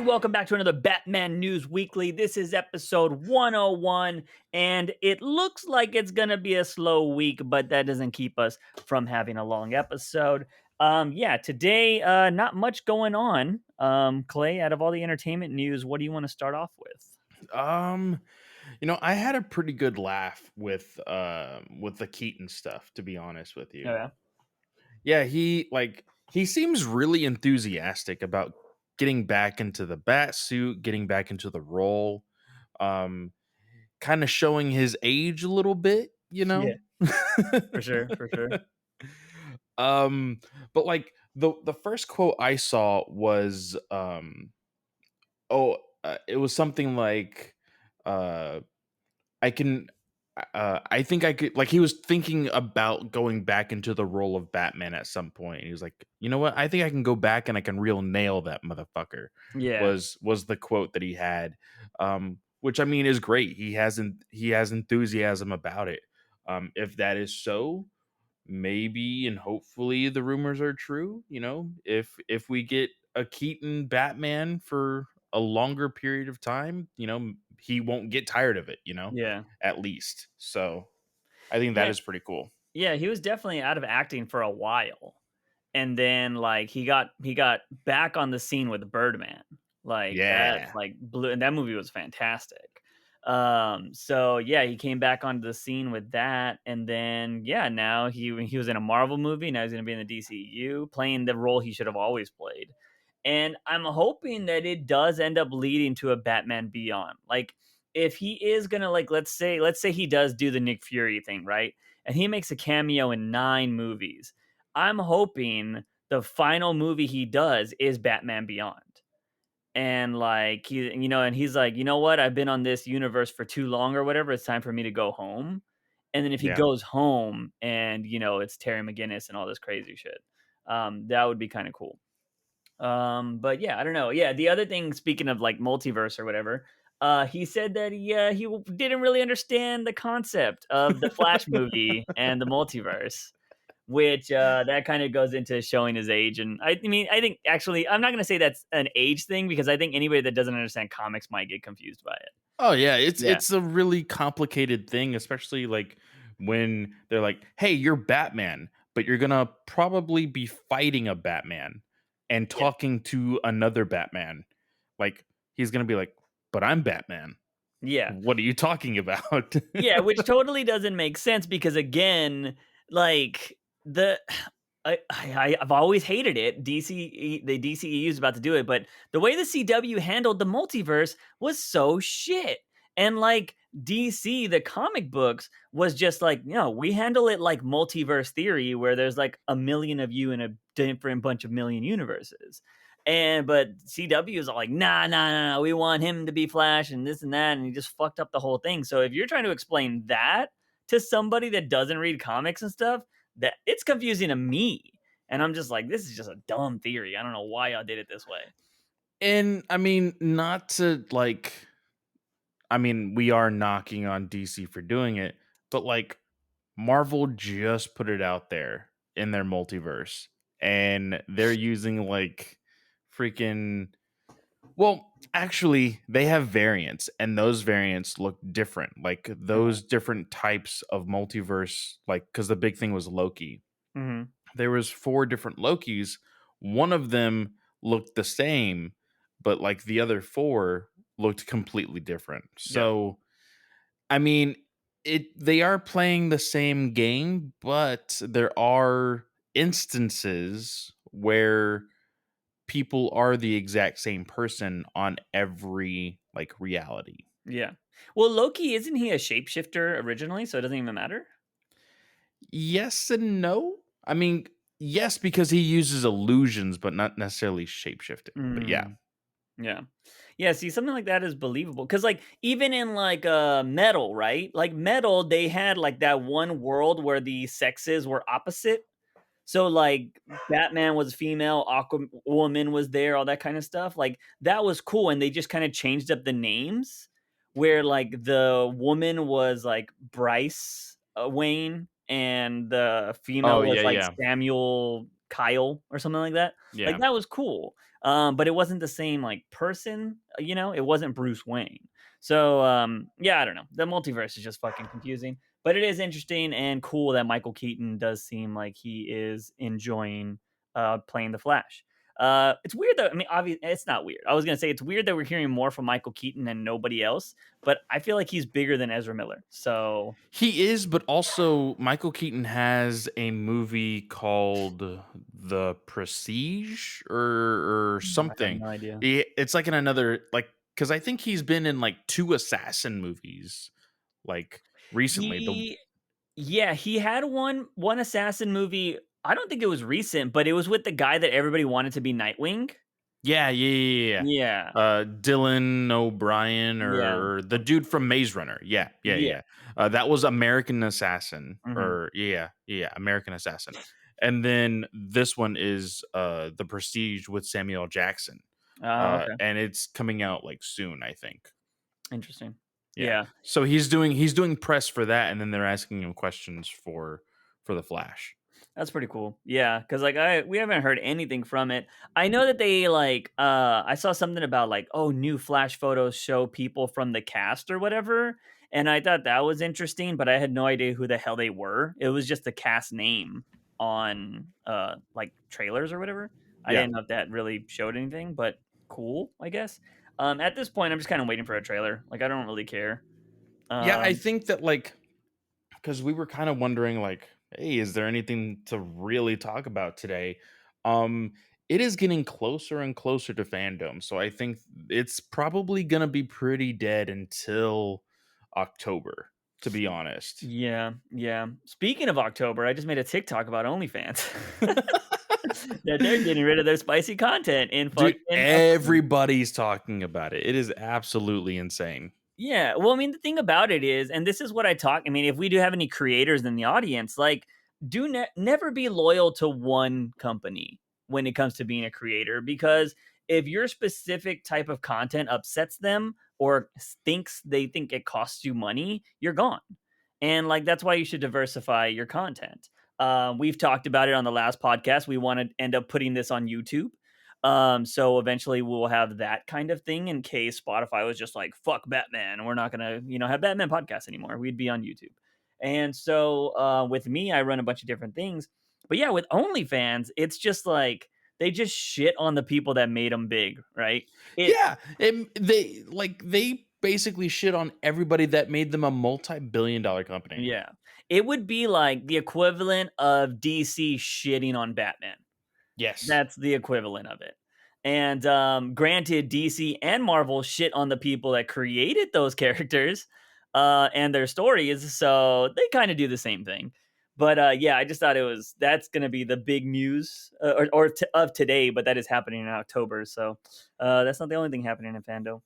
welcome back to another Batman News Weekly. This is episode 101, and it looks like it's going to be a slow week, but that doesn't keep us from having a long episode. Today, not much going on. Clay, out of all the entertainment news, what do you want to start off with? Um, I had a pretty good laugh with the Keaton stuff, to be honest with Oh, you. yeah. Yeah, he seems really enthusiastic about getting back into the bat suit, getting back into the role. Um, kind of showing his age a little bit, you Yeah, know? for sure, for sure. um, but like the first quote I saw was it was something like uh I can I think I could, like, he was thinking about going back into the role of Batman at some point. He was like, "You know what? I think I can go back and I can real nail that motherfucker." Yeah, Was the quote that he had. Which I mean is great. He has enthusiasm about it. If that is so, maybe and hopefully the rumors are true, if we get a Keaton Batman for a longer period of time, he won't get tired of it, yeah, at least. So I think that yeah, is pretty cool. yeah. He was definitely out of acting for a while. And then like he got back on the scene with Birdman. Like that Yeah. like blew and that movie was fantastic. So yeah, he came back onto the scene with that, and then yeah, now he was in a Marvel movie, now he's gonna be in the DCU playing the role he should have always played. And I'm hoping that it does end up leading to a Batman Beyond. Like if he is gonna like let's say he does do the Nick Fury thing, right? And he makes a cameo in 9 movies. I'm hoping the final movie he does is Batman Beyond. And like and he's like, you know what? I've been on this universe for too long or whatever. It's time for me to go home. And then if he Yeah. goes home and it's Terry McGinnis and all this crazy shit, that would be kind of cool. But yeah, I don't know. Yeah, the other thing, speaking of like multiverse or whatever, he said that he didn't really understand the concept of the Flash movie and the multiverse, which that kind of goes into showing his age. And I mean, I think actually, I'm not going to say that's an age thing because I think anybody that doesn't understand comics might get confused by it. Oh yeah, it's Yeah, it's a really complicated thing, especially like when they're like, "Hey, you're Batman, but you're gonna probably be fighting a Batman and yeah, talking to another Batman." Like he's gonna be like, "But I'm Batman. yeah. What are you talking about?" Yeah, which totally doesn't make sense because again, like the I've always hated it. The DCEU is about to do it, but the way the CW handled the multiverse was so shit. And like DC, the comic books was just like, we handle it like multiverse theory, where there's like a million of you in a different bunch of million universes. And but CW is all like, nah, we want him to be Flash and this and that, and he just fucked up the whole thing. So if you're trying to explain that to somebody that doesn't read comics and stuff, that it's confusing to me. And I'm just like, this is just a dumb theory. I don't know why y'all did it this way. And I mean, not to like, I mean, we are knocking on DC for doing it, but like Marvel just put it out there in their multiverse and they're using like freaking, well, actually they have variants and those variants look different. Like those different types of multiverse, like cuz the big thing was Loki. Mm-hmm. There was 4 different Lokis. One of them looked the same, but like the other 4 looked completely different. Yep. So, I mean, they are playing the same game, but there are instances where people are the exact same person on every like reality. Yeah. Well, Loki, isn't he a shapeshifter originally? So it doesn't even matter. Yes and no. I mean, yes, because he uses illusions, but not necessarily shapeshifting. But yeah. Mm, yeah. Yeah, see, something like that is believable. Cause like even in like metal, right? Like metal, they had like that one world where the sexes were opposite. So like Batman was female, Aquawoman was there, all that kind of stuff. Like that was cool, and they just kind of changed up the names. Where like the woman was like Bryce Wayne, and the female Oh was yeah, like yeah. Samuel Kyle or something like that. Like Yeah. that was cool. But it wasn't the same like person, you know, it wasn't Bruce Wayne. So yeah, I don't know. The multiverse is just fucking confusing. But it is interesting and cool that Michael Keaton does seem like he is enjoying playing the Flash. It's weird though. I mean, obviously, it's not weird. I was gonna say it's weird that we're hearing more from Michael Keaton and nobody else, but I feel like he's bigger than Ezra Miller. So He is, but also Michael Keaton has a movie called The Prestige or I have something. no idea. It's like in another like because I think he's been in like 2 assassin movies like recently. The He Yeah, he had one assassin movie. I don't think it was recent, but it was with the guy that everybody wanted to be Nightwing. Yeah, yeah, yeah, yeah. Yeah. Dylan O'Brien Yeah. or the dude from Maze Runner. Yeah, yeah, Yeah. yeah. That was American Assassin Mhm. or yeah, yeah, American Assassin. And then this one is The Prestige with Samuel L. Jackson. Oh, okay. And it's coming out like soon, I think. Interesting. Yeah. Yeah. So he's doing press for that and then they're asking him questions for the Flash. That's pretty cool. Yeah, because like we haven't heard anything from it. I know that they like I saw something about like, oh, new flash photos show people from the cast or whatever. And I thought that was interesting, but I had no idea who the hell they were. It was just the cast name on like trailers or whatever. I Yeah. didn't know if that really showed anything, but cool, I guess. At this point I'm just kind of waiting for a trailer. Like I don't really care. Yeah, I Um think that like because we were kind of wondering like hey is there anything to really talk about today it is getting closer and closer to fandom so I think it's probably gonna be pretty dead until October to be honest. yeah, yeah. Speaking of October, I just made a TikTok about OnlyFans. That they're getting rid of their spicy content in Dude, fucking October. everybody's talking about it. It is absolutely insane. Yeah, well, I mean, the thing about it is, and this is what I mean, if we do have any creators in the audience, like, never be loyal to one company when it comes to being a creator, because if your specific type of content upsets them or they think it costs you money, you're gone. And like that's why you should diversify your content. We've talked about it on the last podcast. We want to end up putting this on YouTube. So eventually we'll have that kind of thing in case Spotify was just like, fuck Batman. We're not gonna, have Batman podcasts anymore. We'd be on YouTube. And so with me, I run a bunch of different things. But yeah, with OnlyFans, it's just like they just shit on the people that made them big, right? It Yeah, they basically shit on everybody that made them a multi-billion-dollar company. Yeah. It would be like the equivalent of DC shitting on Batman. Yes. That's the equivalent of it. And granted, DC and Marvel shit on the people that created those characters and their stories, so they kind of do the same thing. But yeah, I just thought that's going to be the big news of today, but that is happening in October. So that's not the only thing happening in Fando.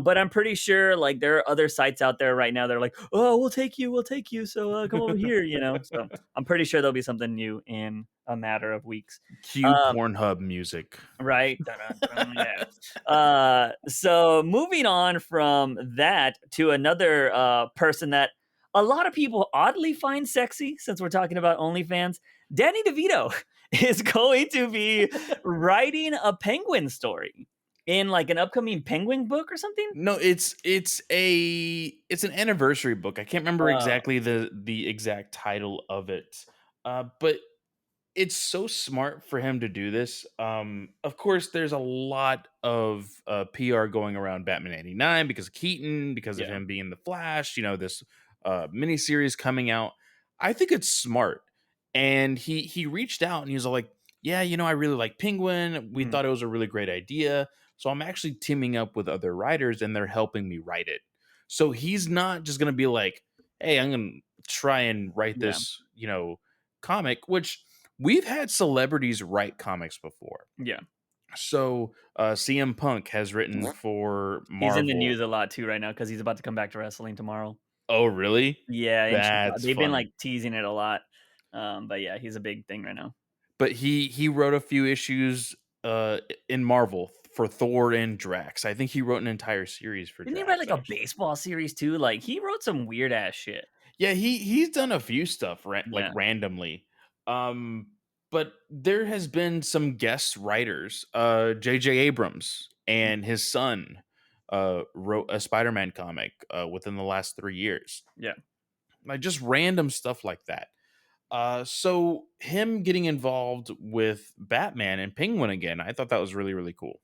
But I'm pretty sure like there are other sites out there right now. They're like, oh, we'll take you. So come over here, So I'm pretty sure there'll be something new in a matter of weeks. Cue Um, Pornhub music. Right. Dun-dun-dun, yeah. So moving on from that to another person that a lot of people oddly find sexy, since we're talking about OnlyFans, Danny DeVito is going to be writing a Penguin story in like an upcoming Penguin book or something. No, it's an anniversary book. I can't remember Uh, exactly the exact title of it. But it's so smart for him to do this. Of course, there's a lot of PR going around Batman '89 because of Keaton, because of yeah. him being the Flash. This miniseries coming out. I think it's smart, and he reached out and he was like, "Yeah, I really like Penguin. We Mhm. thought it was a really great idea. So I'm actually teaming up with other writers, and they're helping me write it. So he's not just gonna be like, "Hey, I'm gonna try and write Yeah. this, comic," which we've had celebrities write comics before. Yeah. So, CM Punk has written for He's in the Marvel. news a lot too right now because he's about to come back to wrestling tomorrow. Oh, really? Yeah, in Chicago. That's They've been, fun. like, teasing it a lot, but yeah, he's a big thing right now. But he wrote a few issues, in Marvel for Thor and Drax. I think he wrote an entire series for Didn't he write, Drax, like, a actually. baseball series too? Like, he wrote some weird ass shit. Yeah, he's done a few stuff Yeah. randomly. Um but there has been some guest writers. J.J. Abrams and his son wrote a Spider-Man comic within the last 3 years. Yeah. Like just random stuff like that. So him getting involved with Batman and Penguin again, I thought that was really, really cool.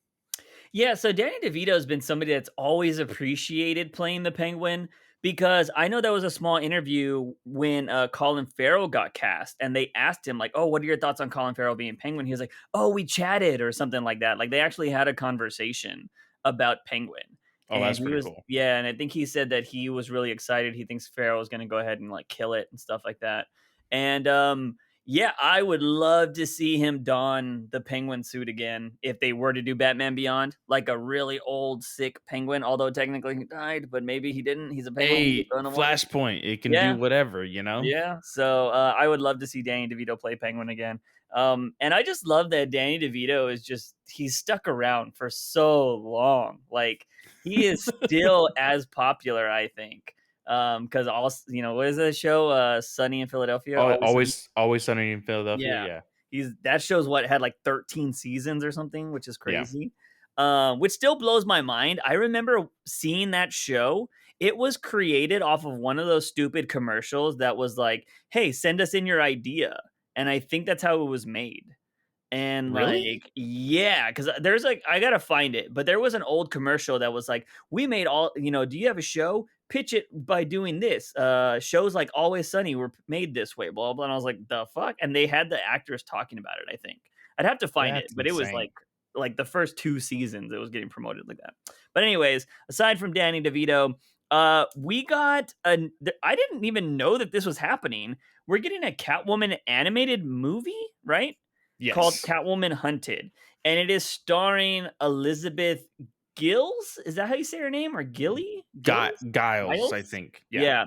Yeah, so Danny DeVito has been somebody that's always appreciated playing the Penguin because I know there was a small interview when Colin Farrell got cast, and they asked him like, "Oh, what are your thoughts on Colin Farrell being Penguin?" He was like, "Oh, we chatted" or something like that. Like they actually had a conversation about Penguin, Oh, and that's he pretty was cool. yeah, and I think he said that he was really excited. He thinks Farrell is going to go ahead and like kill it and stuff like that, and yeah, I would love to see him don the penguin suit again if they were to do Batman Beyond, like a really old, sick penguin. Although technically he died, but maybe he didn't. He's a penguin. We could Hey, throw him away. Flashpoint, it can do Yeah, whatever, you know? yeah. So I would love to see Danny DeVito play Penguin again. And I just love that Danny DeVito is just he's stuck around for so long. Like he is still as popular, I think. Because also, what is that show? Sunny in Philadelphia. Always Sunny. Always Sunny in Philadelphia, Yeah. yeah. That show's what had like 13 seasons or something, which is Yeah. crazy. Which still blows my mind. I remember seeing that show. It was created off of one of those stupid commercials that was like, "Hey, send us in your idea." And I think that's how it was made. And, Really? like yeah, because there's, like I gotta find it, but there was an old commercial that was like, "We made all" "Do you have a show? Pitch it by doing this. Shows like Always Sunny were made this way, blah, blah," and I was like, "The fuck?" And they had the actors talking about it, I think. I'd have to find it, That's but it was, insane. like, the first 2 seasons, it was getting promoted like that. But anyways, aside from Danny DeVito, we got an I didn't even know that this was happening. We're getting a Catwoman animated movie, right? Called Yes. Catwoman Hunted, and it is starring Elizabeth Gills. Is that how you say her name? Or Gilly? Gills? Giles, I Giles? think. Yeah. Yeah.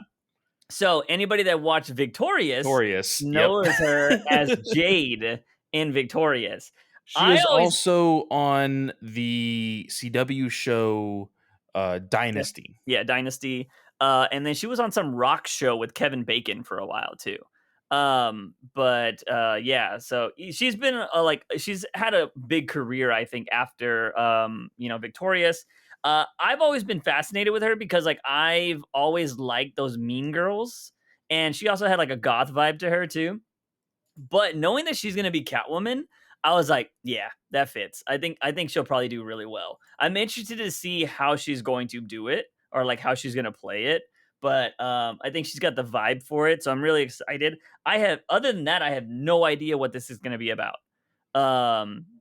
So anybody that watched Victorious Victorious. Yep. knows her as Jade in Victorious. She I was always also on the CW show Yeah. Dynasty. Yeah, Dynasty. And then she was on some rock show with Kevin Bacon for a while too. But yeah, so she's been she's had a big career, I think, after Victorious. I've always been fascinated with her because like I've always liked those mean girls. And she also had like a goth vibe to her too. But knowing that she's gonna be Catwoman, I was like, yeah, that fits. I think she'll probably do really well. I'm interested to see how she's going to do it or like how she's gonna play it. But I think she's got the vibe for it, so I'm really excited. Other than that, I have no idea what this is gonna be about.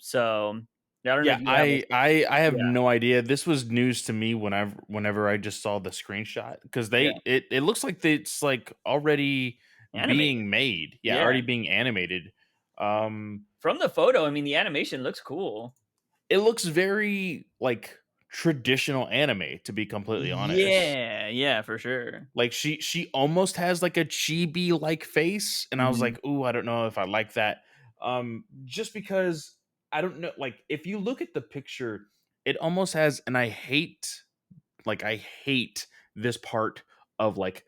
So I don't know Yeah, if you have I have yeah, no idea. This was news to me whenever I just saw the screenshot because yeah, it looks like it's like already animated. being made. Yeah, Yeah. already being animated. Um From the photo, I mean the animation looks cool. it looks very like traditional anime to be completely honest. Yeah, yeah, for sure. Like she almost has like a chibi like face and I was Mhm, like, "Ooh, I don't know if I like that." Just because I don't know like if you look at the picture, it almost has and I hate this part of like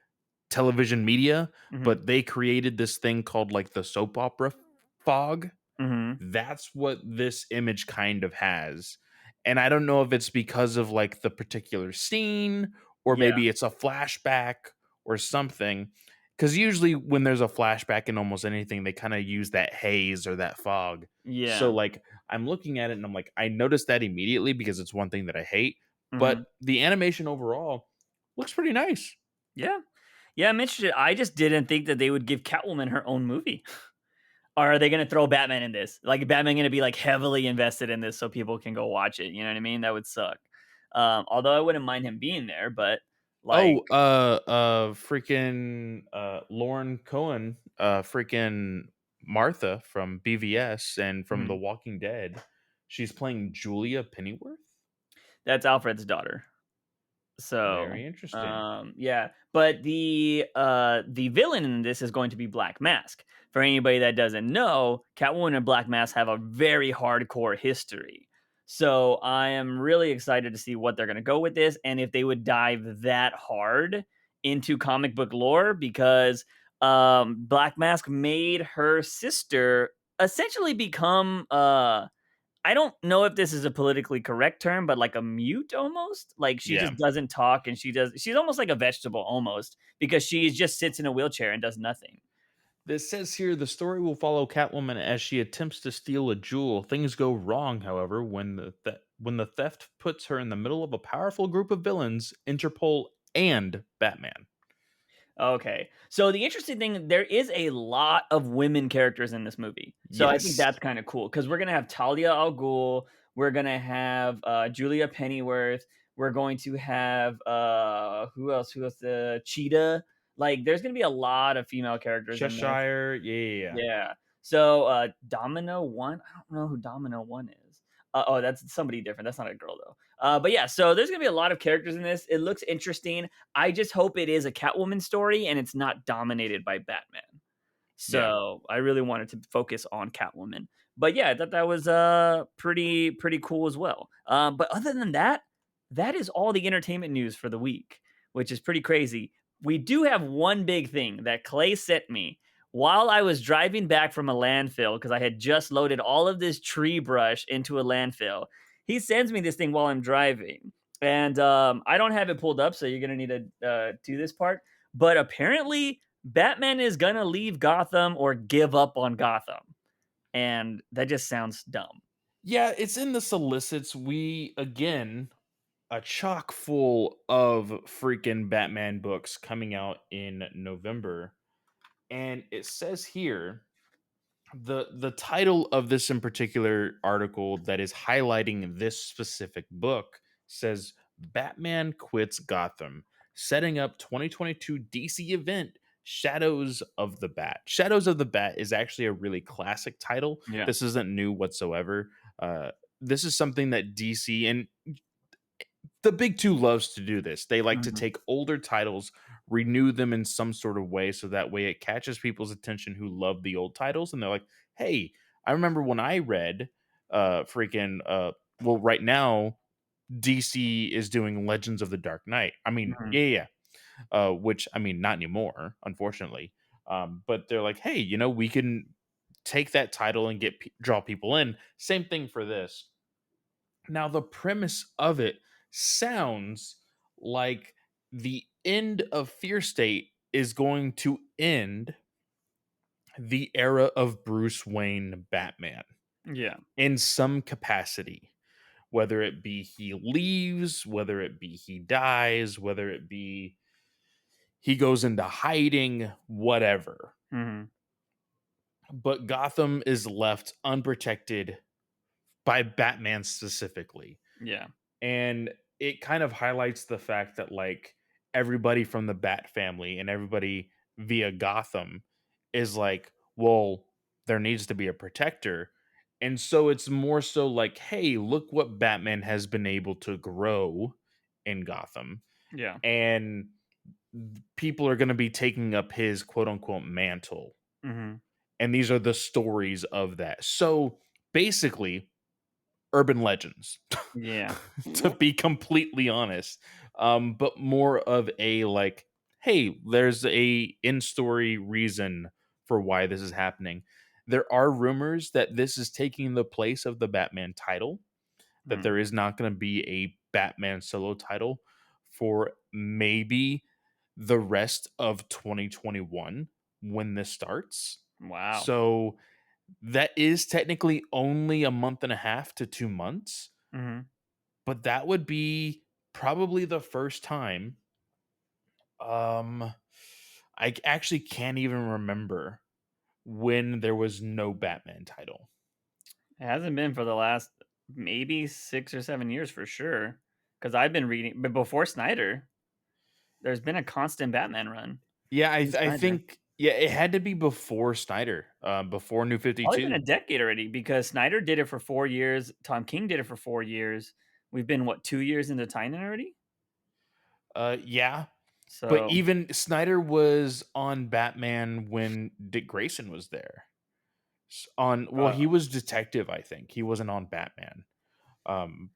television media, mhm, but they created this thing called like the soap opera fog. mhm. That's what this image kind of has. And I don't know if it's because of like the particular scene or Yeah, maybe it's a flashback or something. Because usually when there's a flashback in almost anything, they kind of use that haze or that fog. So yeah, like I'm looking at it and I'm like, I noticed that immediately because it's one thing that I hate. But mhm. the animation overall looks pretty nice. Yeah. Yeah, I'm interested. I just didn't think that they would give Catwoman her own movie. Or are they gonna throw Batman in this? Like, Batman gonna be, like, heavily invested in this so people can go watch it, you know what I mean? That would suck. Although I wouldn't mind him being there, but, like Oh, freaking Lauren Cohen, freaking Martha from BVS and from The mhm, Walking Dead. She's playing Julia Pennyworth. that's Alfred's daughter. So, Very interesting. yeah, but the villain in this is going to be Black Mask. For anybody that doesn't know, Catwoman and Black Mask have a very hardcore history. So I am really excited to see what they're going to go with this and if they would dive that hard into comic book lore because Black Mask made her sister essentially become I don't know if this is a politically correct term, but like a mute almost. Like she Yeah. just doesn't talk and she's almost like a vegetable almost because she just sits in a wheelchair and does nothing. This says here the story will follow Catwoman as she attempts to steal a jewel. Things go wrong, however, when when the theft puts her in the middle of a powerful group of villains, Interpol and Batman. Okay. So the interesting thing, there is a lot of women characters in this movie. So I think Yes. that's kind of cool because we're gonna have Talia al Ghul, we're gonna have Julia Pennyworth, we're going to have who else? Who else? The Cheetah. Like, there's gonna be a lot of female characters in this. Cheshire, yeah. Yeah. So, Domino One, I don't know who Domino One is. Oh, that's somebody different. That's not a girl though. But yeah, so there's gonna be a lot of characters in this. It looks interesting. I just hope it is a Catwoman story and it's not dominated by Batman. Yeah. So I really wanted to focus on Catwoman. But yeah, I thought that was pretty cool as well. But other than that, that is all the entertainment news for the week, which is pretty crazy. We do have one big thing that Clay sent me while I was driving back from a landfill because I had just loaded all of this tree brush into a landfill. He sends me this thing while I'm driving, and I don't have it pulled up, so you're gonna need to do this part. But apparently, Batman is gonna leave Gotham or give up on Gotham, and that just sounds dumb. Yeah, it's in the solicits. We again a chock full of freaking Batman books coming out in November. And it says here the title of this in particular article that is highlighting this specific book says Batman quits Gotham, setting up 2022 DC event Shadows of the Bat. Shadows of the Bat is actually a really classic title. Yeah. This isn't new whatsoever. This is something that DC and the big two loves to do this. They like to Mhm. take older titles, renew them in some sort of way, so that way it catches people's attention who love the old titles, and they're like, "Hey, I remember when I read, freaking, well, right now DC is doing Legends of the Dark Knight. I mean, Mhm. yeah, yeah, which I mean, not anymore, unfortunately. But they're like, hey, we can take that title and draw people in. Same thing for this. Now, the premise of it sounds like the end of Fear State is going to end the era of Bruce Wayne Batman Yeah. in some capacity, whether it be he leaves, whether it be he dies, whether it be he goes into hiding, whatever. Mhm. But Gotham is left unprotected by Batman specifically. Yeah. And it kind of highlights the fact that like everybody from the Bat family and everybody via Gotham is like, well, there needs to be a protector. And so it's more so like, hey, look what Batman has been able to grow in Gotham. Yeah. And people are going to be taking up his quote unquote mantle. Mhm. And these are the stories of that. So basically, urban legends, Yeah. to be completely honest, but more of a like, hey, there's a in-story reason for why this is happening. There are rumors that this is taking the place of the Batman title, that Mm. there is not going to be a Batman solo title for maybe the rest of 2021 when this starts. Wow. So that is technically only a month and a half to 2 months, Mhm. but that would be probably the first time. Um, actually can't even remember when there was no Batman title. It hasn't been for the last maybe 6 or 7 years for sure. Because 'cause I've been reading but before Snyder, there's been a constant Batman run Yeah, since I Snyder. think yeah, it had to be before Snyder, before New Probably been 52. a decade already because Snyder did it for 4 years, Tom King did it for 4 years. We've been, what, 2 years into Tynan already? Yeah, but So, even Snyder was on Batman when Dick Grayson was there. Well, uh, he was detective, I think. He wasn't on Batman. Um,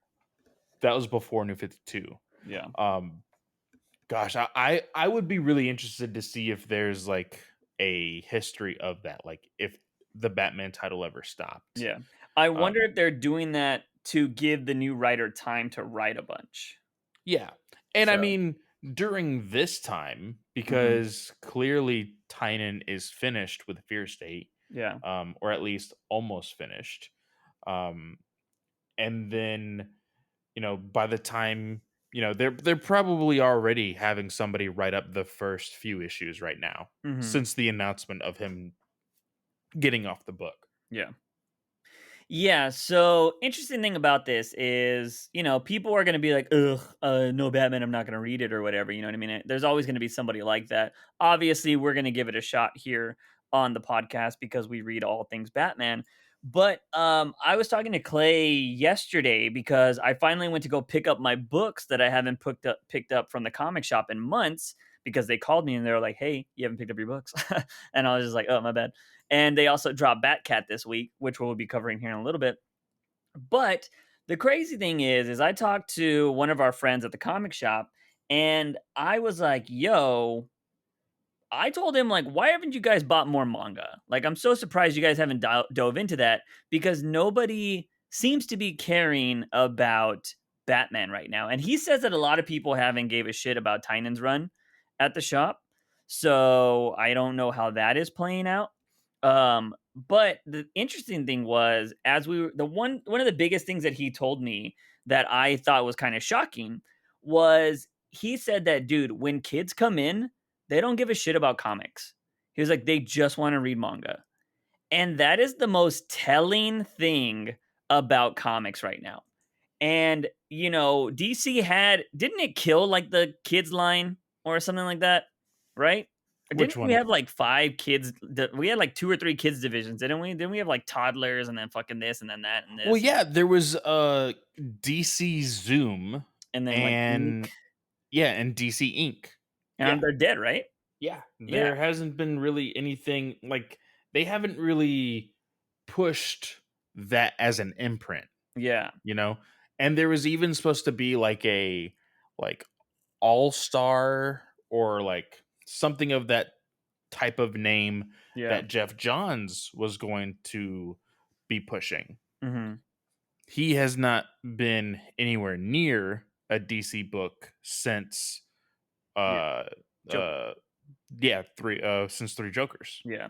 that was before New 52. yeah. Um, gosh, I would be really interested to see if there's like a history of that. Like if the Batman title ever stopped. Yeah. I Um, wonder if they're doing that to give the new writer time to write a bunch. yeah, and I So, mean during this time mhm, because clearly Tynan is finished with Fear State, yeah. or at least almost finished. Um, and then by the time they're probably already having somebody write up the first few issues right now Mhm. since the announcement of him getting off the book. Yeah. Yeah, so interesting thing about this is, people are going to be like, ugh, no Batman, I'm not going to read it or whatever. You know what I mean? There's always going to be somebody like that. Obviously, we're going to give it a shot here on the podcast because we read all things Batman. But I was talking to Clay yesterday because I finally went to go pick up my books that I haven't picked up from the comic shop in months because they called me and they were like, "Hey, you haven't picked up your books," and I was just like, "Oh, my bad." And they also dropped Batcat this week, which we'll be covering here in a little bit. But the crazy thing is I talked to one of our friends at the comic shop, and I was like, "Yo," I told him like, "Why haven't you guys bought more manga? Like, I'm so surprised you guys haven't dove into that because nobody seems to be caring about Batman right now." And he says that a lot of people haven't gave a shit about Tynan's run at the shop. So I don't know how that is playing out. But the interesting thing was, as we were, the one of the biggest things that he told me that I thought was kind of shocking was he said that, dude, when kids come in, they don't give a shit about comics. He was like, they just want to read manga. And that is the most telling thing about comics right now. And, DC didn't it kill like the kids line or something like that? Right? Or didn't Which we one? have like five kids? We had like two or three kids divisions, didn't we? Didn't we have like toddlers and then fucking this and then that and Well, this yeah, there was DC Zoom and then like ink and yeah, and DC Inc. and Yeah. they're dead, right? Yeah, Yeah. there hasn't been really anything like they haven't really pushed that as an imprint, Yeah. you know? And there was even supposed to be like a like all-star or like something of that type of name Yeah. that Jeff Johns was going to be pushing. Mhm. He has not been anywhere near a DC book since Yeah. uh Joker. uh yeah, since Three Jokers. Yeah.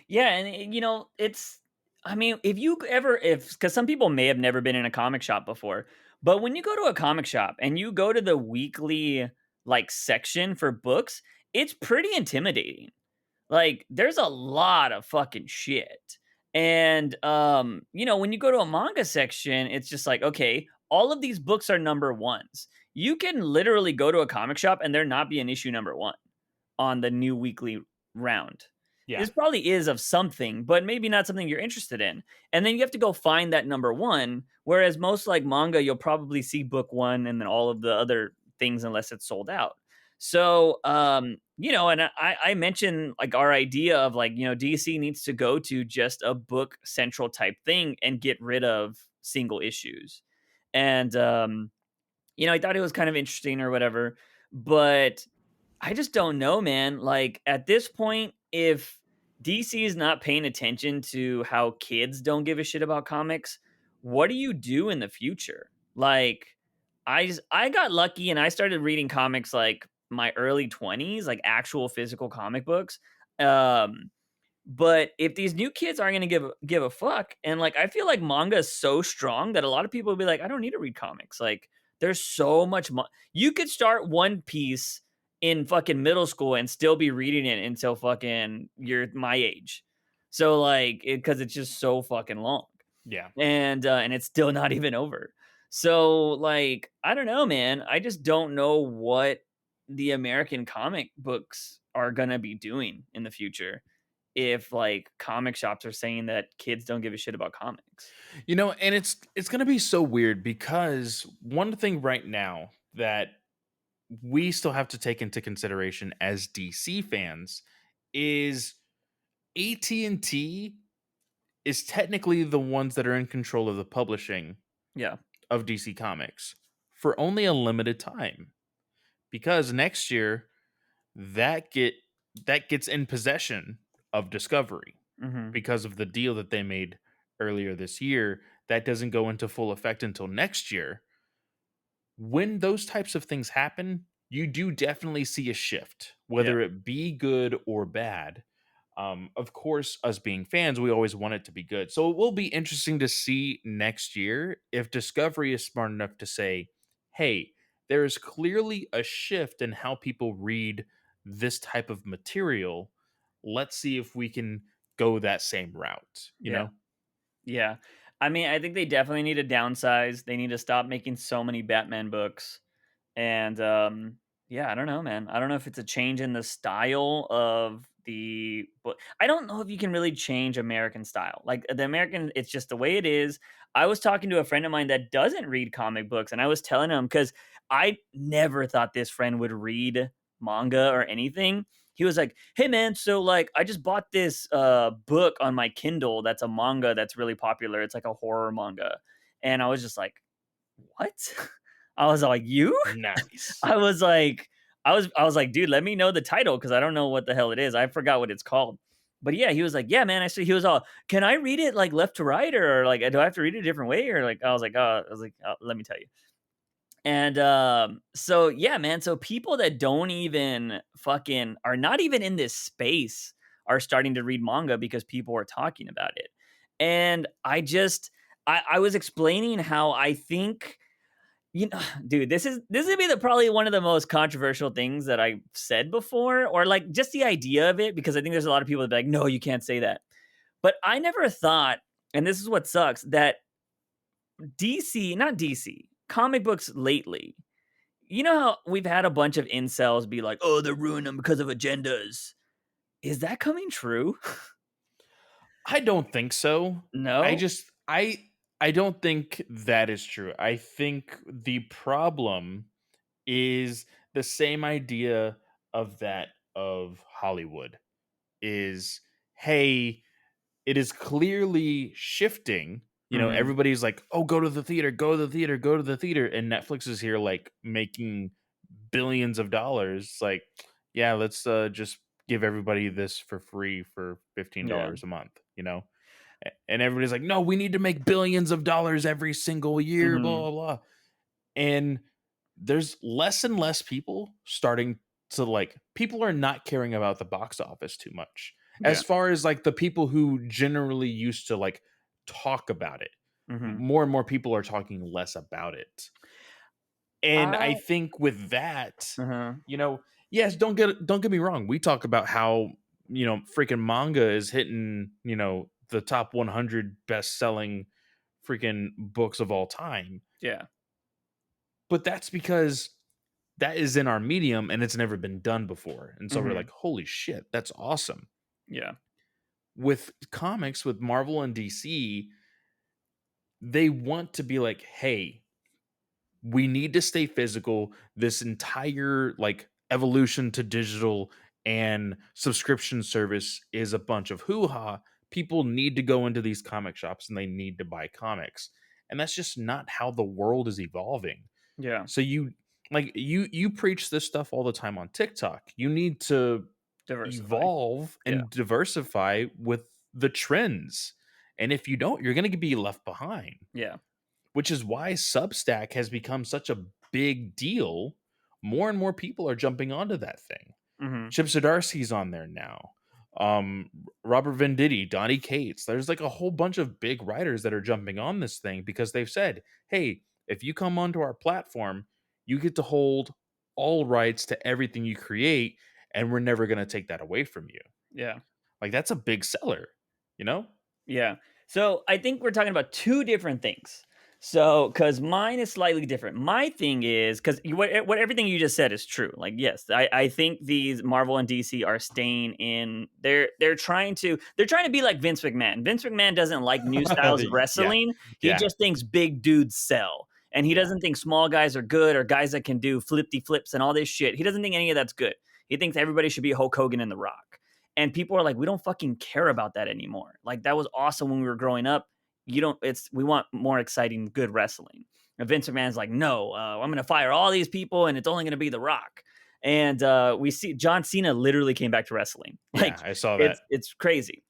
Yeah, and it's I mean, if you ever if cuz some people may have never been in a comic shop before, but when you go to a comic shop and you go to the weekly like section for books, it's pretty intimidating. Like there's a lot of fucking shit. And when you go to a manga section, it's just like, okay, all of these books are number 1s. You can literally go to a comic shop and there not be an issue number 1 on the new weekly round. Yeah. This probably is of something, but maybe not something you're interested in. And then you have to go find that number 1, whereas most like manga, you'll probably see book 1 and then all of the other things unless it's sold out. So, and I mentioned like our idea of like, DC needs to go to just a book central type thing and get rid of single issues. And, I thought it was kind of interesting or whatever, but I just don't know, man. Like at this point, if DC is not paying attention to how kids don't give a shit about comics, what do you do in the future? Like I got lucky and I started reading comics like my early 20s, like actual physical comic books. Um but if these new kids aren't going to give a fuck, and like I feel like manga is so strong that a lot of people will be like, I don't need to read comics. Like there's so much. You could start One Piece in fucking middle school and still be reading it until fucking you're my age. So like, because it's just so fucking long, Yeah. and it's still not even over. So like, I don't know, man. I just don't know what the American comic books are gonna be doing in the future if like comic shops are saying that kids don't give a shit about comics. And it's going to be so weird because one thing right now that we still have to take into consideration as DC fans is AT&T is technically the ones that are in control of the publishing Yeah. of DC Comics for only a limited time because next year that get that gets in possession of Discovery. Mhm. because of the deal that they made earlier this year. That doesn't go into full effect until next year. When those types of things happen, you do definitely see a shift, Yeah. whether it be good or bad. Of course, us being fans, we always want it to be good. So it will be interesting to see next year if Discovery is smart enough to say, hey, there is clearly a shift in how people read this type of material. Let's see if we can go that same route, you Yeah. know? Yeah. I mean, I think they definitely need to downsize. They need to stop making so many Batman books. And yeah, I don't know, man. I don't know if it's a change in the style of the book. I don't know if you can really change American style. Like the American, it's just the way it is. I was talking to a friend of mine that doesn't read comic books, and I was telling him because I never thought this friend would read manga or anything. He was like, "Hey man, so like I just bought this book on my Kindle that's a manga that's really popular. It's like a horror manga." And I was just like, "What?" I was like, "You?" Nice. I was like I was like, "Dude, let me know the title because I don't know what the hell it is. I forgot what it's called." But yeah, he was like, "Yeah, man." I see he was all, "Can I read it like left to right or like do I have to read it a different way?" Or like I was like, let me tell you." And so yeah, man. So people that don't even fucking are not even in this space are starting to read manga because people are talking about it. And I was explaining how I think dude, this would be probably one of the most controversial things that I've said before, or like just the idea of it, because I think there's a lot of people that be like, no, you can't say that. But I never thought, and this is what sucks, that not DC, comic books lately. You know how we've had a bunch of incels be like, oh, they're ruining them because of agendas. Is that coming true? I don't think so. I No. just I don't think that is true. I think the problem is the same idea of that of Hollywood is, hey, it is clearly shifting. You know, Hmm. everybody's like, "Oh, go to the theater, go to the theater, go to the theater," and Netflix is here like making billions of dollars. Like, yeah, let's just give everybody this for free for Yeah. $15 a month, you know? And everybody's like, "No, we need to make billions of dollars every single year, Hmm. blah blah blah." And there's less and less people starting to like people are not caring about the box office too much. Yeah. As far as like the people who generally used to like talk about it, Hmm. more and more people are talking less about it. And I I. think with that, Uh-huh. you know, yes, don't get me wrong. We talk about how, freaking manga is hitting, the top 100 best-selling freaking books of all time. Yeah. But that's because that is in our medium and it's never been done before. And so we're Hmm. like, "Holy shit, that's awesome." Yeah. With comics, with Marvel and DC, they want to be like, "Hey, we need to stay physical. This entire like evolution to digital and subscription service is a bunch of hoo-ha. People need to go into these comic shops and they need to buy comics." And that's just not how the world is evolving. Yeah. So you preach this stuff all the time on TikTok. You need to Diversify. evolve Yeah. and diversify with the trends. And if you don't, you're going to be left behind, Yeah. which is why Substack has become such a big deal. More and more people are jumping onto that thing. Mhm. Chip Zdarsky's on there now. Um, Robert Venditti, Donnie Cates. There's like a whole bunch of big writers that are jumping on this thing because they've said, "Hey, if you come onto our platform, you get to hold all rights to everything you create, and we're never going to take that away from you." Yeah. Like that's a big seller, you know? Yeah. So I think we're talking about two different things. So, because mine is slightly different. My thing is because what everything you just said is true. Like, yes, I think these Marvel and DC are staying in. They're trying to be like Vince McMahon. Vince McMahon doesn't like new styles of Yeah, wrestling. He yeah, just thinks big dudes sell, and he yeah. doesn't think small guys are good or guys that can do flippy flips and all this shit. He doesn't think any of that's good. He thinks everybody should be Hulk Hogan and The Rock. And people are like, we don't fucking care about that anymore. Like that was awesome when we were growing up. We want more exciting, good wrestling. And Vince McMahon's like, no, I'm going to fire all these people and it's only going to be The Rock. And we see John Cena literally came back to wrestling. Like Yeah, I saw that. it's crazy.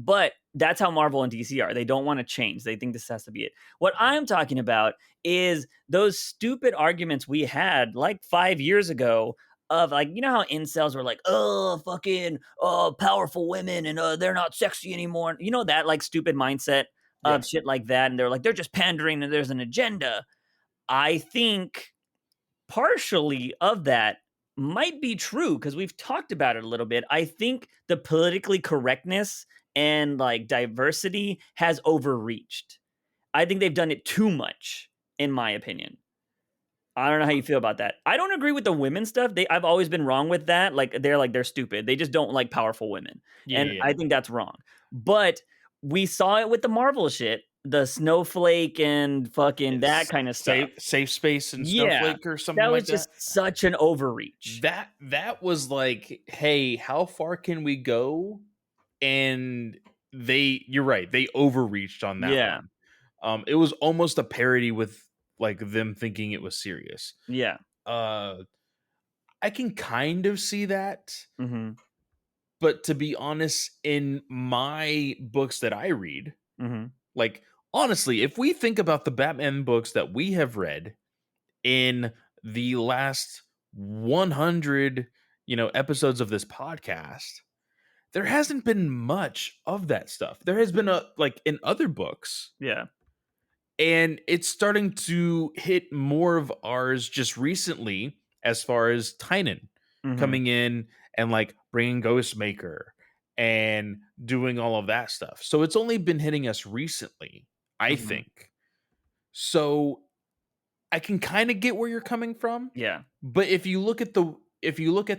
But that's how Marvel and DC are. They don't want to change. They think this has to be it. What I'm talking about is those stupid arguments we had like 5 years ago of like, you know how incels were like, oh, fucking, powerful women and they're not sexy anymore. You know, that like stupid mindset Yeah. of shit like that. And they're like, they're just pandering and there's an agenda. I think partially of that might be true because we've talked about it a little bit. I think the politically correctness and like diversity has overreached. I think they've done it too much, in my opinion. I don't know how you feel about that. I don't agree with the women stuff. I've always been wrong with that. They're stupid. They just don't like powerful women. Yeah, And yeah, I yeah. think that's wrong. But we saw it with the Marvel shit, the snowflake and fucking that It's kind of stuff. safe space and Yeah. Snowflake or something That was like just that. such an overreach. That was like, hey, how far can we go? And you're right, they overreached on that Yeah. one. It was almost a parody with like them thinking it was serious. Yeah. Uh, I can kind of see that, Mhm. but to be honest, in my books that I read, Mhm. like honestly, if we think about the Batman books that we have read in the last 100, episodes of this podcast, there hasn't been much of that stuff. There has been a like in other books, Yeah. and it's starting to hit more of ours just recently as far as Tynan Mhm. coming in and like bringing Ghostmaker and doing all of that stuff. So it's only been hitting us recently, I Mhm. think. So I can kind of get where you're coming from, Yeah. but if you look at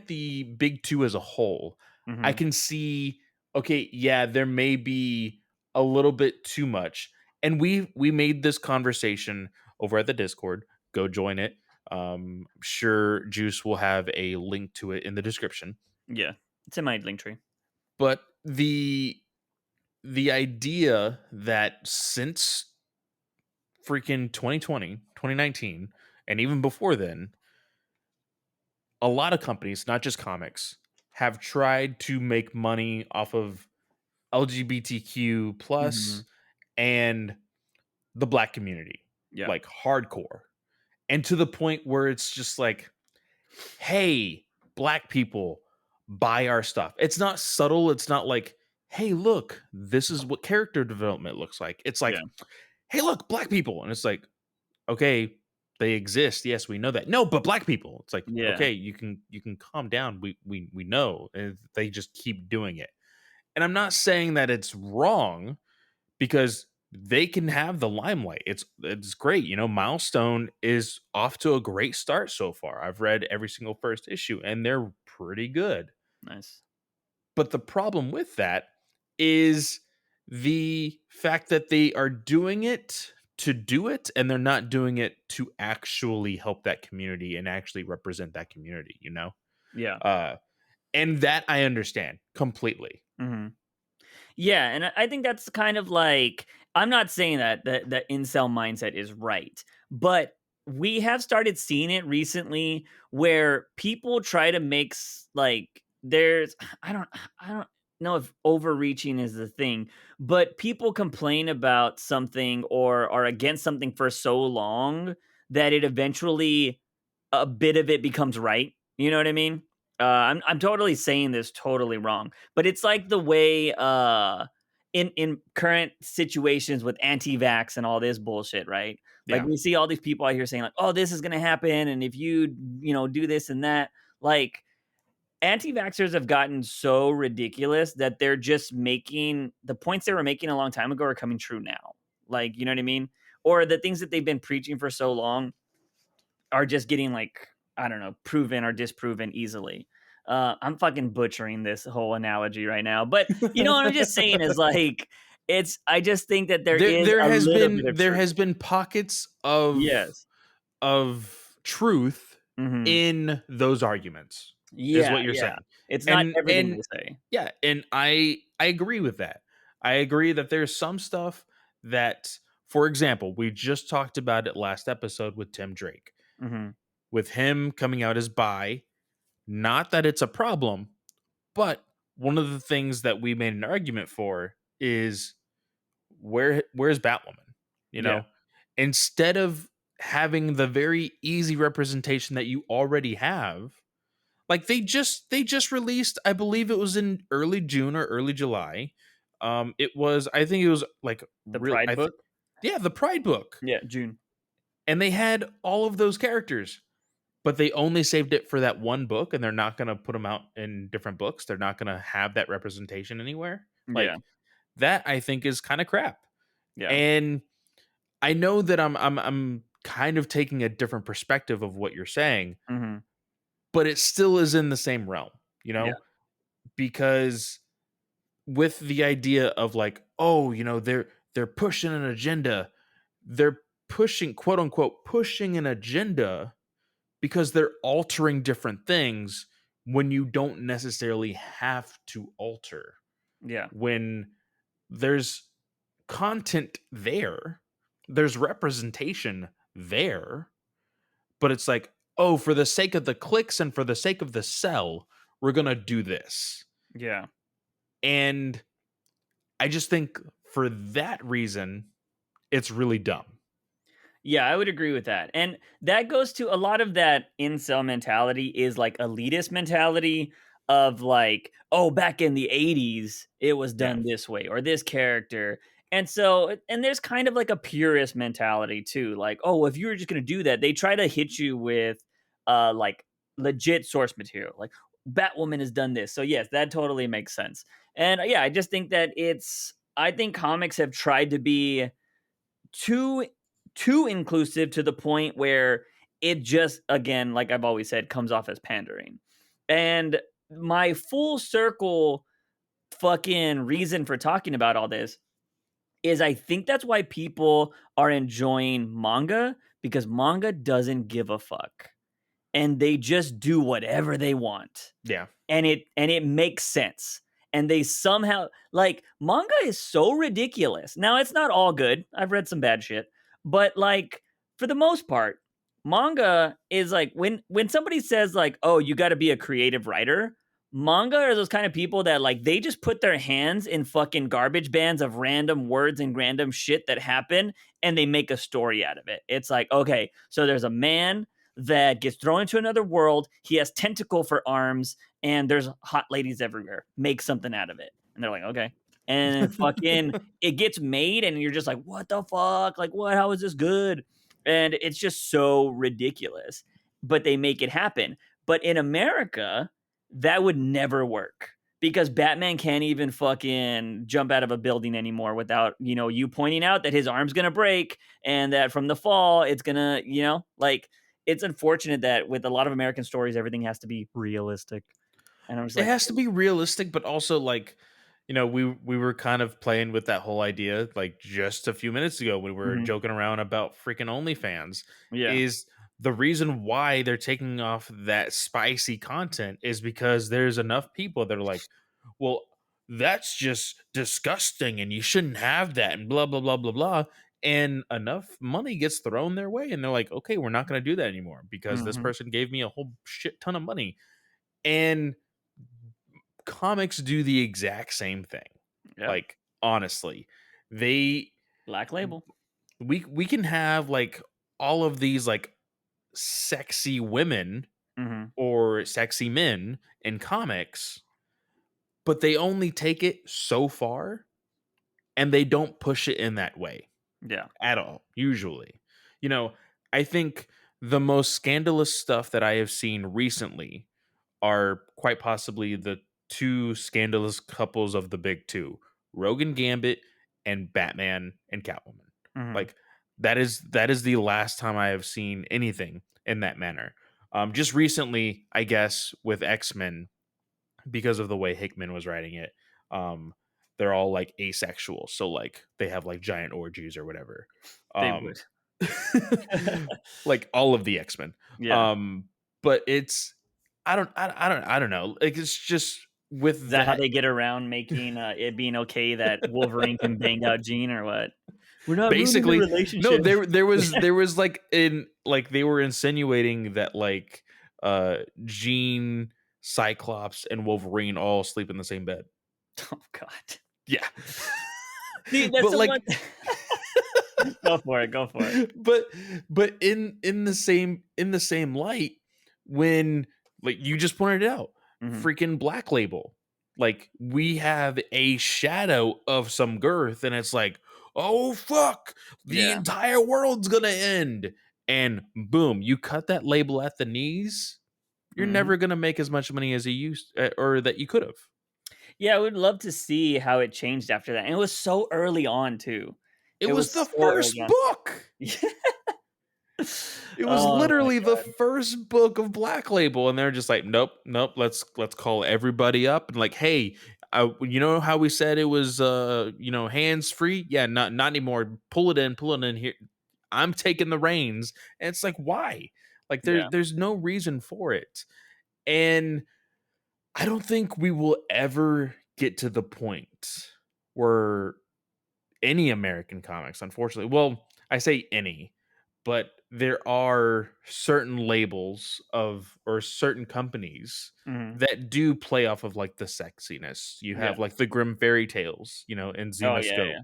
the big 2 as a whole, I Mhm. can see, okay, yeah, there may be a little bit too much. And we made this conversation over at the Discord. Go join it. I'm sure Juice will have a link to it in the description. Yeah. It's in my link tree. But the idea that since freaking 2020, 2019, and even before then, a lot of companies, not just comics, have tried to make money off of LGBTQ plus Mhm. and the black community, Yeah. like hardcore. And to the point where it's just like, hey, black people, buy our stuff. It's not subtle. It's not like, hey, look, this is what character development looks like. It's Yeah. like, hey, look, black people. And it's like, okay, they exist. Yes, we know that. No, but black people. It's like, Yeah. okay, you can calm down. We know. And they just keep doing it. And I'm not saying that it's wrong because they can have the limelight. It's great. Milestone is off to a great start so far. I've read every single first issue and they're pretty good. Nice. But the problem with that is the fact that they are doing it to do it and they're not doing it to actually help that community and actually represent that community. Yeah. Uh and that I understand completely. Mhm. Yeah, and I think that's kind of like I'm not saying that the incel mindset is right, but we have started seeing it recently where people try to like there's I don't know if overreaching is the thing, but people complain about something or are against something for so long that it eventually a bit of it becomes right. You know what I mean? I'm totally saying this totally wrong, but it's like the way in current situations with anti-vax and all this bullshit, right? Like Yeah. we see all these people out here saying like, "Oh, this is gonna happen," and if you do this and that, like anti-vaxxers have gotten so ridiculous that they're just making the points they were making a long time ago are coming true now. Like, you know what I mean? Or the things that they've been preaching for so long are just getting like I don't know proven or disproven easily. I'm fucking butchering this whole analogy right now, but you know what I'm just saying is like it's. I just think that there There is there a has little been bit of there truth. has been pockets of Yes. truth Hmm. in those arguments is Yeah. what you're Yeah. saying. It's not everything And they say. yeah, and I agree with that. I agree that there's some stuff that, for example, we just talked about it last episode with Tim Drake. Hmm. With him coming out as bi, not that it's a problem, but one of the things that we made an argument for is where's Batwoman? You Yeah. know, instead of having the very easy representation that you already have, like they just released, I believe it was in early June or early July. It was, I think it was like The real. Pride book? Yeah, the Pride book, Yeah, June. and they had all of those characters, but they only saved it for that one book, and they're not going to put them out in different books. They're not going to have that representation anywhere. Yeah. Like that, I think is kind of crap. Yeah. And I know that I'm kind of taking a different perspective of what you're saying, Mhm. but it still is in the same realm, you Yeah. know, because with the idea of like, oh, they're pushing an agenda. They're pushing, quote unquote, pushing an agenda because they're altering different things when you don't necessarily have to alter. Yeah. When there's content there, there's representation there, but it's like, oh, for the sake of the clicks and for the sake of the sell, we're going to do this. Yeah. And I just think for that reason, it's really dumb. Yeah, I would agree with that. And that goes to a lot of that incel mentality is like elitist mentality of like, oh, back in the 80s, it was Yeah. done this way or this character. And so, and there's kind of like a purist mentality too. Like, oh, if you were just going to do that, they try to hit you with like legit source material. Like, Batwoman has done this. So, yes, that totally makes sense. And yeah, I just think that I think comics have tried to be too too inclusive to the point where it just again like I've always said comes off as pandering. And my full circle fucking reason for talking about all this is I think that's why people are enjoying manga because manga doesn't give a fuck and they just do whatever they want Yeah. and it makes sense. And they somehow like manga is so ridiculous. Now it's not all good. I've read some bad shit, but like for the most part, manga is like when somebody says like, "Oh, you got to be a creative writer." Manga are those kind of people that like they just put their hands in fucking garbage bands of random words and random shit that happen and they make a story out of it. It's like, okay, so there's a man that gets thrown into another world. He has tentacle for arms and there's hot ladies everywhere. Make something out of it. And they're like, okay. And then fucking it gets made and you're just like, what the fuck? Like, what? How is this good? And it's just so ridiculous. But they make it happen. But in America, that would never work because Batman can't even fucking jump out of a building anymore without, you pointing out that his arm's gonna break and that from the fall it's gonna, like it's unfortunate that with a lot of American stories, everything has to be realistic. And I was It like, has to be realistic, but also like, we were kind of playing with that whole idea like just a few minutes ago when we were mhm, joking around about freaking OnlyFans. yeah, Is the reason why they're taking off that spicy content is because there's enough people that are like, well, that's just disgusting and you shouldn't have that and blah blah blah blah blah. And enough money gets thrown their way, and they're like, okay, we're not going to do that anymore because this mhm, person gave me a whole shit ton of money. And comics do the exact same thing. yeah, Like honestly, they Black Label. we can have like all of these like sexy women Mhm, or sexy men in comics, but they only take it so far and they don't push it in that way yeah, at all usually. You know, I think the most scandalous stuff that I have seen recently are quite possibly the two scandalous couples of the big two, Rogan Gambit and Batman and Catwoman. mhm, Like that is the last time I have seen anything in that manner. Just recently, I guess, with X-Men, because of the way Hickman was writing it, um, they're all like asexual. So like they have like giant orgies or whatever. they Um would. like all of the X-Men. Yeah. Um, but it's I don't know. Like it's just Is with that how that they get around making, it being okay that Wolverine can bang out Jean or what? We're not ruining the basically no, relationship. there was like in like they were insinuating that like Jean, Cyclops, and Wolverine all sleep in the same bed. Oh god. Yeah. See, that's But, the one. like Go for it, go for it. but in the same light, when, like, you just pointed it out, Mhm. freaking Black Label, like, we have a shadow of some girth, and it's like, oh fuck, the Yeah. entire world's gonna end, and boom, you cut that label at the knees, you're Mhm. never gonna make as much money as you used, or that you could have. Yeah, I would love to see how it changed after that, and it was so early on too. It It was was the so early first on. book. It was Oh my literally the god. first book of Black Label, and they're just like, "Nope, nope. Let's call everybody up and like, hey, you know how we said it was, hands free? Yeah, not anymore. Pull it in here. I'm taking the reins." And it's like, why? Like, Yeah. there's no reason for it, and I don't think we will ever get to the point where any American comics, unfortunately. Well, I say any, but there are certain labels of or certain companies Mhm. that do play off of like the sexiness. You Yeah. have like the Grim Fairy Tales, in Oh, yeah, yeah. Xenoscope,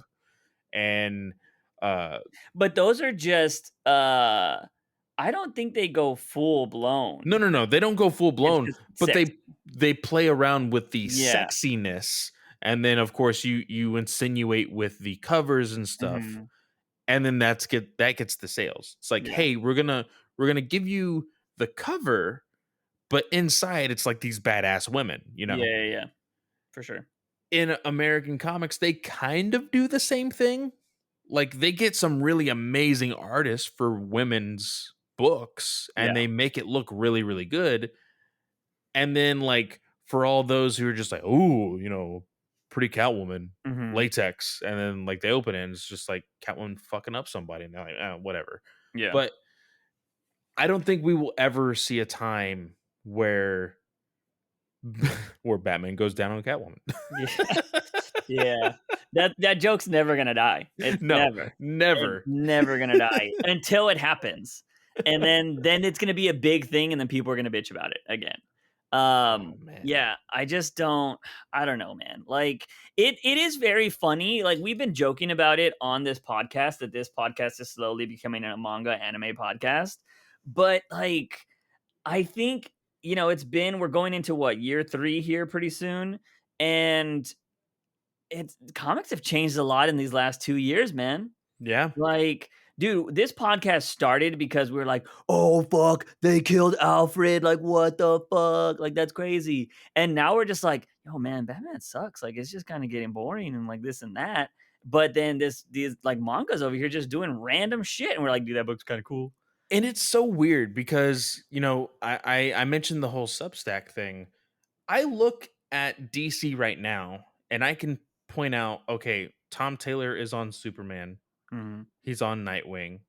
and uh But those are just, I don't think they go full no, blown. no, no, they don't go full It's blown, just but sex. they play around with the Yeah. sexiness, and then of course you insinuate with the covers and stuff, Mhm. and then that gets the sales. It's like, Yeah. hey, we're gonna give you the cover, but inside it's like these badass women. Yeah, yeah, yeah. For sure. In American comics, they kind of do the same thing. Like, they get some really amazing artists for women's books, and Yeah. they make it look really, really good. And then, like, for all those who are just like, "Ooh, pretty Catwoman, Mhm. latex," and then, like, they open it and it's just like Catwoman fucking up somebody, and they're like, "Oh, whatever." Yeah. But I don't think we will ever see a time where where Batman goes down on Catwoman. Yeah. Yeah. That joke's never gonna die. No, It's never. never gonna die until it happens, and then it's gonna be a big thing, and then people are gonna bitch about it again. Oh, man. Yeah, I don't know, man. Like, it is very funny, like, we've been joking about it on this podcast, that this podcast is slowly becoming a manga anime podcast, but, like, I think, we're going into what, year 3 here pretty soon, and it's comics have changed a lot in these last 2 years, man. Yeah. Like, dude, this podcast started because we were like, "Oh, fuck, they killed Alfred, like, what the fuck? Like, that's crazy." And now we're just like, "Yo, man, Batman sucks, like, it's just kinda getting boring and, like, this and that." But then these, like, mangas over here just doing random shit, and we're like, "Dude, that book's kinda cool." And it's so weird because, I mentioned the whole Substack thing. I look at DC right now, and I can point out, okay, Tom Taylor is on Superman. Mhm. He's on Nightwing.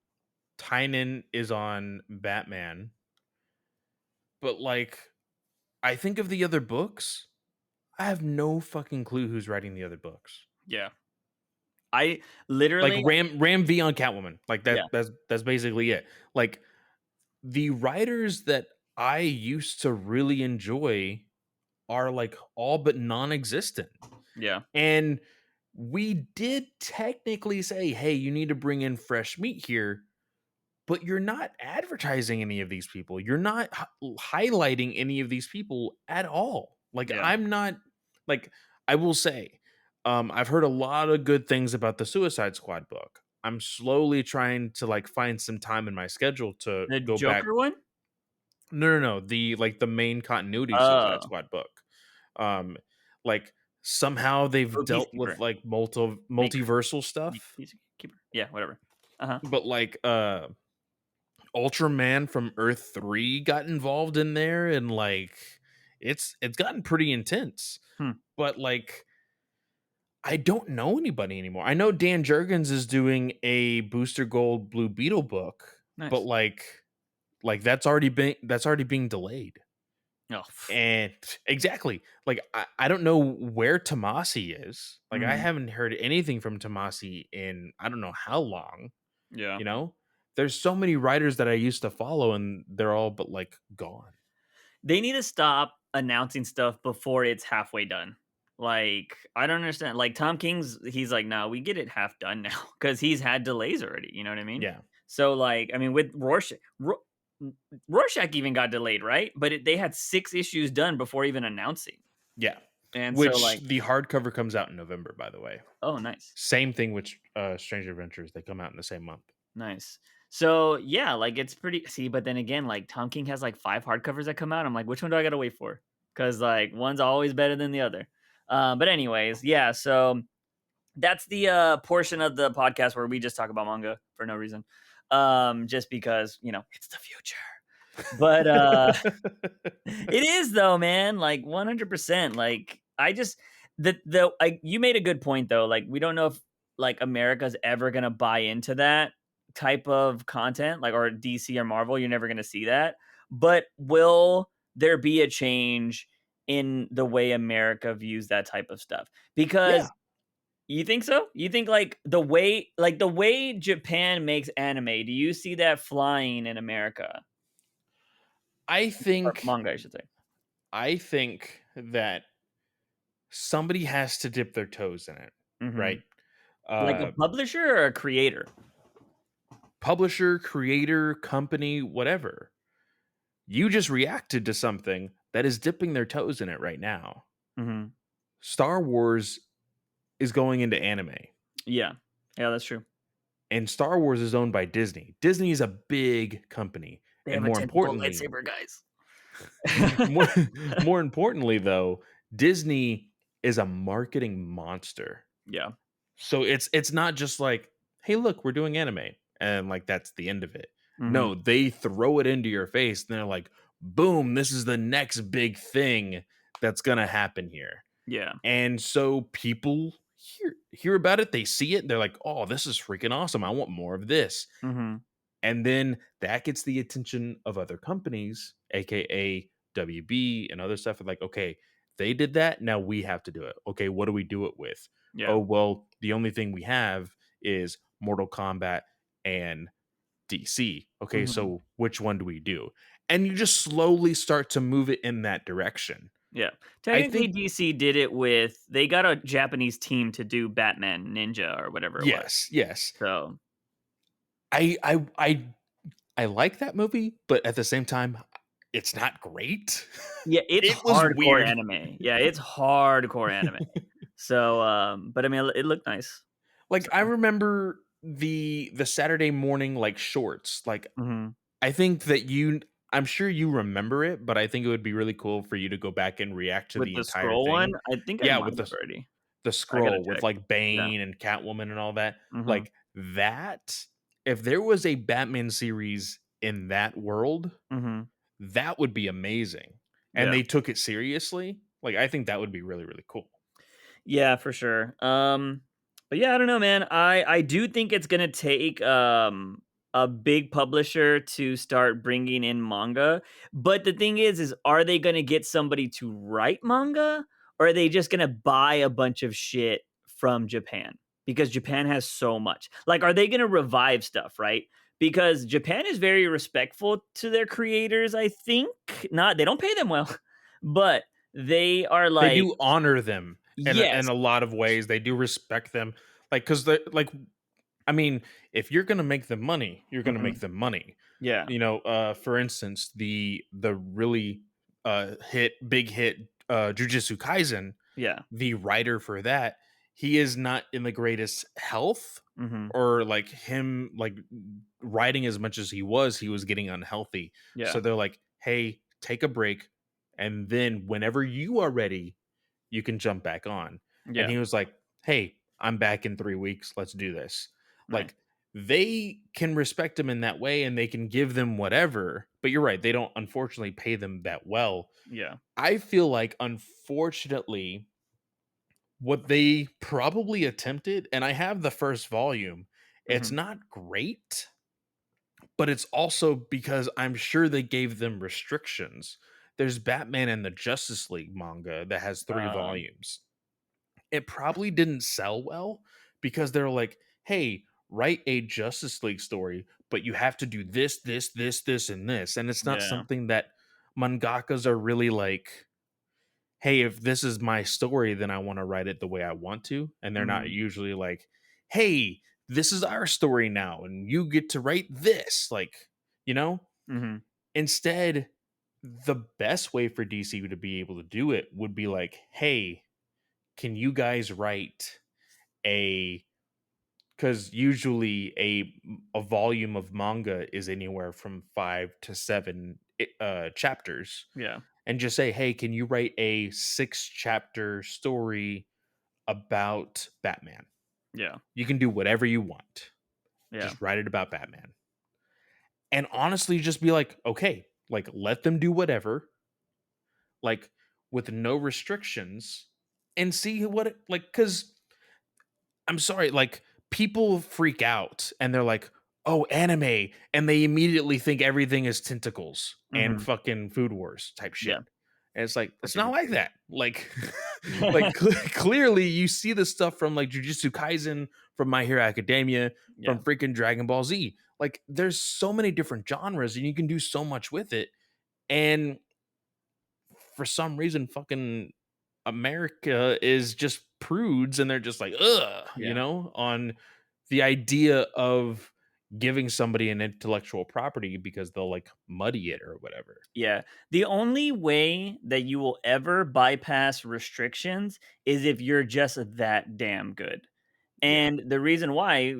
Tynan is on Batman. But, like, I think of the other books, I have no fucking clue who's writing the other books. Yeah. I Like, literally. Ram V on Catwoman, like, Yeah, that's basically it. Like, the writers that I used to really enjoy are, like, all but non-existent, yeah, and we did technically say, "Hey, you need to bring in fresh meat here," but you're not advertising any of these people. You're not highlighting any of these people at all. Like, yeah. I'm not like, I will say, I've heard a lot of good things about the Suicide Squad book. I'm slowly trying to like find some time in my schedule to The go back. Joker one? No, no, no. The main continuity Suicide Oh, Squad book. Um, like, somehow they've or dealt with Peacekeeper. like Maker. multiversal stuff, Peacekeeper. Yeah, whatever. Uh-huh. but like Ultraman from Earth 3 got involved in there, and like it's gotten pretty intense. Hmm, But like, I don't know anybody anymore. I know Dan Jurgens is doing a Booster Gold Blue Beetle book, but nice. like that's already being delayed. Oh, And exactly. Like, I don't know where Tomasi is. Like, I mhm, haven't heard anything from Tomasi in I don't know how long, yeah. you know? There's so many writers that I used to follow, and they're all but like gone. They need to stop announcing stuff before it's halfway done. Like, I don't understand. Like, Tom King's, he's like, no, we get it half done now because he's had delays already. You know what I mean? Yeah. So, like, I mean, with Rorschach even got delayed, right? But they had 6 issues done before even announcing. Yeah. And so, Which like, the hardcover comes out in November, by the way. oh, nice. Same thing with Stranger Adventures. They come out in the same month. Nice. So, yeah, like, it's pretty see, but then again, like, Tom King has, like, 5 hardcovers that come out. I'm like, "Which one do I gotta wait for?" Because like, one's always better than the other. But anyways, yeah, so that's the, portion of the podcast where we just talk about manga for no reason. Just because, it's the future. But, it is though, man, like 100%. Like I just you made a good point though. Like we don't know if like America's ever gonna buy into that type of content, like or DC or Marvel. You're never gonna see that. But will there be a change in the way America views that type of stuff? Yeah. Because you think so? You think like the way Japan makes anime, do you see that flying in America? I Or think manga, I should say. I think that somebody has to dip their toes in it, right? Mhm. Like a Uh publisher or a creator? Publisher, creator, company, whatever. You just reacted to something that is dipping their toes in it right now. Mhm. Star Wars is going into anime, Yeah. Yeah, that's true. and Star Wars is owned by Disney. Disney is a big company, They and have a tentacle lightsaber, guys. more more importantly though, Disney is a marketing monster. Yeah. So it's not just like, "Hey, look, we're doing anime," and, like, that's the end of it. Mhm. No, they throw it into your face, and they're like, "Boom, this is the next big thing that's gonna happen here." Yeah. And so people hear about it, they see it, they're like, "Oh, this is freaking awesome. I want more of this." Mhm. And then that gets the attention of other companies, aka WB and other stuff. Like, okay, they did that. Now we have to do it. Okay, what do we do it with? Yeah. Oh, well, the only thing we have is Mortal Kombat and DC. Okay, Mhm. so which one do we do? And you just slowly start to move it in that direction. Yeah. I Technically, think, DC did it with they got a Japanese team to do Batman Ninja or whatever it was. yes, yes. So, I I I I like that movie, but at the same time, it's not great. yeah, it's It was hardcore weird. anime. Yeah, it's hardcore anime. So, but I mean, it looked nice. Like, So, I remember the Saturday morning, like, shorts, like, mhm. I think that I'm sure you remember it, but I think it would be really cool for you to go back and react to With the the entire scroll one, thing. I think I Yeah, might with have already. the I gotta scroll with, check. like, Yeah. Bane and Catwoman and all that. Mhm. Like, that if there was a Batman series in that world, Mhm. that would be amazing, and Yeah. they took it seriously, like, I think that would be really, really cool. Yeah, for sure. But yeah, I don't know, man. I do think it's gonna take a big publisher to start bringing in manga. But the thing is are they gonna get somebody to write manga, or are they just gonna buy a bunch of shit from Japan? Because Japan has so much. Like, are they gonna revive stuff, right? Because Japan is very respectful to their creators. I think not. They don't pay them well, but they are They like do honor them in yes. a lot of ways, they do respect them, like, 'cause they like, I mean, if you're gonna make them money, you're gonna make Mhm. them money. Yeah, For instance, the really, big hit, Jujutsu Kaisen, yeah, the writer for that, he is not in the greatest health, mhm, or, like, him, like, writing as much as he was getting unhealthy. yeah, So they're like, "Hey, take a break, and then whenever you are ready, you can jump back on." And yeah, he was like, "Hey, I'm back in 3 weeks. Let's do this." nice, Like, they can respect him in that way, and they can give them whatever, but you're right, they don't unfortunately pay them that well. yeah, I feel like, unfortunately, what they probably attempted, and I have the first volume, it's mhm, not great, but it's also because I'm sure they gave them restrictions. There's Batman and the Justice League manga that has 3 uh, volumes. It probably didn't sell well because they're like, "Hey, write a Justice League story, but you have to do this, this, this, this, and this." And it's not yeah, something that mangakas are really like, hey, if this is my story, then I want to write it the way I want to. And they're not Mhm, usually like, hey, this is our story now, and you get to write this. Like, you know, mhm, instead, the best way for DC to be able to do it would be like, hey, can you guys write a because usually a volume of manga is anywhere from 5 to 7 chapters, yeah, and just say, hey, can you write a 6 chapter story about Batman? yeah, You can do whatever you want. yeah, Just write it about Batman. And honestly, just be like, okay, like let them do whatever, like with no restrictions, and see what it like. Because I'm sorry, like people freak out and they're like, "Oh, anime," and they immediately think everything is tentacles and mhm, fucking Food Wars type shit. yeah, And it's like which it's is not like that. Like, like clearly you see the stuff from like Jujutsu Kaisen, from My Hero Academia, yeah, from freaking Dragon Ball Z. Like, there's so many different genres, and you can do so much with it. And for some reason, fucking America is just prudes, and they're just like, ugh, yeah. on the idea of giving somebody an intellectual property because they'll like muddy it or whatever. Yeah. The only way that you will ever bypass restrictions is if you're just that damn good. Yeah. And the reason why,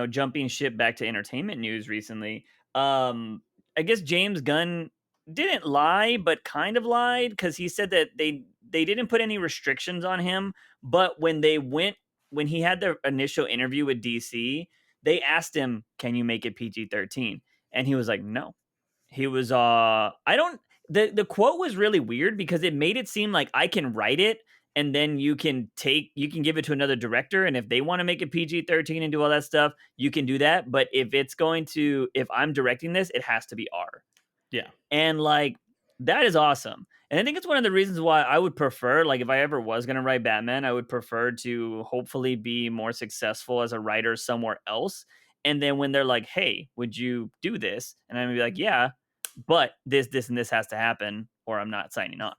jumping ship back to entertainment news recently, I guess James Gunn didn't lie, but kind of lied because he said that they didn't put any restrictions on him. But when he had the initial interview with DC, they asked him, "Can you make it PG-13?" And he was like, "No." He was I don't the quote was really weird because it made it seem like I can write it and then you can give it to another director, and if they want to make it PG-13 and do all that stuff, you can do that, but if I'm directing this, it has to be R. Yeah. And like that is awesome. And I think it's one of the reasons why I would prefer, like if I ever was going to write Batman, I would prefer to hopefully be more successful as a writer somewhere else. And then when they're like, "Hey, would you do this?" And I'm gonna be like, "Yeah, but this and this has to happen or I'm not signing on."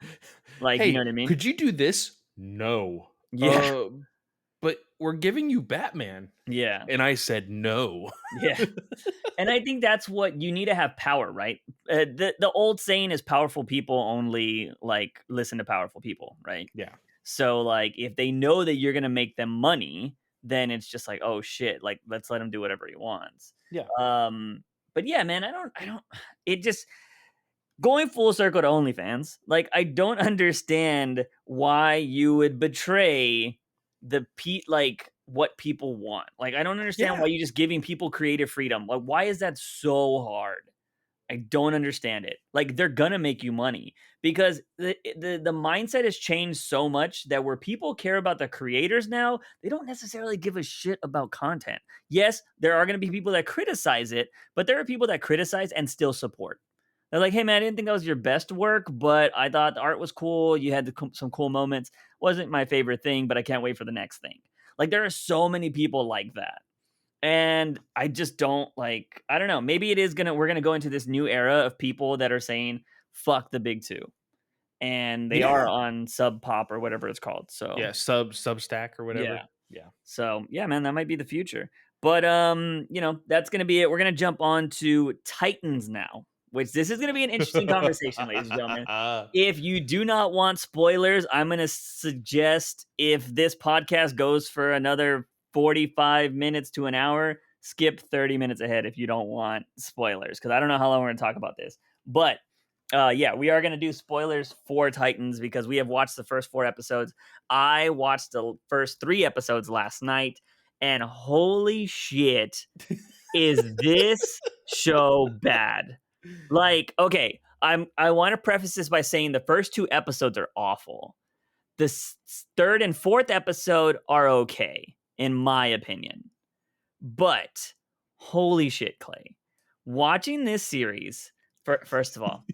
Like, you know Hey, what I mean? could you do this? No. Yeah. But we're giving you Batman. Yeah. And I said no. Yeah. And I think that's what you need to have power, right? The old saying is powerful people only like listen to powerful people, right? Yeah. So like if they know that you're gonna make them money, then it's just like, oh shit, like let's let him do whatever he wants. Yeah. Um, but yeah, man, I don't. It just going full circle to OnlyFans. Like I don't understand why you would betray like what people want. Like I don't understand Yeah. why you just giving people creative freedom. Like why is that so hard? I don't understand it. Like they're gonna make you money because the mindset has changed so much that where people care about the creators now, they don't necessarily give a shit about content. Yes, there are gonna be people that criticize it, but there are people that criticize and still support. They're like, "Hey man, I didn't think that was your best work, but I thought the art was cool. You had some cool moments. Wasn't my favorite thing, but I can't wait for the next thing." Like there are so many people like that. And I just don't like, I don't know. Maybe we're gonna go into this new era of people that are saying fuck the big two. And they are Yeah. on Sub Pop or whatever it's called. So Yeah. Substack or yeah. whatever. Yeah. So yeah, man, that might be the future. But that's gonna be it. We're gonna jump on to Titans now, which this is gonna be an interesting conversation, ladies and gentlemen. If you do not want spoilers, I'm gonna suggest if this podcast goes for another 45 minutes to an hour, skip 30 minutes ahead if you don't want spoilers, because I don't know how long we're gonna talk about this. But yeah, we are gonna do spoilers for Titans because we have watched the first 4 episodes. I watched the first 3 episodes last night, and holy shit, is this show bad? Like, okay, I want to preface this by saying the first 2 episodes are awful. The third and fourth episode are okay, in my opinion. But holy shit, Clay, watching this series. First of all,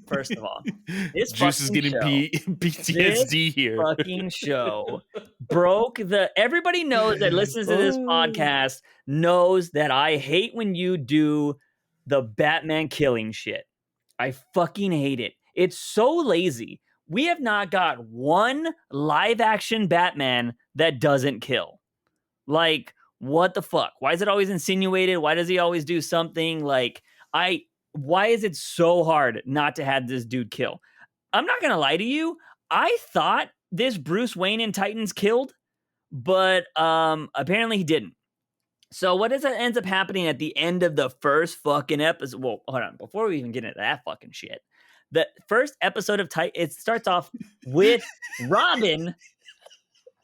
this Juice is fucking getting show this PTSD here. fucking show broke the everybody knows that listens to this Oh. podcast knows that I hate when you do the Batman killing shit. I fucking hate it. It's so lazy. we have not got one live action Batman that doesn't kill. Like, what the fuck? Why is it always insinuated? Why does he always do something? I, why is it so hard not to have this dude kill? I'm not gonna lie to you. I thought this Bruce Wayne in Titans killed, but apparently he didn't. So what is ends up happening at the end of the first fucking episode? Well, hold on. Before we even get into that fucking shit, the first episode of Titan, it starts off with Robin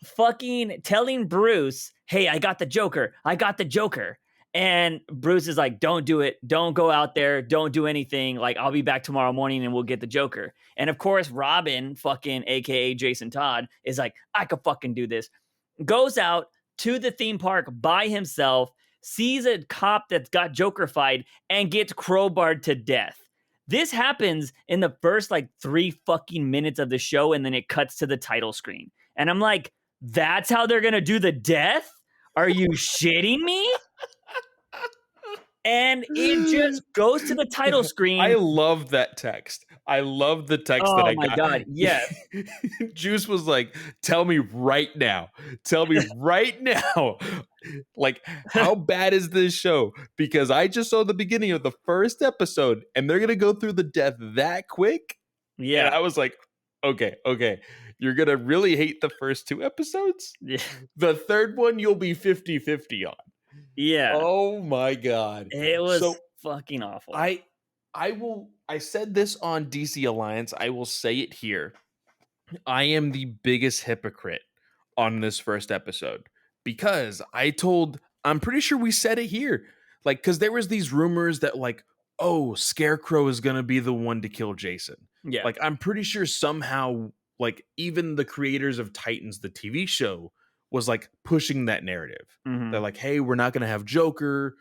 fucking telling Bruce, "Hey, I got the Joker. I got the Joker." And Bruce is like, "Don't do it. Don't go out there. Don't do anything. Like, I'll be back tomorrow morning and we'll get the Joker." And of course, Robin, fucking AKA Jason Todd, is like, "I could fucking do this." Goes out to the theme park by himself, sees a cop that's got Joker-fied, and gets crowbarred to death. This happens in the first like 3 fucking minutes of the show, and then it cuts to the title screen. And I'm like, that's how they're gonna do the death? Are you shitting me? And it just goes to the title I screen. love that text. I love the text that Oh I my got. god, yes. Juice was like, "Tell me right now. Tell me right now. Like, how bad is this show? Because I just saw the beginning of the first episode, and they're gonna go through the death that quick." And Yeah. I was like, "Okay, okay. You're gonna really hate the first 2 episodes? Yeah. The third one, you'll be 50-50 on." Yeah. Oh my god. It was So fucking awful. I said this on DC Alliance. I will say it here. I am the biggest hypocrite on this first episode because I'm pretty sure we said it here. Like, because there was these rumors that, like, oh, Scarecrow is gonna be the one to kill Jason. Yeah. Like, I'm pretty sure somehow, like, even the creators of Titans, the TV show, was like pushing that narrative. They're Mhm. like, hey, we're not gonna have Joker.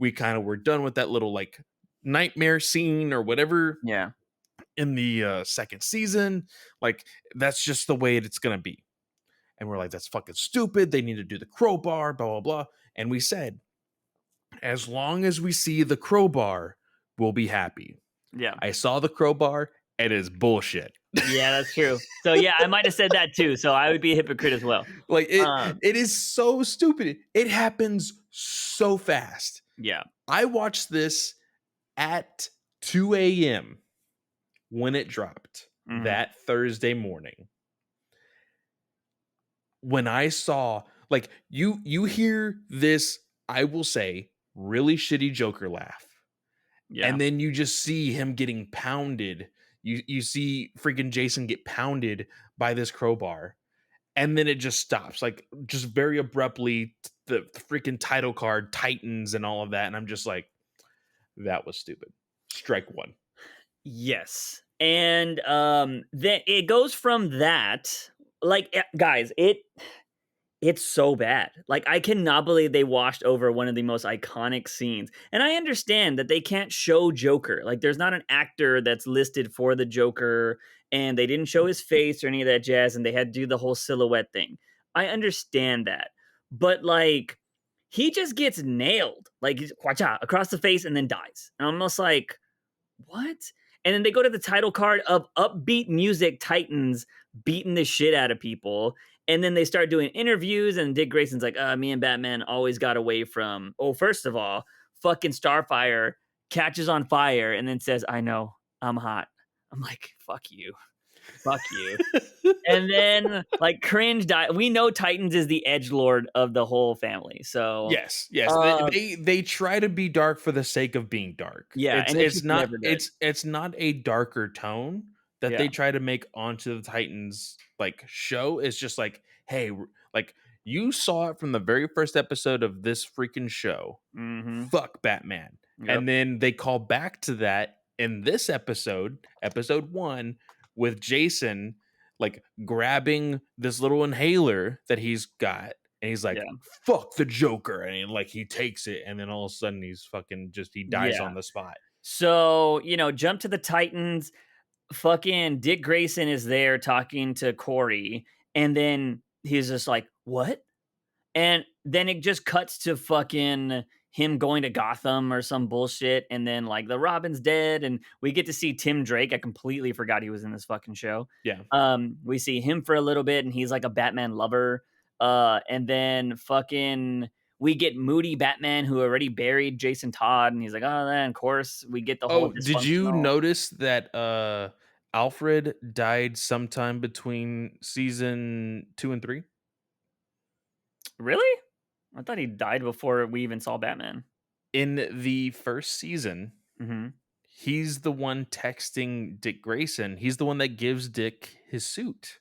We kind of were done with that little like nightmare scene or whatever Yeah. in the second season. Like, that's just the way it's gonna be. And we're like, that's fucking stupid. They need to do the crowbar, blah blah blah. And we said, as long as we see the crowbar, we'll be happy. Yeah. I saw the crowbar, and it's bullshit. Yeah, that's true. So, yeah, I might have said that too, so I would be a hypocrite as well. Like, it Um, it is so stupid. It happens so fast. yeah. I watched this at 2 a.m. when it dropped Mhm. that Thursday morning. When I saw, like, you hear this, I will say, really shitty Joker laugh, Yeah. and then you just see him getting pounded. You see freaking Jason get pounded by this crowbar, and then it just stops, like, just very abruptly. The freaking title card, Titans, and all of that, and I'm just like, that was stupid. Strike one. Yes. And then it goes from that, like, guys, it's so bad. Like, I cannot believe they washed over one of the most iconic scenes. And I understand that they can't show Joker. Like, there's not an actor that's listed for the Joker, and they didn't show his face or any of that jazz, and they had to do the whole silhouette thing. I understand that. But, like, he just gets nailed, like, kwacha, across the face and then dies. And I'm almost like, what? And then they go to the title card of upbeat music Titans beating the shit out of people. And then they start doing interviews, and Dick Grayson's like, me and Batman always got away from, oh, first of all, fucking Starfire catches on fire and then says, I know, I'm hot. I'm like, fuck you. Fuck you. And then, like, cringe die. We know Titans is the edge lord of the whole family. So Yes, yes. uh, They try to be dark for the sake of being dark. yeah, It's and it's it's just not never good. it's not a darker tone that Yeah. they try to make onto the Titans like show. It's just like, hey, like, you saw it from the very first episode of this freaking show. Mm-hmm. Fuck Batman. Yep. And then they call back to that in this episode, episode 1, with Jason like grabbing this little inhaler that he's got, and he's like, Yeah. fuck the Joker, and he takes it, and then all of a sudden he's fucking just, he dies Yeah. on the spot. So, jump to the Titans. Fucking Dick Grayson is there talking to Corey, and then he's just like, "What?" And then it just cuts to fucking him going to Gotham or some bullshit, and then like the Robin's dead, and we get to see Tim Drake. I completely forgot he was in this fucking show. Yeah. We see him for a little bit, and he's like a Batman lover. And then fucking we get moody Batman who already buried Jason Todd, and he's like, oh, then of course we get the whole Oh, did you dysfunctional. notice that Alfred died sometime between season 2 and 3? Really? I thought he died before we even saw Batman. In the first season, Hmm. he's the one texting Dick Grayson. He's the one that gives Dick his suit.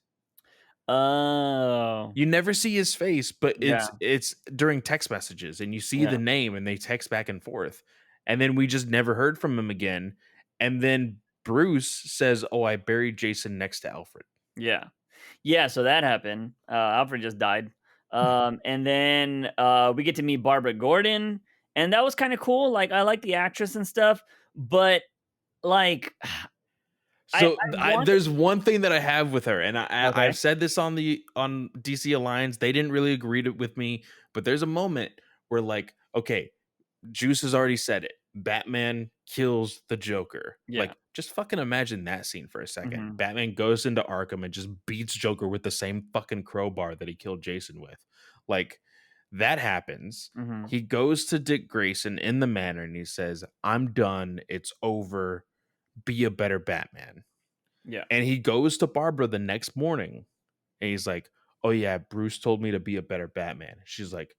Oh, You never see his face, but yeah, it's during text messages, and you see yeah, the name and they text back and forth. And then we just never heard from him again. And then Bruce says, "Oh, I buried Jason next to Alfred." yeah. Yeah, so that happened. Alfred just died. And then we get to meet Barbara Gordon, and that was kind of cool. Like, I like the actress and stuff, but like, So I wanted. there's one thing that I have with her, and Okay. I've said this on the on DC Alliance. They didn't really agree with me, but there's a moment where like, okay, Juice has already said it. Batman kills the Joker. Yeah. Like, just fucking imagine that scene for a second. Hmm. Batman goes into Arkham and just beats Joker with the same fucking crowbar that he killed Jason with. Like, that happens. Hmm. He goes to Dick Grayson in the manor and he says, "I'm done. It's over. Be a better Batman." Yeah. And he goes to Barbara the next morning and he's like, "Oh, yeah, Bruce told me to be a better Batman." She's like,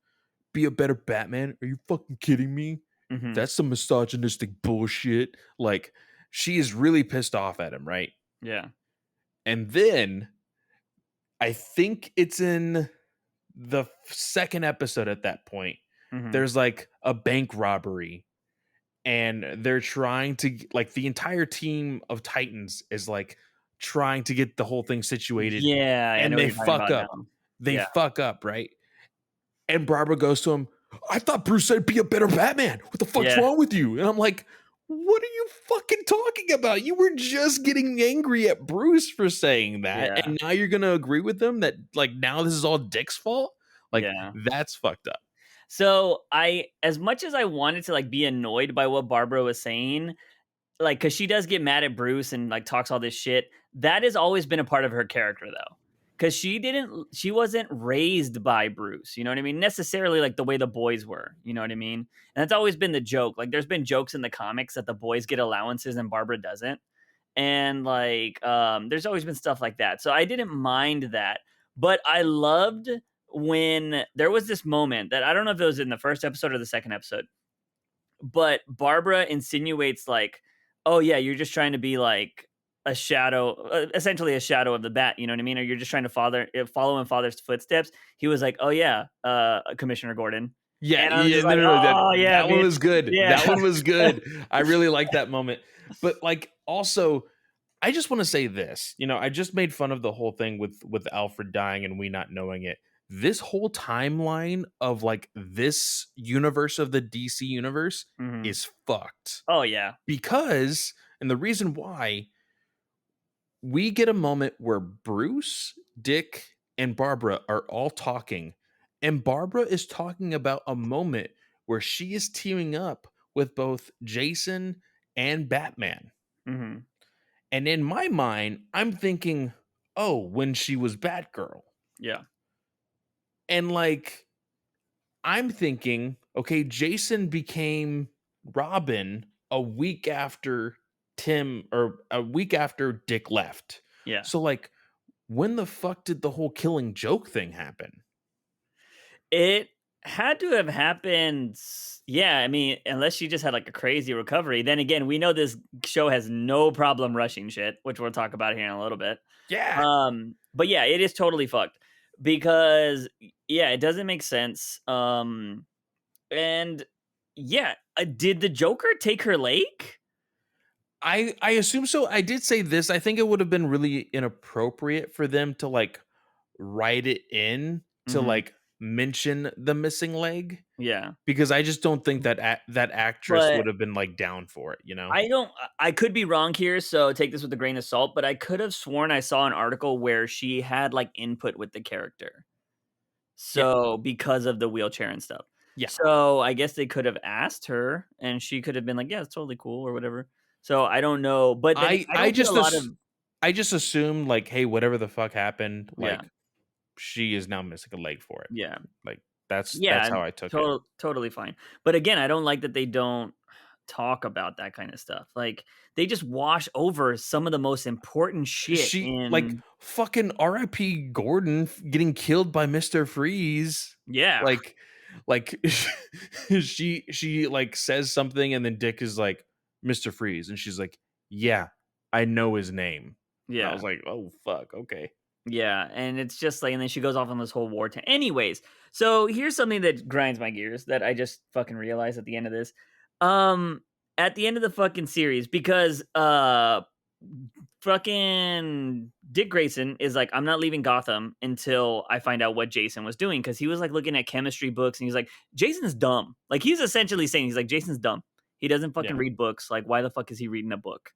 "Be a better Batman? Are you fucking kidding me? Hmm. That's some misogynistic bullshit." Like, she is really pissed off at him, right? Yeah. And then I think it's in the second episode at that point. Hmm. There's like a bank robbery and they're trying to like the entire team of Titans is like trying to get the whole thing situated Yeah, I and know what they you're talking fuck about up. now. They Yeah. fuck up, right? And Barbara goes to him, "I thought Bruce said be a better Batman. What the fuck's Yeah. wrong with you?" And I'm like, "What are you fucking talking about? You were just getting angry at Bruce for saying that, Yeah. and now you're gonna agree with him that like now this is all Dick's fault? Like, Yeah. that's fucked up." So as much as I wanted to like be annoyed by what Barbara was saying, like, cause she does get mad at Bruce and like talks all this shit. That has always been a part of her character though. Cause she wasn't raised by Bruce, you know what I mean? Necessarily like the way the boys were, you know what I mean? And that's always been the joke. Like there's been jokes in the comics that the boys get allowances and Barbara doesn't. And like there's always been stuff like that. So I didn't mind that. But I loved when there was this moment that I don't know if it was in the first episode or the second episode, but Barbara insinuates like, "Oh yeah, you're just trying to be like a shadow, essentially a shadow of the bat." You know what I mean? Or you're just trying to follow in father's footsteps. He was like, "Oh yeah, Commissioner Gordon," Yeah, and I was yeah, just no, like, no, no, "Oh yeah, that one bitch, was good. yeah, That one was good. I really like that moment. But like also, I just want to say this. I just made fun of the whole thing with Alfred dying and we not knowing it. This whole timeline of like this universe of the DC universe hmm, is fucked. oh yeah, Because and the reason why we get a moment where Bruce, Dick, and Barbara are all talking, and Barbara is talking about a moment where she is teaming up with both Jason and Batman. hmm, And in my mind, I'm thinking, oh, when she was Batgirl. yeah, And like, I'm thinking, okay, Jason became Robin a week after Tim or a week after Dick left. yeah." So like when the fuck did the whole killing joke thing happen? It had to have happened. Yeah, I mean, unless she just had like a crazy recovery. Then again, we know this show has no problem rushing shit, which we'll talk about here in a little bit. Yeah. But yeah, it is totally fucked because yeah, it doesn't make sense. And yeah, did the Joker take her lake? I assume so. I did say this. I think it would have been really inappropriate for them to like write it in to Hmm. like mention the missing leg Yeah, because I just don't think that that actress but would have been like down for it. I don't. I could be wrong here, so take this with a grain of salt. But I could have sworn I saw an article where she had like input with the character. Yeah. So because of the wheelchair and stuff. Yeah. So, I guess they could have asked her, and she could have been like, "Yeah, it's totally cool," or whatever. So, I don't know, but then I I I don't get a just lot of. as I just assumed, like, hey, whatever the fuck happened, Yeah, like, she is now missing a leg for it. yeah. Like, that's Yeah, how I took it. totally fine. But again, I don't like that they don't talk about that kind of stuff. Like, they just wash over some of the most important shit She like, in. fucking RIP Gordon getting killed by Mr. Freeze. Yeah, Like like, she, like, says something, and then Dick is like, "Mr. Freeze," and she's like, "Yeah, I know his name." And I yeah, was like, "Oh, fuck, okay." yeah, and it's just like, and then she goes off on this whole war anyways, so here's something that grinds my gears that I just fucking realized at the end of this. Um, at the end of the fucking series, because, fucking Dick Grayson is like, I'm not leaving Gotham until I find out what Jason was doing, because he was like looking at chemistry books and he's like, Jason's dumb. Like, he's essentially saying, he's like, Jason's dumb. He doesn't fucking Yeah. read books. Like, why the fuck is he reading a book?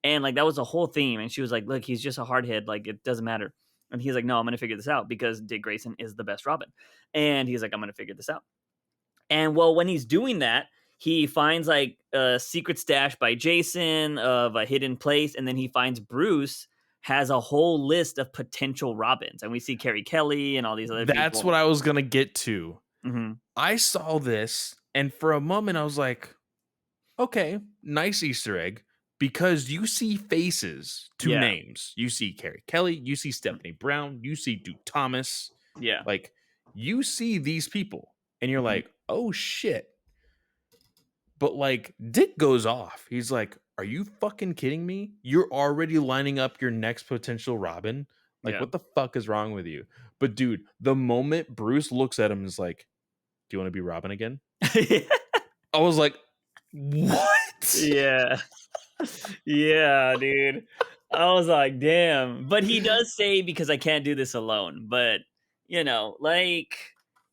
And like, that was a whole theme. And she was like, look, he's just a hardhead. Like, it doesn't matter. And he's like, no, I'm going to figure this out because Dick Grayson is the best Robin. And he's like, I'm going to figure this out. And well, when he's doing that, he finds like a secret stash by Jason of a hidden place, and then he finds Bruce has a whole list of potential Robins, and we see Carrie Kelly and all these other That's people. what I was gonna get to. Hmm. I saw this, and for a moment, I was like, "Okay, nice Easter egg," because you see faces to Yeah, names. You see Carrie Kelly, you see Stephanie Brown, you see Duke Thomas. yeah, Like, you see these people, and you're mhm, like, "Oh, shit." But, like, Dick goes off. He's like, "Are you fucking kidding me? You're already lining up your next potential Robin? Like, yeah. what the fuck is wrong with you?" But, dude, the moment Bruce looks at him and is like, "Do you wanna be Robin again?" I was like, "What?" Yeah, yeah, dude. I was like, damn. But he does say, because I can't do this alone. But, like,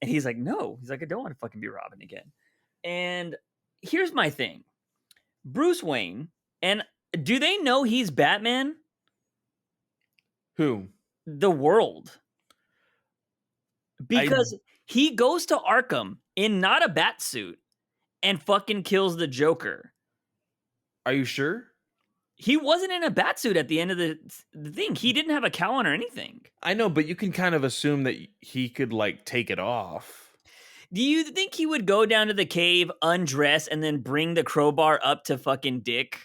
and he's like, no. He's like, I don't want to fucking be Robin again. And here's my thing, Bruce Wayne, and do they know he's Batman? Who? The world. I Because he goes to Arkham in not a bat suit and fucking kills the Joker. Are you sure? He wasn't in a bat suit at the end of the thing. He didn't have a cowl on or anything. I know, but you can kind of assume that he could, like, take it off. Do you think he would go down to the cave, undress, and then bring the crowbar up to fucking Dick?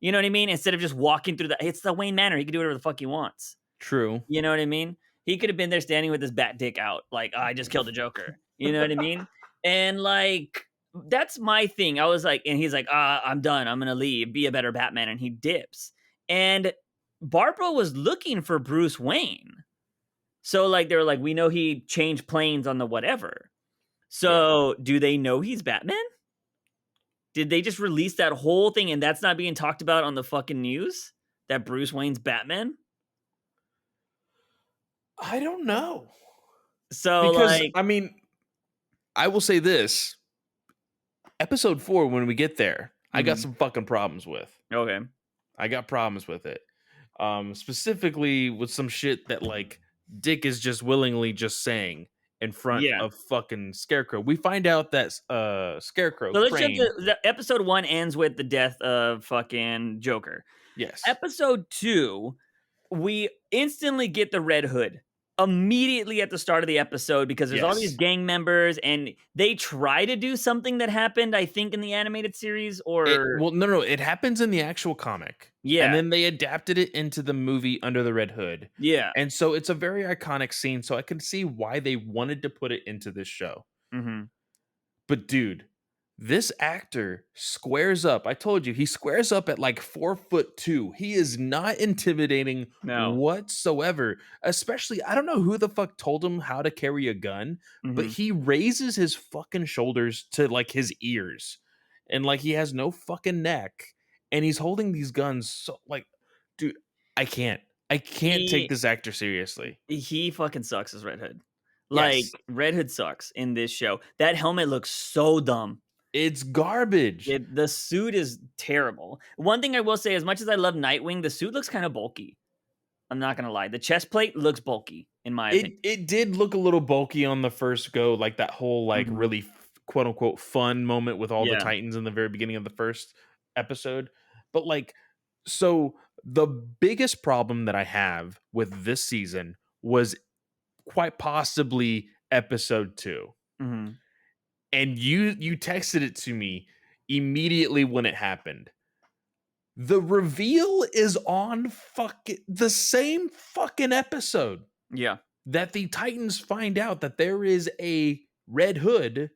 You know what I mean? Instead of just walking through it's the Wayne Manor. He can do whatever the fuck he wants. True. You know what I mean? He could have been there standing with his bat dick out, like, "Oh, I just killed the Joker." You know what I mean? And like, that's my thing. I was like, and he's like, I'm done. I'm gonna leave, be a better Batman, and he dips. And Barbara was looking for Bruce Wayne. So like, they were like, we know he changed planes on the whatever. Yeah. So do they know he's Batman? Did they just release that whole thing and that's not being talked about on the fucking news? That Bruce Wayne's Batman? I don't know. So Because, like, I mean, I will say this. Episode 4, when we get there, I got mhm, some fucking problems with. okay. I got problems with it. Specifically with some shit that, like, Dick is just willingly just saying in front Yeah. of fucking Scarecrow. We find out that Scarecrow So let's jump Crane. to episode 1 ends with the death of fucking Joker. Yes. Episode 2, we instantly get the Red Hood immediately at the start of the episode because there's all these Yes. gang members and they try to do something that happened, I think, in the animated series It or well, no, no, it happens in the actual comic, and yeah, then they adapted it into the movie Under the Red Hood, yeah. and so it's a very iconic scene, so I can see why they wanted to put it into this show. Mhm. But dude, this actor squares up. I told you, he squares up at like 4'2". He is not intimidating No. whatsoever. Especially, I don't know who the fuck told him how to carry a gun, but Mhm. he raises his fucking shoulders to like his ears. And like he has no fucking neck. And he's holding these guns. So like, dude, I can't. I can't take He this actor seriously. he fucking sucks as Red Hood. Like, Yes. Red Hood sucks in this show. That helmet looks so dumb. It's garbage. The suit is terrible. One thing I will say, as much as I love Nightwing, the suit looks kind of bulky. I'm not gonna lie. The chest plate looks bulky, in my opinion. It did look a little bulky on the first go, like that whole like Mhm. really quote unquote fun moment with all the Yeah. Titans in the very beginning of the first episode. But like, so the biggest problem that I have with this season was quite possibly episode 2. Mhm. And you texted it to me immediately when it happened. The reveal is on fucking the same fucking episode Yeah. that the Titans find out that there is a Red Hood.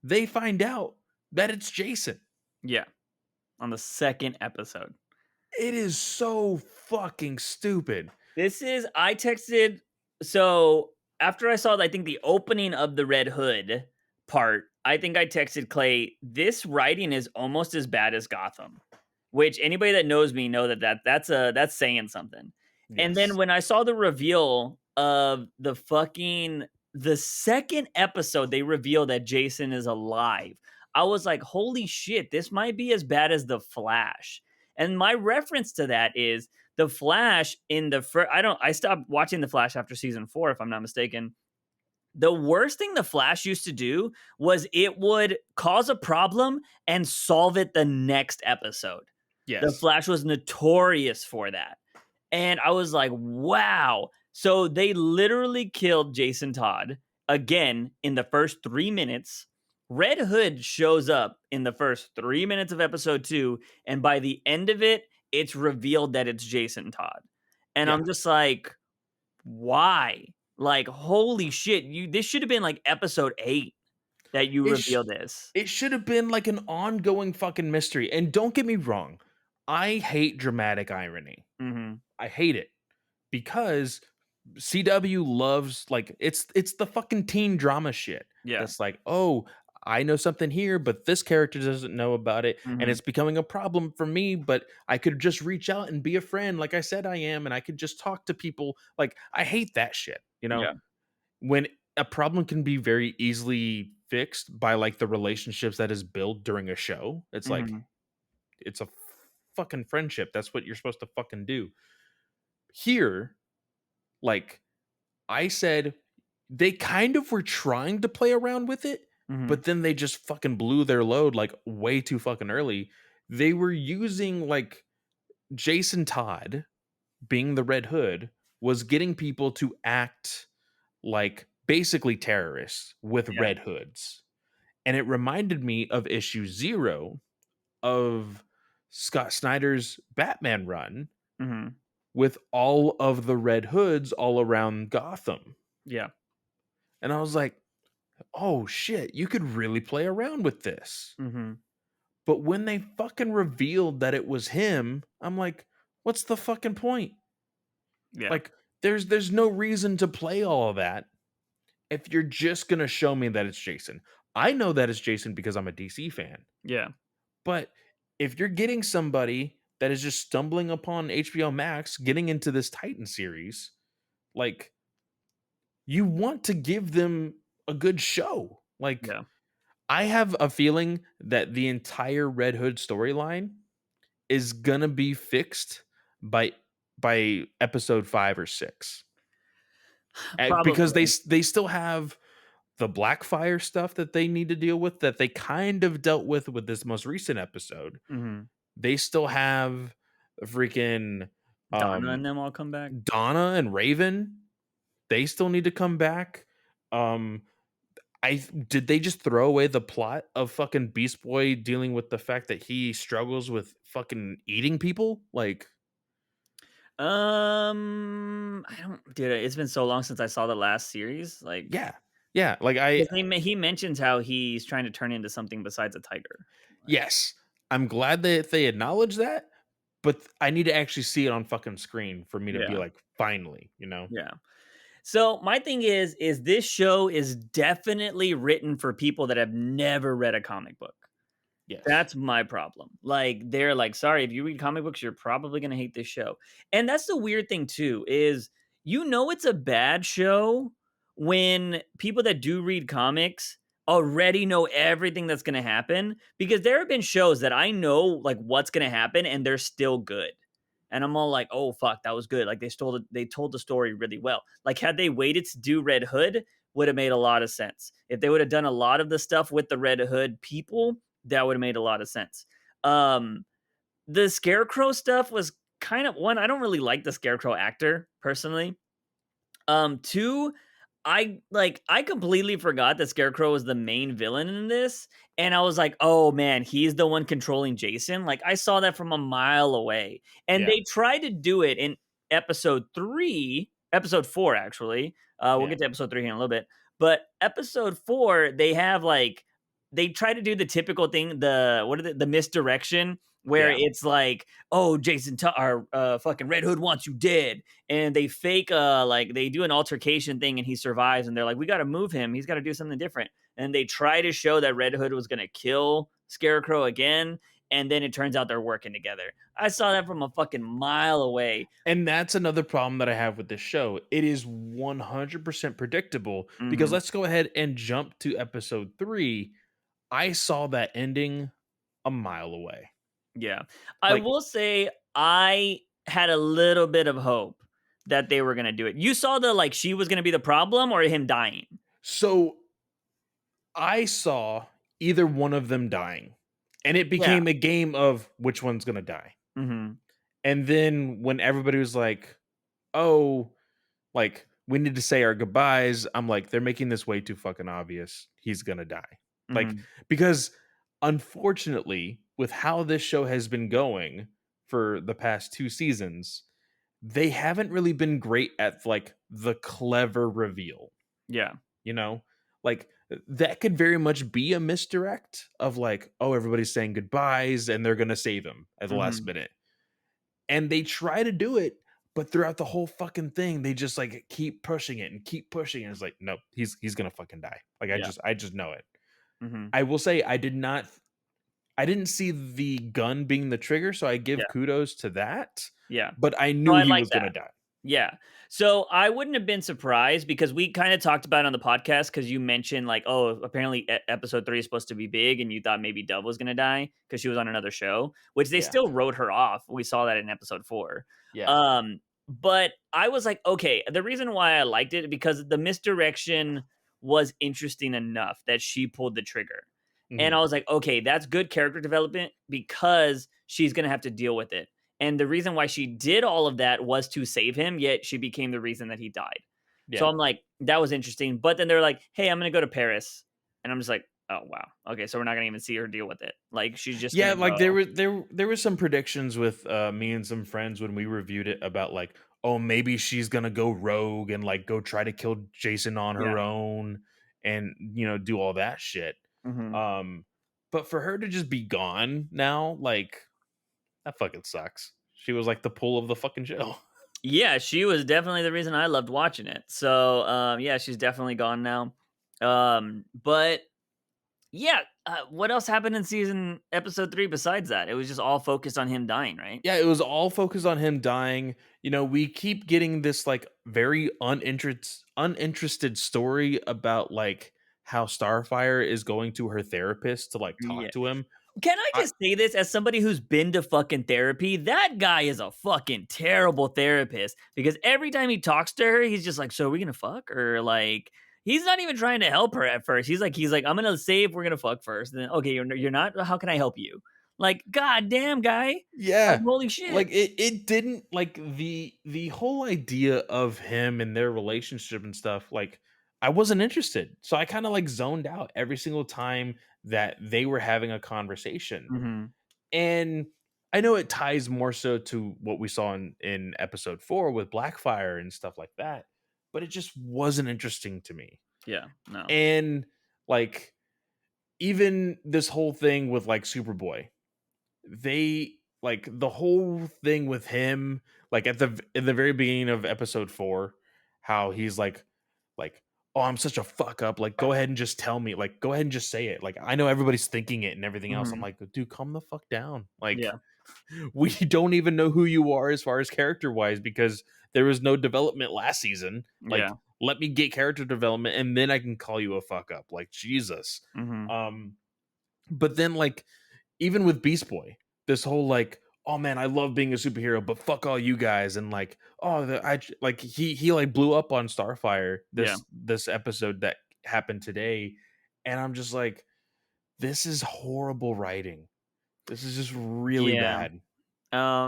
They find out that it's Jason. Yeah. On the second episode. It is so fucking stupid. I texted, so after I saw, I think, the opening of the Red Hood part, I think I texted Clay, this writing is almost as bad as Gotham, which anybody that knows me know that's saying something. And then Yes. when I saw the reveal of the second episode, they reveal that Jason is alive. I was like, holy shit, this might be as bad as The Flash. And my reference to that is the Flash in the first. I stopped watching the Flash after season 4, if I'm not mistaken. The worst thing the Flash used to do was it would cause a problem and solve it the next episode. The Yes. Flash was notorious for that. And I was like, wow. So they literally killed Jason Todd again in the first 3 minutes. Red Hood shows up in the first 3 minutes of episode 2. And by the end of it, it's revealed that it's Jason Todd. And Yeah. I'm just like, why? Like, holy shit. This should have been like episode 8 that you It reveal sh- this. it should have been like an ongoing fucking mystery. And don't get me wrong, I hate dramatic irony. Hmm. I hate it because CW loves like it's the fucking teen drama shit. Yeah. That's like, "Oh, I know something here, but this character doesn't know about it, and Hmm. it's becoming a problem for me, but I could just reach out and be a friend like I said I am, and I could just talk to people." Like, I hate that shit, you know? Yeah. When a problem can be very easily fixed by like the relationships that is built during a show. It's like Hmm. it's a fucking friendship. That's what you're supposed to fucking do. Here, like I said, they kind of were trying to play around with it, Hmm. but then they just fucking blew their load like way too fucking early. They were using like Jason Todd being the Red Hood was getting people to act like basically terrorists with Yeah. red hoods. And it reminded me of issue 0 of Scott Snyder's Batman run Hmm. with all of the red hoods all around Gotham. Yeah. And I was like, oh shit, you could really play around with this. Hmm. But when they fucking revealed that it was him, I'm like, what's the fucking point? Yeah. Like, there's no reason to play all of that if you're just gonna show me that it's Jason. I know that it's Jason because I'm a DC fan. Yeah. But if you're getting somebody that is just stumbling upon HBO Max, getting into this Titan series, like you want to give them a good show. Like Yeah. I have a feeling that the entire Red Hood storyline is gonna be fixed by episode 5 or 6. Because Probably. they still have the Blackfire stuff that they need to deal with that they kind of dealt with this most recent episode. Mhm. They still have freaking Donna and um them all come back? Donna and Raven. They still need to come back. Um I did they just throw away the plot of fucking Beast Boy dealing with the fact that he struggles with fucking eating people? Like, I don't, dude, it's been so long since I saw the last series, like, yeah. Yeah, like I 'cause he mentions how he's trying to turn into something besides a tiger. Like, yes. I'm glad that they acknowledge that, but I need to actually see it on fucking screen for me to be yeah, like, finally, you know? yeah. So, my thing is this show is definitely written for people that have never read a comic book. Yes. That's my problem. Like, they're like, "Sorry, if you read comic books, you're probably gonna hate this show." And that's the weird thing too, is it's a bad show when people that do read comics already know everything that's gonna happen, because there have been shows that I know, like, what's gonna happen, and they're still good. And I'm all like, "Oh, fuck, that was good." Like, they told the story really well. Like, had they waited to do Red Hood, would have made a lot of sense. If they would have done a lot of the stuff with the Red Hood people, that would have made a lot of sense. Um, the Scarecrow stuff was kind of one, I don't really like the Scarecrow actor personally. Two, I completely forgot that Scarecrow was the main villain in this, and I was like, "Oh man, he's the one controlling Jason." Like I saw that from a mile away. And Yeah. they tried to do it in episode 4 actually. We'll Yeah. get to episode 3 here in a little bit. But episode 4, they have like they try to do the typical thing, the misdirection where Yeah. it's like, "Oh, or fucking Red Hood wants you dead." And they fake like they do an altercation thing and he survives and they're like, we got to move him, he's got to do something different. And they try to show that Red Hood was going to kill Scarecrow again, and then it turns out they're working together. I saw that from a fucking mile away. And that's another problem that I have with this show. It is 100% predictable because Hmm. let's go ahead and jump to episode 3. I saw that ending a mile away. Yeah, I Like, will say I had a little bit of hope that they were going to do it. You saw the like she was going to be the problem or him dying. so I saw either one of them dying, and it Yeah. became a game of which one's going to die. Hmm. And then when everybody was like, "Oh, like we need to say our goodbyes," I'm like, "They're making this way too fucking obvious. He's going to die." Like Hmm. because unfortunately, with how this show has been going for the past 2 seasons, they haven't really been great at like the clever reveal, Yeah. you know? Like that could very much be a misdirect of like, oh, everybody's saying goodbyes and they're going to save him at the last Hmm. minute. And they try to do it, but throughout the whole fucking thing, they just like keep pushing it and keep pushing it. It's like, nope, he's gonna fucking die. Like Yeah. I just know it. Hmm. I will say I didn't see the gun being the trigger, so I give Yeah. kudos to that. Yeah. But I No, knew I he like was gonna that. die. Yeah. So I wouldn't have been surprised because we kind of talked about it on the podcast because you mentioned like, oh, apparently episode 3 is supposed to be big, and you thought maybe Dove was gonna die because she was on another show, which they Yeah. still wrote her off. We saw that in episode 4. Yeah. But I was like, okay, the reason why I liked it because the misdirection was interesting enough that she pulled the trigger. And Mhm. I was like, okay, that's good character development because she's gonna have to deal with it. And the reason why she did all of that was to save him, yet she became the reason that he died. So Yeah. I'm like, that was interesting. But then they're like, hey, I'm gonna go to Paris. And I'm just like, oh wow. Okay, so we're not gonna even see her deal with it. Like she's just Yeah, gonna like go. there was some predictions with me and some friends when we reviewed it about like, oh, maybe she's gonna go rogue and like go try to kill Jason on Yeah. her own and do all that shit. Hmm. Um, but for her to just be gone now, like that fucking sucks. She was like the pull of the fucking show. Yeah, she was definitely the reason I loved watching it. So yeah, she's definitely gone now. But yeah, what else happened in season episode 3 besides that? It was just all focused on him dying, right? Yeah, it was all focused on him dying. We keep getting this like very uninterested story about like how Starfire is going to her therapist to like Yeah. talk to him. Can I I just say this as somebody who's been to fucking therapy? That guy is a fucking terrible therapist because every time he talks to her, he's just like, "So are we gonna fuck?" Or like, he's not even trying to help her at first. He's like, "I'm gonna say if we're gonna fuck first." And then, okay, you're not. How can I help you? Like, god damn, guy. Like, Yeah. holy shit. Like it didn't like the whole idea of him and their relationship and stuff, like I wasn't interested. So I kind of like zoned out every single time that they were having a conversation. Hmm. And I know it ties more so to what we saw in episode 4 with Blackfire and stuff like that, but it just wasn't interesting to me. Yeah. No. And like even this whole thing with like Superboy, they like the whole thing with him like in the very beginning of episode 4, how he's like, oh, I'm such a fuck up, like go ahead and just tell me, like go ahead and just say it, like I know everybody's thinking it and everything else. I'm Hmm. like, dude, calm the fuck down. Like Yeah. we don't even know who you are as far as character wise because there was no development last season. Like Yeah. let me get character development and then I can call you a fuck up, like Jesus. Hmm. um but then like even with Beast Boy, this whole like, oh man, I love being a superhero, but fuck all you guys, and like, oh, like he like blew up on Starfire Yeah. this episode that happened today, and I'm just like, this is horrible writing. This is just really Yeah. bad.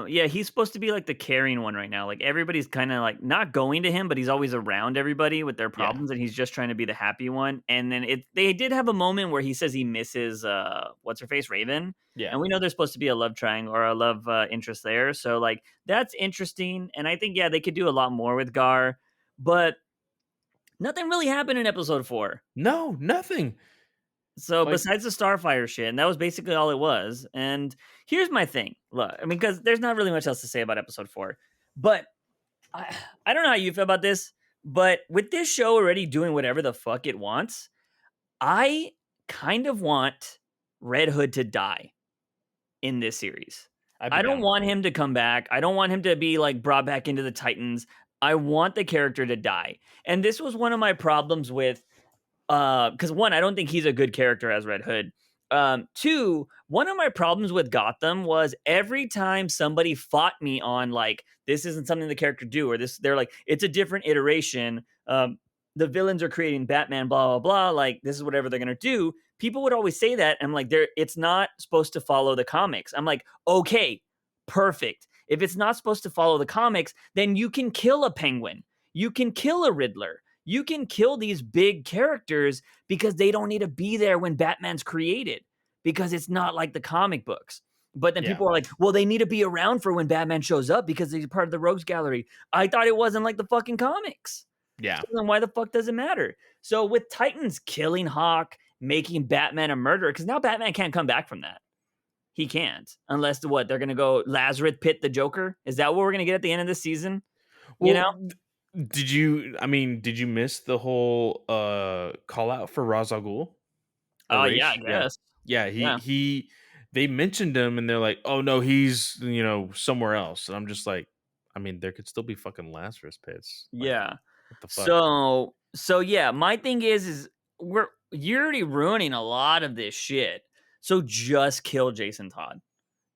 Yeah, he's supposed to be like the caring one right now. Like everybody's kind of like not going to him, but he's always around everybody with their Yeah, problems, and he's just trying to be the happy one. And then they did have a moment where he says he misses what's her face Raven, yeah. and we know there's supposed to be a love triangle or a love interest there. So like that's interesting, and I think yeah they could do a lot more with Gar, but nothing really happened in episode 4. No, nothing. So Like, besides the Starfire shit, and that was basically all it was. And here's my thing. Look, I mean, because there's not really much else to say about episode 4. But I don't know how you feel about this, but with this show already doing whatever the fuck it wants, I kind of want Red Hood to die in this series. I'd be I don't down with want that. him to come back. I don't want him to be like brought back into the Titans. I want the character to die. And this was one of my problems with because one, I don't think he's a good character as Red Hood. Two, one of my problems with Gotham was every time somebody fought me on like this isn't something the character do or this, they're like it's a different iteration. The villains are creating Batman, blah blah blah. Like this is whatever they're gonna do. People would always say that. I'm like, it's not supposed to follow the comics. I'm like, okay, perfect. If it's not supposed to follow the comics, then you can kill a Penguin. You can kill a Riddler. You can kill these big characters because they don't need to be there when Batman's created because it's not like the comic books. But then Yeah, people are like, well, they need to be around for when Batman shows up because he's part of the Rogues Gallery. I thought it wasn't like the fucking comics. yeah. So then why the fuck does it matter? So with Titans killing Hawk, making Batman a murderer, because now Batman can't come back from that. He can't. Unless what, they're gonna go Lazarus Pit the Joker? Is that what we're gonna get at the end of this season? You know? Well, did you? I mean, did you miss the whole call out for Ra's al Ghul or Oh yeah, I Raish? Yeah, guess. yeah. Yeah. They mentioned him, and they're like, "Oh no, he's somewhere else." And I'm just like, I mean, there could still be fucking Lazarus pits. Like, Yeah. what the fuck? So yeah, my thing is you're already ruining a lot of this shit. So just kill Jason Todd.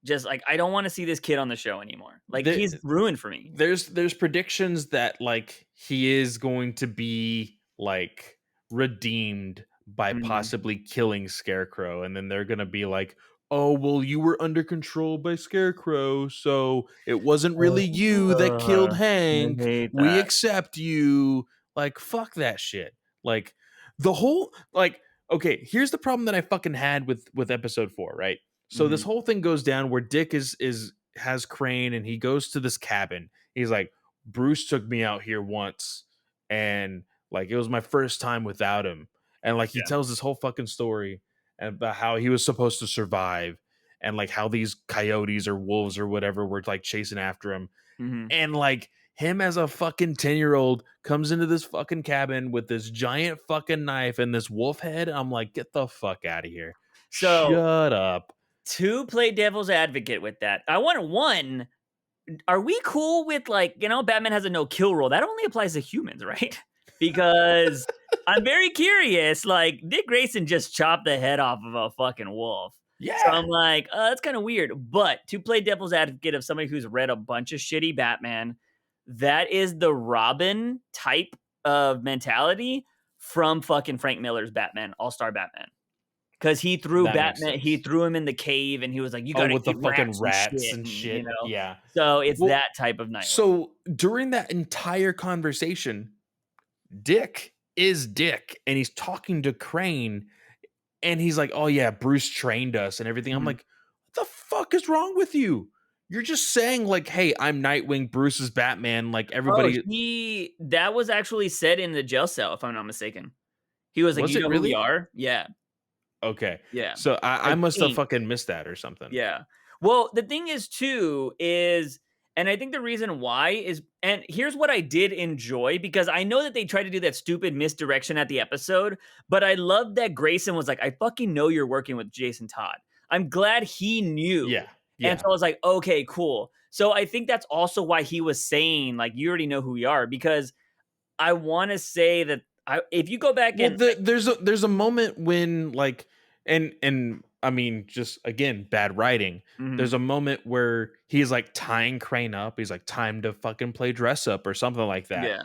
Just like I don't want to see this kid on the show anymore. Like There, he's ruined for me. there's predictions that like he is going to be like redeemed by Mhm. possibly killing Scarecrow, and then they're gonna be like, oh well, you were under control by Scarecrow, so it wasn't really you that killed I Hank. hate We that. accept you. Like, fuck that shit. Like, the whole like, okay, here's the problem that I fucking had with episode 4, right? So this Mhm. whole thing goes down where Dick is has Crane, and he goes to this cabin. He's like, Bruce took me out here once, and like it was my first time without him. And like he Yeah. tells this whole fucking story about how he was supposed to survive, and like how these coyotes or wolves or whatever were like chasing after him. Mhm. And like him as a fucking 10-year-old comes into this fucking cabin with this giant fucking knife and this wolf head. I'm like, get the fuck out of here. So Shut up. to play devil's advocate with that, I want one. Are we cool with like, Batman has a no kill rule? That only applies to humans, right? Because I'm very curious. Like, Dick Grayson just chopped the head off of a fucking wolf. So Yeah. I'm like, that's kind of weird. But to play devil's advocate of somebody who's read a bunch of shitty Batman, that is the Robin type of mentality from fucking Frank Miller's Batman, All Star Batman. Because That makes He sense. threw him in the cave, and he was like, "You Oh, gotta with the eat fucking rats and rats shit," and and shit. Yeah. so it's Well, that type of Nightwing. so during that entire conversation, Dick is Dick, and he's talking to Crane, and he's like, "Oh yeah, Bruce trained us and everything." I'm Mhm. like, "What the fuck is wrong with you? You're just saying like, hey, I'm Nightwing, Bruce is Batman." Like Oh, everybody, that was actually said in the jail cell, if I'm not mistaken. He was like, was "You it know who we really? are?" Yeah, Okay, yeah. so I I must have think. fucking missed that or something. Yeah. Well, the thing is too is and I think the reason why is and here's what I did enjoy because I know that they tried to do that stupid misdirection at the episode, but I love that Grayson was like, "I fucking know you're working with Jason Todd." I'm glad he knew. Yeah, And yeah. so I was like, "Okay, cool." So I think that's also why he was saying like, "You already know who we are," because I want to say that if you go back Well, and there's a moment when like and I mean, just again, bad writing. Mhm. There's a moment where he's like tying Crane up. He's like, time to fucking play dress up or something like that. Yeah.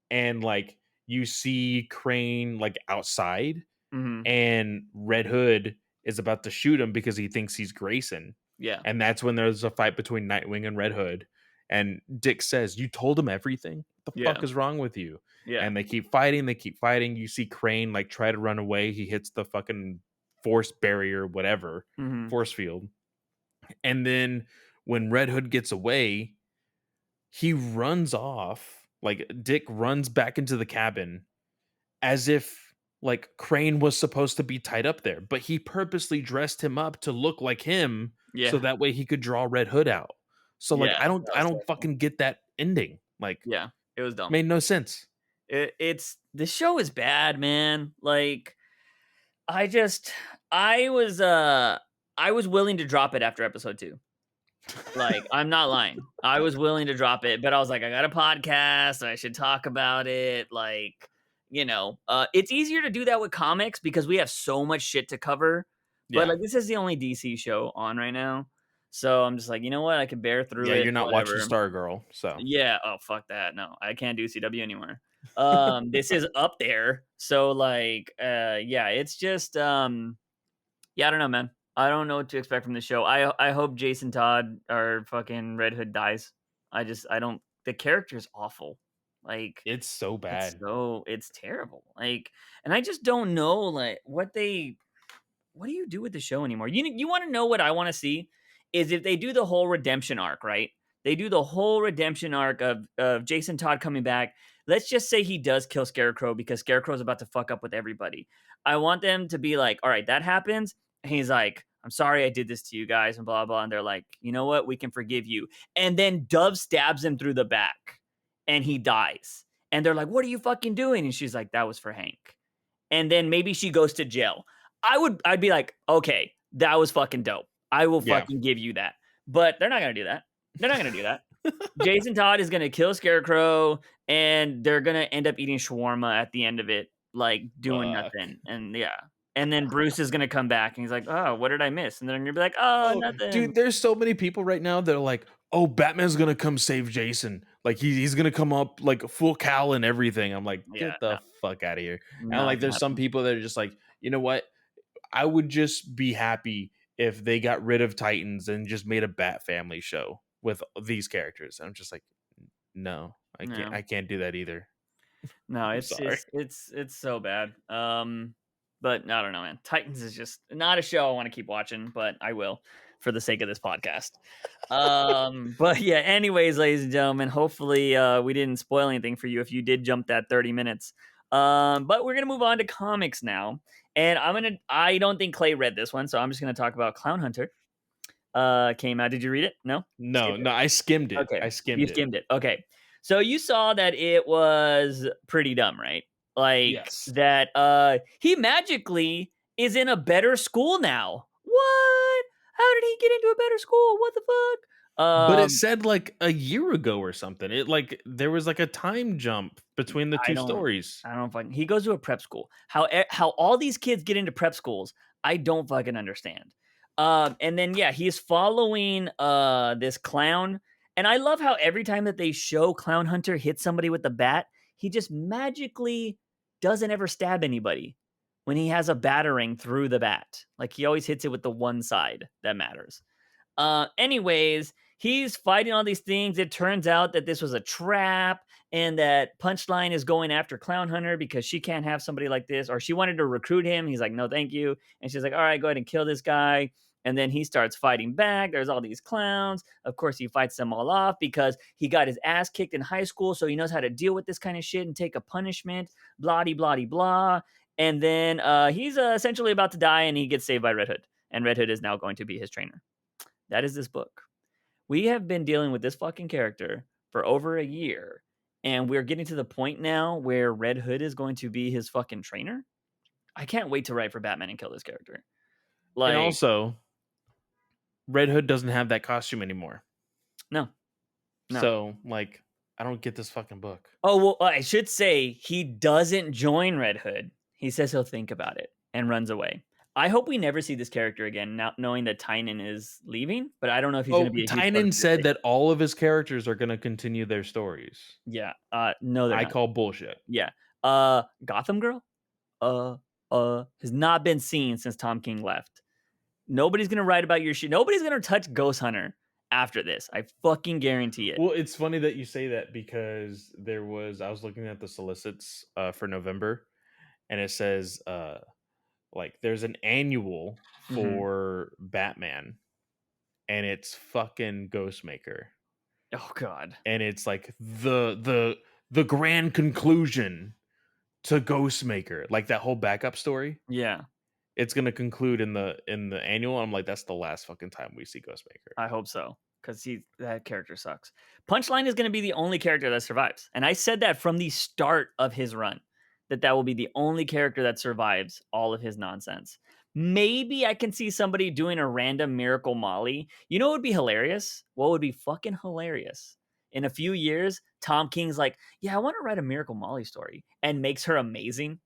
And like you see Crane like outside, Mhm. and Red Hood is about to shoot him because he thinks he's Grayson. Yeah. And that's when there's a fight between Nightwing and Red Hood. And Dick says, "You told him everything? What the fuck Yeah. is wrong with you?" Yeah. And they keep fighting, they keep fighting. You see Crane like try to run away. He hits the fucking force barrier, whatever, Mhm. force field. And then when Red Hood gets away, he runs off. Like Dick runs back into the cabin as if like Crane was supposed to be tied up there, but he purposely dressed him up to look like him so Yeah. that way he could draw Red Hood out. So like Yeah. That I was don't terrible. fucking get that ending. Like Yeah. It was dumb. made no sense. It's the show is bad, man. Like I just I was uh I was willing to drop it after episode 2. Like, I'm not lying. I was willing to drop it, but I was like, I got a podcast, I should talk about it. Like, it's easier to do that with comics because we have so much shit to cover. But Yeah. like, this is the only DC show on right now. So I'm just like, you know what? I could bear through Yeah, it, you're not watching whatever. Stargirl, so Yeah. Oh, fuck that. No, I can't do CW anymore. This is up there. So like, yeah, it's just, yeah, I don't know, man. I don't know what to expect from the show. I hope Jason Todd or fucking Red Hood dies. I don't. The character is awful. Like it's so bad. it's terrible. Like, and I just don't know like what do you do with the show anymore? You want to know what I want to see is if they do the whole redemption arc, right? They do the whole redemption arc of Jason Todd coming back. Let's just say he does kill Scarecrow because Scarecrow's about to fuck up with everybody. I want them to be like, all right, that happens. And he's like, I'm sorry I did this to you guys and blah blah. And they're like, you know what? We can forgive you. And then Dove stabs him through the back and he dies. And they're like, what are you fucking doing? And she's like, that was for Hank. And then maybe she goes to jail. I'd be like, okay, that was fucking dope. I will Yeah. fucking give you that. But they're not gonna do that. They're not gonna do that. Jason Todd is gonna kill Scarecrow, and they're gonna end up eating shawarma at the end of it, like doing Fuck. nothing. And yeah. And then Bruce is gonna come back and he's like, oh, what did I miss? And then you're gonna be like, oh, Oh, nothing. dude, there's so many people right now that are like, "Oh, Batman's gonna come save Jason. Like he's gonna come up like full cowl and everything." I'm like, Yeah, "Get the fuck out of here!" And not like, gonna there's some happen. people that are just like, you know what? I would just be happy if they got rid of Titans and just made a Bat Family show with these characters. And I'm just like, no, Yeah. I can't do that either. No, I'm it's sorry. just it's so bad. But I don't know, man. Titans is just not a show I want to keep watching, but I will for the sake of this podcast. But yeah, anyways, ladies and gentlemen, hopefully we didn't spoil anything for you if you did jump that 30 minutes. But we're gonna move on to comics now. And I don't think Clay read this one, so I'm just gonna talk about Clown Hunter. Came out. Did you read it? No? No, Skip it. no, I skimmed it. Okay. I You skimmed it. skimmed it. Okay. So you saw that it was pretty dumb, right? Like Yes. that he magically is in a better school now. What? How did he get into a better school? What the fuck? But it said like a year ago or something. It like there was like a time jump between the I two don't stories. I don't fucking he goes to a prep school. How all these kids get into prep schools, I don't fucking understand. And then yeah, he's following this clown. And I love how every time that they show Clown Hunter hit somebody with the bat, he just magically doesn't ever stab anybody when he has a battering through the bat. Like he always hits it with the one side that matters. Anyways, he's fighting all these things. It turns out that this was a trap and that Punchline is going after Clown Hunter because she can't have somebody like this, or she wanted to recruit him. He's like, no, thank you. And she's like, all right, go ahead and kill this guy. And then he starts fighting back. There's all these clowns. Of course, he fights them all off because he got his ass kicked in high school. So he knows how to deal with this kind of shit and take a punishment, blah, blah, blah, blah. And then he's essentially about to die and he gets saved by Red Hood. And Red Hood is now going to be his trainer. That is this book. We have been dealing with this fucking character for over a year, and we're getting to the point now where Red Hood is going to be his fucking trainer. I can't wait to write for Batman and kill this character. And Like, also, Red Hood doesn't have that costume anymore. no, no. So, like, I don't get this fucking book. Oh, well, I should say he doesn't join Red Hood. He says he'll think about it and runs away. I hope we never see this character again, now knowing that Tynan is leaving, but I don't know if he's gonna Oh, be a huge part of Tynan the said replacement. that all of his characters are gonna continue their stories. Yeah, no, they're I not. call bullshit. Yeah. Gotham Girl, uh, has not been seen since Tom King left. Nobody's gonna write about your shit. Nobody's gonna touch Ghost Hunter after this. I fucking guarantee it. Well, it's funny that you say that because I was looking at the solicits, for November, and it says, like, there's an annual Mhm. for Batman, and it's fucking Ghostmaker, Oh god. and it's like the grand conclusion to Ghostmaker, like, that whole backup story, Yeah, it's gonna conclude in the annual. I'm like, "That's the last fucking time we see Ghostmaker." I hope so, because that character sucks. Punchline is gonna be the only character that survives, and I said that from the start of his run, that will be the only character that survives all of his nonsense. Maybe I can see somebody doing a random Miracle Molly. You know what would be hilarious? What would be fucking hilarious? In a few years, Tom King's like, "Yeah, I wanna write a Miracle Molly story," and makes her amazing.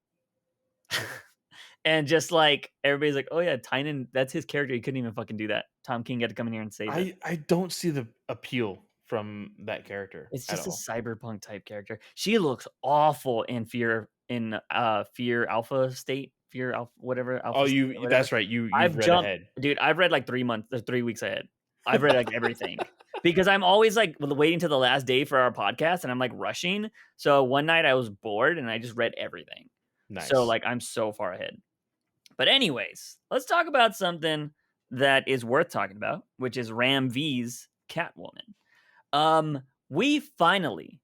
And just like everybody's like, "Oh yeah, Tynan, that's his character. He couldn't even fucking do that. Tom King had to come in here and save it." I don't see the appeal from that character It's at just a all. cyberpunk type character. She looks awful in Fear Alpha State, Fear Alpha whatever, Oh, Alpha State or whatever. that's right, you've I've read jumped ahead. dude, I've read like 3 months or 3 weeks ahead. I've read like everything. Because I'm always like waiting till the last day for our podcast and I'm like rushing. So one night I was bored and I just read everything. So Nice. like I'm so far ahead. But anyways, let's talk about something that is worth talking about, which is Ram V's Catwoman. We finally,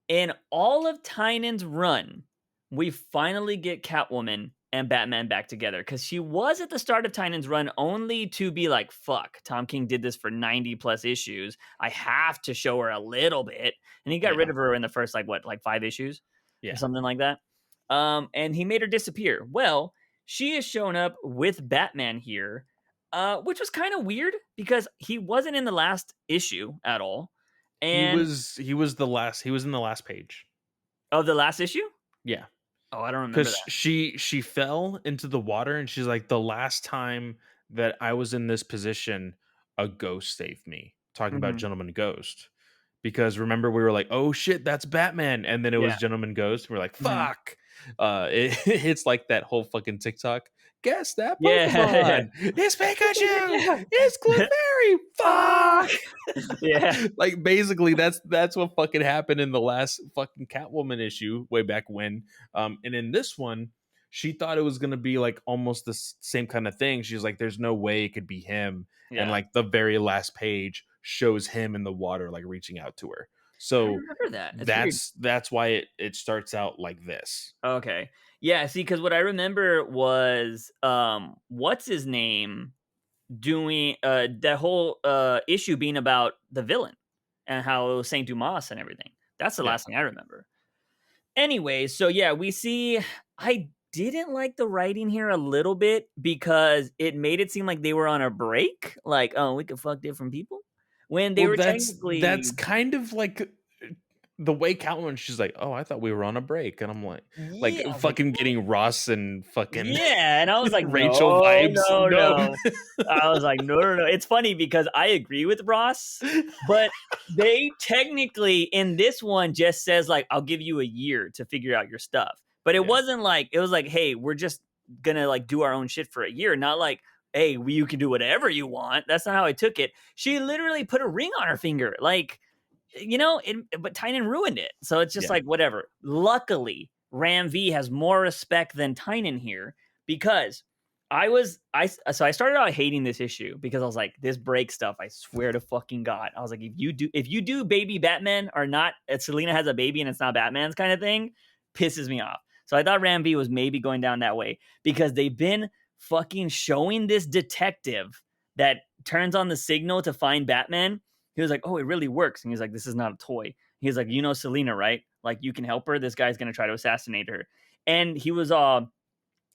in all of Tynan's run, we finally get Catwoman and Batman back together because she was at the start of Tynan's run only to be like, fuck, Tom King did this for 90 plus issues. I have to show her a little bit. And he got rid Yeah, of her in the first, like, what, like 5 issues or yeah. something like that. And he made her disappear. Well, she has shown up with Batman here, which was kind of weird because he wasn't in the last issue at all. And He was in the last page. oh, the last issue? Yeah. Oh, I don't remember 'Cause that. she fell into the water and she's like, "The last time that I was in this position, a ghost saved me." Talking about Mhm. Gentleman Ghost. Because remember we were like, "Oh shit, that's Batman." And then it Yeah. was Gentleman Ghost. We're like, Mhm. "Fuck." It's like that whole fucking TikTok. Guess that Yeah. Pokemon. It's Pikachu. Yeah. It's Clefairy. Fuck. Fuck. Yeah. Like basically that's what fucking happened in the last fucking Catwoman issue way back when. And in this one, she thought it was gonna be like almost the same kind of thing. She's like, "There's no way it could be him." And Yeah. like the very last page shows him in the water, like reaching out to her. I don't So remember that. It's weird. that's why it starts out like this. Okay. Yeah, see, because what I remember was, what's his name doing, that whole, issue being about the villain and how it was Saint Dumas and everything. That's the Yeah. last thing I remember. Anyway, so yeah, we see I didn't like the writing here a little bit because it made it seem like they were on a break, like, "Oh, we could fuck different people," when they Well, were that's technically kind of like the way Catwoman, she's like, "Oh, I thought we were on a break," and I'm like yeah, I was like, fucking getting Ross and fucking yeah, and I was like, Rachel "No, vibes. no, No. no." I was like, "No, no, no." It's funny because I agree with Ross, but they technically in this one just says like, "I'll give you a year to figure out your stuff." But it Yeah, wasn't like it was like, "Hey, we're just gonna like do our own shit for a year," not like, "Hey, you can do whatever you want." That's not how I took it. She literally put a ring on her finger, like but Tynan ruined it. So it's just yeah. like whatever. Luckily, Ram V has more respect than Tynan here because I started out hating this issue because I was like, this break stuff, I swear to fucking God. I was like, if you do baby Batman or not, Selena has a baby and it's not Batman's kind of thing, pisses me off. So I thought Ram V was maybe going down that way because they've been fucking showing this detective that turns on the signal to find Batman. He was like, "Oh, it really works." And he's like, "This is not a toy." He's like, "You know Selena, right? Like, you can help her. This guy's gonna try to assassinate her." And he was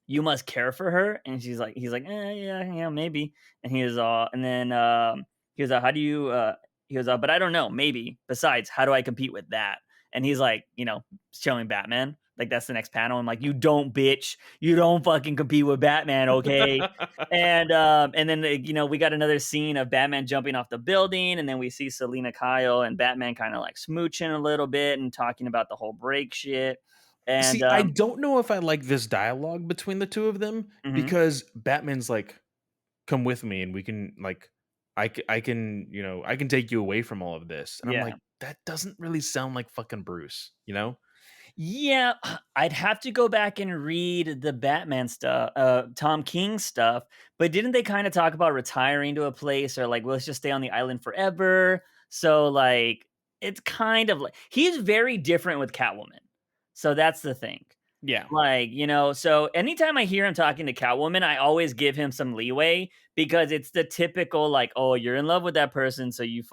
"You must care for her." And he's like, yeah, yeah, maybe." And he was and then he was "How do you?" He "But I don't know, maybe. Besides, how do I compete with that?" And he's like, showing Batman. Like, that's the next panel. I'm like, "You don't, bitch. You don't fucking compete with Batman, okay?" And then, we got another scene of Batman jumping off the building, and then we see Selena Kyle and Batman kinda, like, smooching a little bit and talking about the whole break shit, and, See, I don't know if I like this dialogue between the 2 of them mhm, because Batman's like, "Come with me and we can, like I can, I can take you away from all of this." And I'm yeah. like, "That doesn't really sound like fucking Bruce," you know? Yeah, I'd have to go back and read the Batman stuff, Tom King stuff. But didn't they kind of talk about retiring to a place or like, well, let's just stay on the island forever? So like, it's kind of like he's very different with Catwoman. So that's the thing. Yeah. Like, so anytime I hear him talking to Catwoman, I always give him some leeway because it's the typical like, oh, you're in love with that person, so you're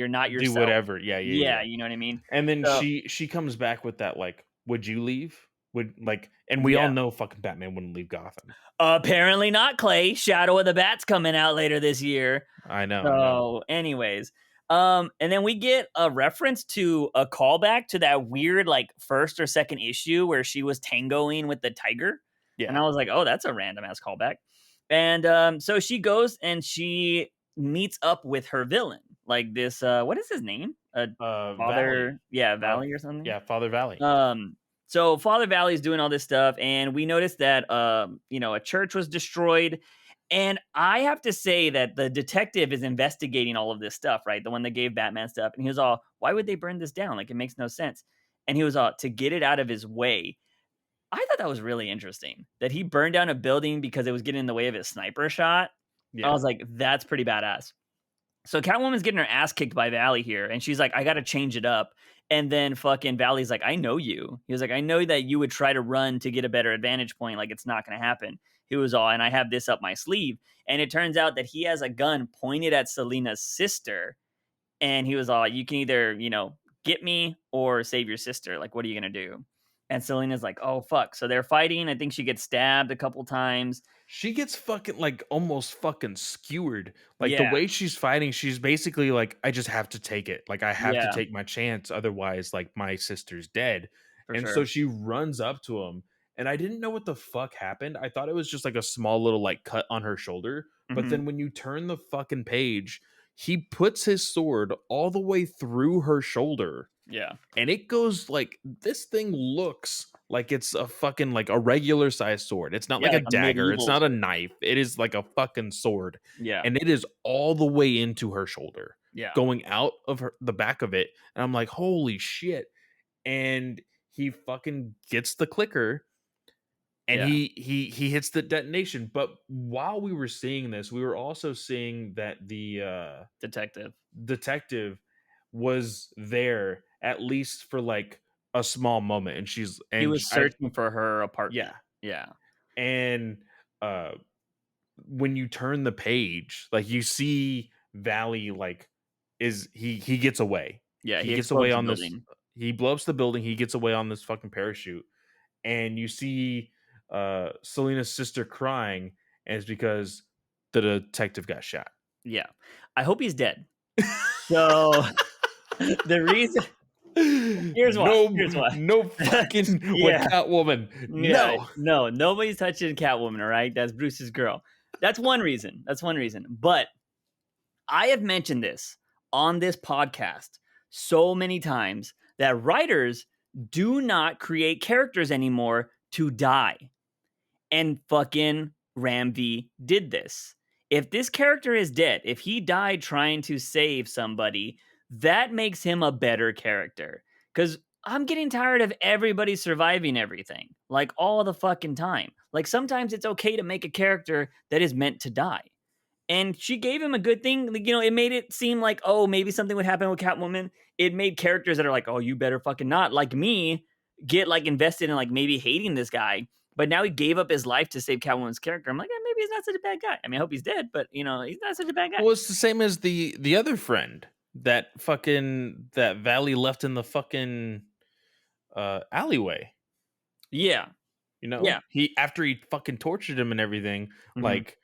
not Do yourself. whatever. Yeah, yeah, Yeah, yeah. you know what I mean? And then So she comes back with that like, "Would you leave?" Would like and we all yeah. know fucking Batman wouldn't leave Gotham. Apparently not, Clay. Shadow of the Bat's coming out later this year. I know. So, anyways, and then we get a reference to a callback to that weird, like, first or second issue where she was tangoing with the tiger. And Yeah. I was like, oh, that's a random ass callback. And so she goes and she meets up with her villain, like this. What is his name? Valley. Father, yeah, Uh, Valley or something. yeah, Father Valley. So Father Valley's doing all this stuff, and we noticed that a church was destroyed. And I have to say that the detective is investigating all of this stuff, right? The one that gave Batman stuff. And he was all, why would they burn this down? Like, it makes no sense. And he was all, to get it out of his way. I thought that was really interesting that he burned down a building because it was getting in the way of his sniper shot. I Yeah. was like, that's pretty badass. So Catwoman's getting her ass kicked by Valley here, and she's like, "I got to change it up." And then fucking Valley's like, "I know you." He was like, "I know that you would try to run to get a better advantage point. Like it's not going to happen." He was all, and I have this up my sleeve. And it turns out that he has a gun pointed at Selena's sister, and he was all, "You can either get me or save your sister. Like, what are you gonna do?" And Selena's like, "Oh fuck!" So they're fighting. I think she gets stabbed a couple times. She gets fucking like almost fucking skewered. Like the Yeah, way she's fighting, she's basically like, I just have to take it. Like I have to yeah, take my chance. Otherwise, like my sister's dead. for And so sure. she runs up to him. And I didn't know what the fuck happened. I thought it was just like a small little like cut on her shoulder. But Hmm. then when you turn the fucking page, he puts his sword all the way through her shoulder Yeah, and it goes like this thing looks like it's a fucking like a regular size sword. It's not yeah, like a like a dagger. It's medieval not a sword. knife. It is like a fucking sword. Yeah, And it is all the way into her shoulder, yeah. going out of the back of it. And I'm like, holy shit. And he fucking gets the clicker and Yeah, he hits the detonation. But while we were seeing this, we were also seeing that the detective. detective was there at least for like a small moment and He was I searching for her apartment. yeah. Yeah. And uh when you turn the page, like you see Valley like is he gets away. Yeah, He he gets away explodes the on this building. he blows up the building, he gets away on this fucking parachute. And you see Selena's sister crying and it's because the detective got shot. Yeah. I hope he's dead. So, the reason here's why, No, here's why. no fucking with Yeah, Catwoman. yeah, No. no, nobody's touching Catwoman, alright? That's Bruce's girl. That's one reason, but I have mentioned this on this podcast so many times that writers do not create characters anymore to die. And fucking Ramvi did this. If this character is dead, if he died trying to save somebody, that makes him a better character. Because I'm getting tired of everybody surviving everything, like all the fucking time. Like sometimes it's okay to make a character that is meant to die. And she gave him a good thing. Like, it made it seem like, oh, maybe something would happen with Catwoman. It made characters that are like, oh, you better fucking not, like me, get like invested in like maybe hating this guy. But now he gave up his life to save Catwoman's character. I'm like, maybe he's not such a bad guy. I mean, I hope he's dead, but he's not such a bad guy. Well, it's the same as the other friend that Valley left in the fucking alleyway. Yeah, You know, yeah, he after he fucking tortured him and everything. hmm, Like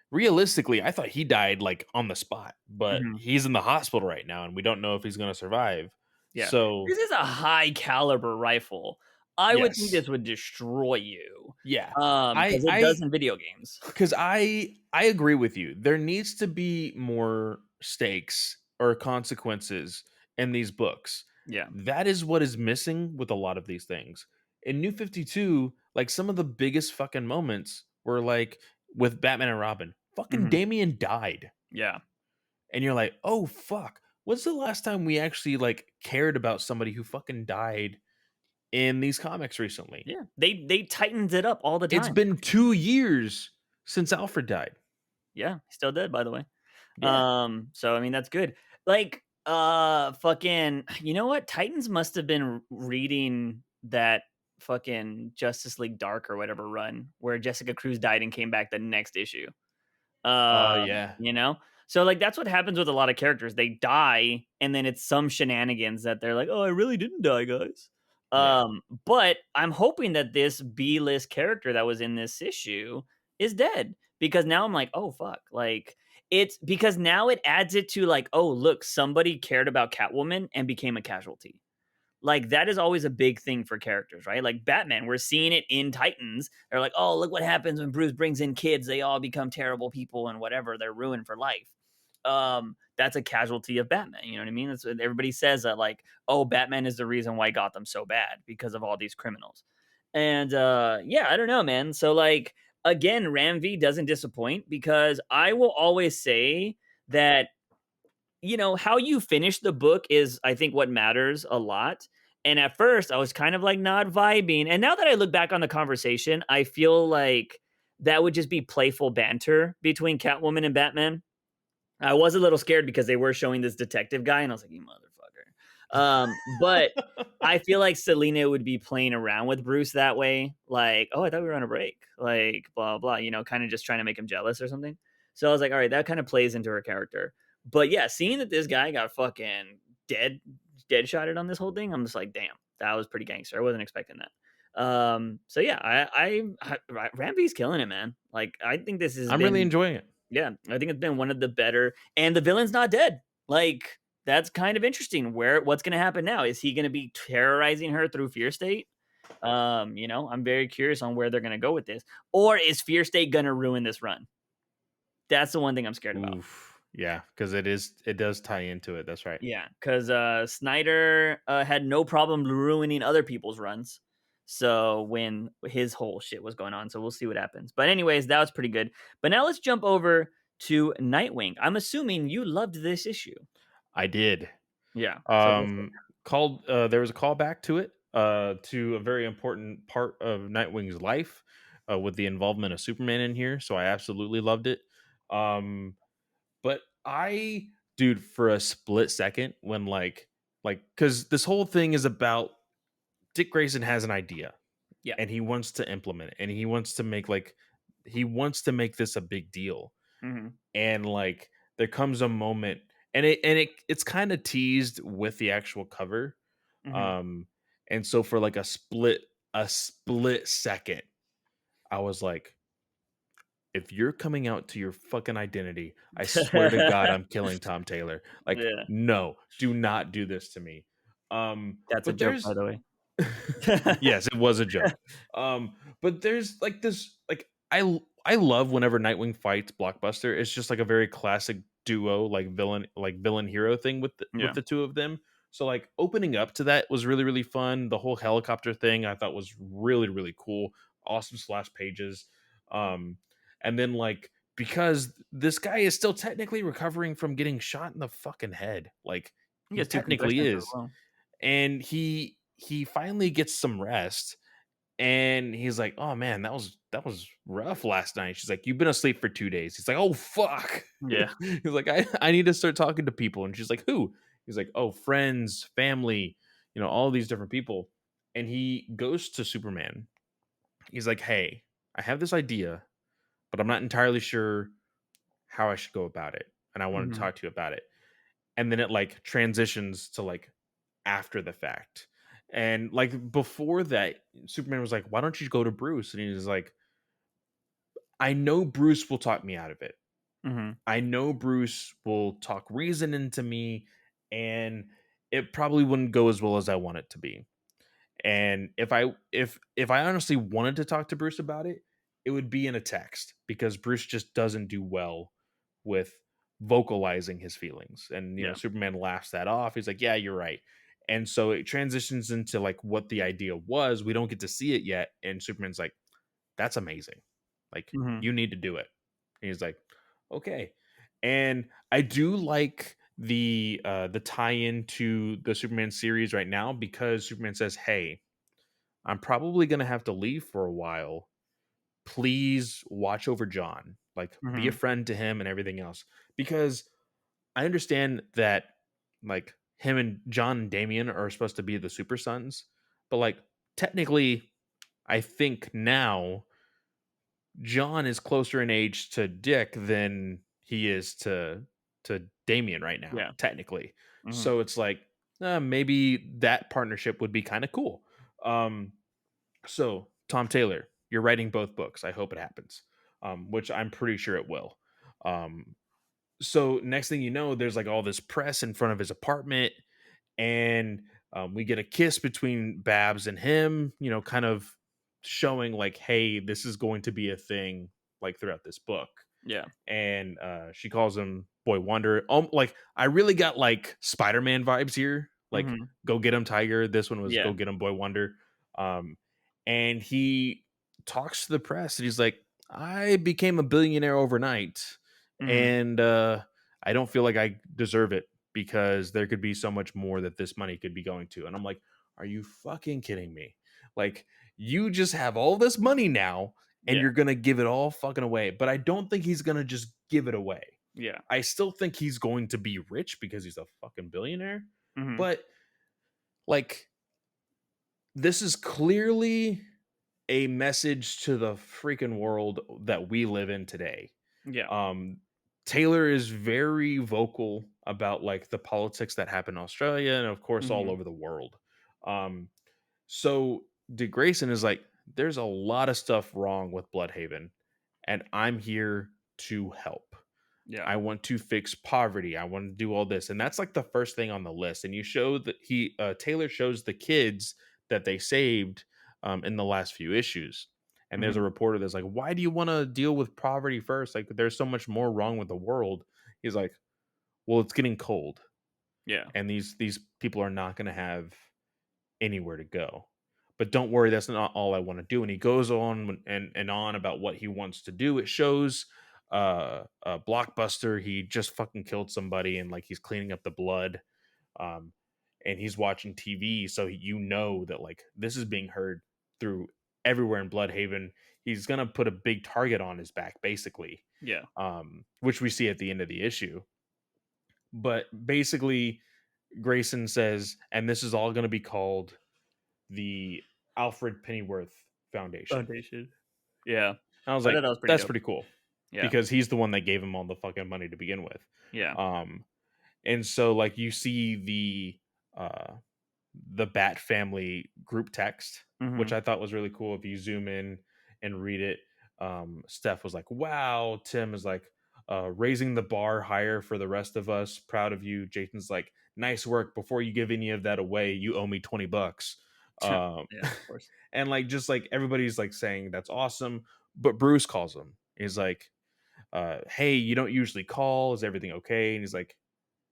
realistically, I thought he died like on the spot, but hmm, he's in the hospital right now, and we don't know if he's gonna survive. yeah. So This is a high caliber rifle. I would think Yes. this would destroy you, Yeah. because it I does in video games. 'Cause I agree with you. There needs to be more stakes or consequences in these books. Yeah. That is what is missing with a lot of these things. In New 52, like, some of the biggest fucking moments were, like, with Batman and Robin. Fucking Mhm. Damian died, Yeah. and you're like, "Oh, fuck. When's the last time we actually, like, cared about somebody who fucking died in these comics recently?" Yeah. They tightens it up all the It's time. been 2 years since Alfred died. Yeah, he's still dead, by the way. Yeah. So I mean, that's good. Like, fucking, you know what? Titans must have been reading that fucking Justice League Dark or whatever run where Jessica Cruz died and came back the next issue. Yeah. You know? So, like, that's what happens with a lot of characters. They die, and then it's some shenanigans that they're like, "Oh, I really didn't die, guys." Yeah. But I'm hoping that this B-list character that was in this issue is dead because now I'm like, "Oh, fuck." Like, it's because now it adds it to like, "Oh, look, somebody cared about Catwoman and became a casualty." Like, that is always a big thing for characters, right? Like Batman, we're seeing it in Titans. They're like, oh, look what happens when Bruce brings in kids. They all become terrible people and whatever. They're ruined for life. That's a casualty of Batman. You know what I mean? That's what everybody says that, like, oh, Batman is the reason why Gotham's so bad because of all these criminals. And yeah, I don't know, man. So, like, again, Ram V doesn't disappoint because I will always say that how you finish the book is, I think, what matters a lot. And at first, I was kind of like not vibing. And now that I look back on the conversation, I feel like that would just be playful banter between Catwoman and Batman. I was a little scared because they were showing this detective guy, and I was like, "You motherfucker!" But I feel like Selena would be playing around with Bruce that way, like, "Oh, I thought we were on a break," like blah blah, kind of just trying to make him jealous or something. So I was like, "All right, that kind of plays into her character." But yeah, seeing that this guy got fucking dead, dead shotted on this whole thing, I'm just like, "Damn, that was pretty gangster." I wasn't expecting that. So yeah, Rampy's killing it, man. Like, I think this has I'm really been enjoying it. yeah, I think it's been one of the better, and the villain's not dead. Like, that's kind of interesting. What's gonna happen now? Is he gonna be terrorizing her through Fear State? I'm very curious on where they're gonna go with this. Or is Fear State gonna ruin this run? That's the one thing I'm scared about. Oof. Yeah, because it does tie into it. That's right. Yeah, because Snyder had no problem ruining other people's runs. So when his whole shit was going on, so we'll see what happens. But anyways, that was pretty good. But now let's jump over to Nightwing. I'm assuming you loved this issue. I did. Yeah. So go for Um, called there was a callback to it, to a very important part of Nightwing's life, with the involvement of Superman in here. So I absolutely loved it. Um, but dude, for a split second, when because this whole thing is about Dick Grayson has an idea Yeah. and he wants to implement it and he wants to make this a big deal. Mhm. And there comes a moment, and it's kind of teased with the actual cover. Mhm. um and so for like a split second, I was like, if you're coming out to your fucking identity, I swear to God, I'm killing Tom Taylor. Like, Yeah. no, do not do this to me. That's a But joke, by there's the way. yes, it was a joke. But there's like this, I love whenever Nightwing fights Blockbuster. It's just like a very classic duo, villain hero thing with Yeah. the two of them. So like opening up to that was really really fun. The whole helicopter thing I thought was really really cool. Awesome slash pages. Um, and then because this guy is still technically recovering from getting shot in the fucking head, like He he gets 2 technically concussions as is, well. and he finally gets some rest, and he's like, "Oh man, that was rough last night." She's like, "You've been asleep for 2 days." He's like, "Oh fuck." Yeah. He's like, I need to start talking to people." And she's like, "Who?" He's like, "Oh, friends, family, all these different people." And he goes to Superman. He's like, "Hey, I have this idea, but I'm not entirely sure how I should go about it, and I want to Mhm. talk to you about it." And then it transitions to after the fact. And before that, Superman was like, "Why don't you go to Bruce?" And he was like, "I know Bruce will talk me out of it. Mhm. I know Bruce will talk reason into me, and it probably wouldn't go as well as I want it to be." And if I honestly wanted to talk to Bruce about it, it would be in a text because Bruce just doesn't do well with vocalizing his feelings. And Yeah. Superman laughs that off. He's like, "Yeah, you're right." And so it transitions into like what the idea was. We don't get to see it yet, and Superman's like, "That's amazing. Like, Mhm. you need to do it." And he's like, "Okay." And I do like the tie-in to the Superman series right now because Superman says, "Hey, I'm probably going to have to leave for a while. Please watch over John. Like, be a Mhm. friend to him and everything else." Because I understand that like him and John and Damian are supposed to be the super sons, but like technically I think now John is closer in age to Dick than he is to Damien right now, Yeah. technically. Mhm. So it's like maybe that partnership would be kind of cool. Um, so Tom Taylor, you're writing both books. I hope it happens, which I'm pretty sure it will. Um, so next thing you know, there's like all this press in front of his apartment, and we get a kiss between Babs and him, kind of showing like, hey, this is going to be a thing like throughout this book. Yeah. And she calls him Boy Wonder. Like I really got like Spider-Man vibes here. Like Mhm. go get him, Tiger. This one was Yeah. go get him, Boy Wonder. Um, and he talks to the press and he's like, I became a billionaire overnight, Mhm. and I don't feel like I deserve it because there could be so much more that this money could be going to. And I'm like, are you fucking kidding me? Like, you just have all this money now and Yeah. you're going to give it all fucking away. But I don't think he's going to just give it away. Yeah. I still think he's going to be rich because he's a fucking billionaire. Mhm. But like, this is clearly a message to the freaking world that we live in today. Yeah. um Taylor is very vocal about like the politics that happen in Australia and of course all Mhm. over the world. um so Dick Grayson is like, there's a lot of stuff wrong with Bloodhaven and I'm here to help. Yeah. I want to fix poverty. I want to do all this. And that's like the first thing on the list. And you show that Taylor shows the kids that they saved in the last few issues. And there's a Mhm. reporter that's like, why do you want to deal with poverty first? Like, there's so much more wrong with the world. He's like, well, it's getting cold. Yeah. And these people are not going to have anywhere to go. But don't worry, that's not all I want to do. And he goes on and on about what he wants to do. It shows a Blockbuster. He just fucking killed somebody and like he's cleaning up the blood. Um, and he's watching TV, so that like this is being heard through everywhere in Bloodhaven. He's gonna put a big target on his back, basically, Yeah. which we see at the end of the issue. But basically, Grayson says, and this is all going to be called the Alfred Pennyworth Foundation. Foundation. Yeah. And I was I like, thought that was pretty that's dope. pretty cool Yeah. because he's the one that gave him all the fucking money to begin with. Yeah. Um, and so like you see the Bat family group text, which Mhm. I thought was really cool. If you zoom in and read it, Steph was like, wow. Tim is like, raising the bar higher for the rest of us. Proud of you. Jason's like, nice work. Before you give any of that away, you owe me $20. Um, Yeah, of course. and like, just like everybody's like saying that's awesome. But Bruce calls him. He's like, hey, you don't usually call. Is everything okay? And he's like,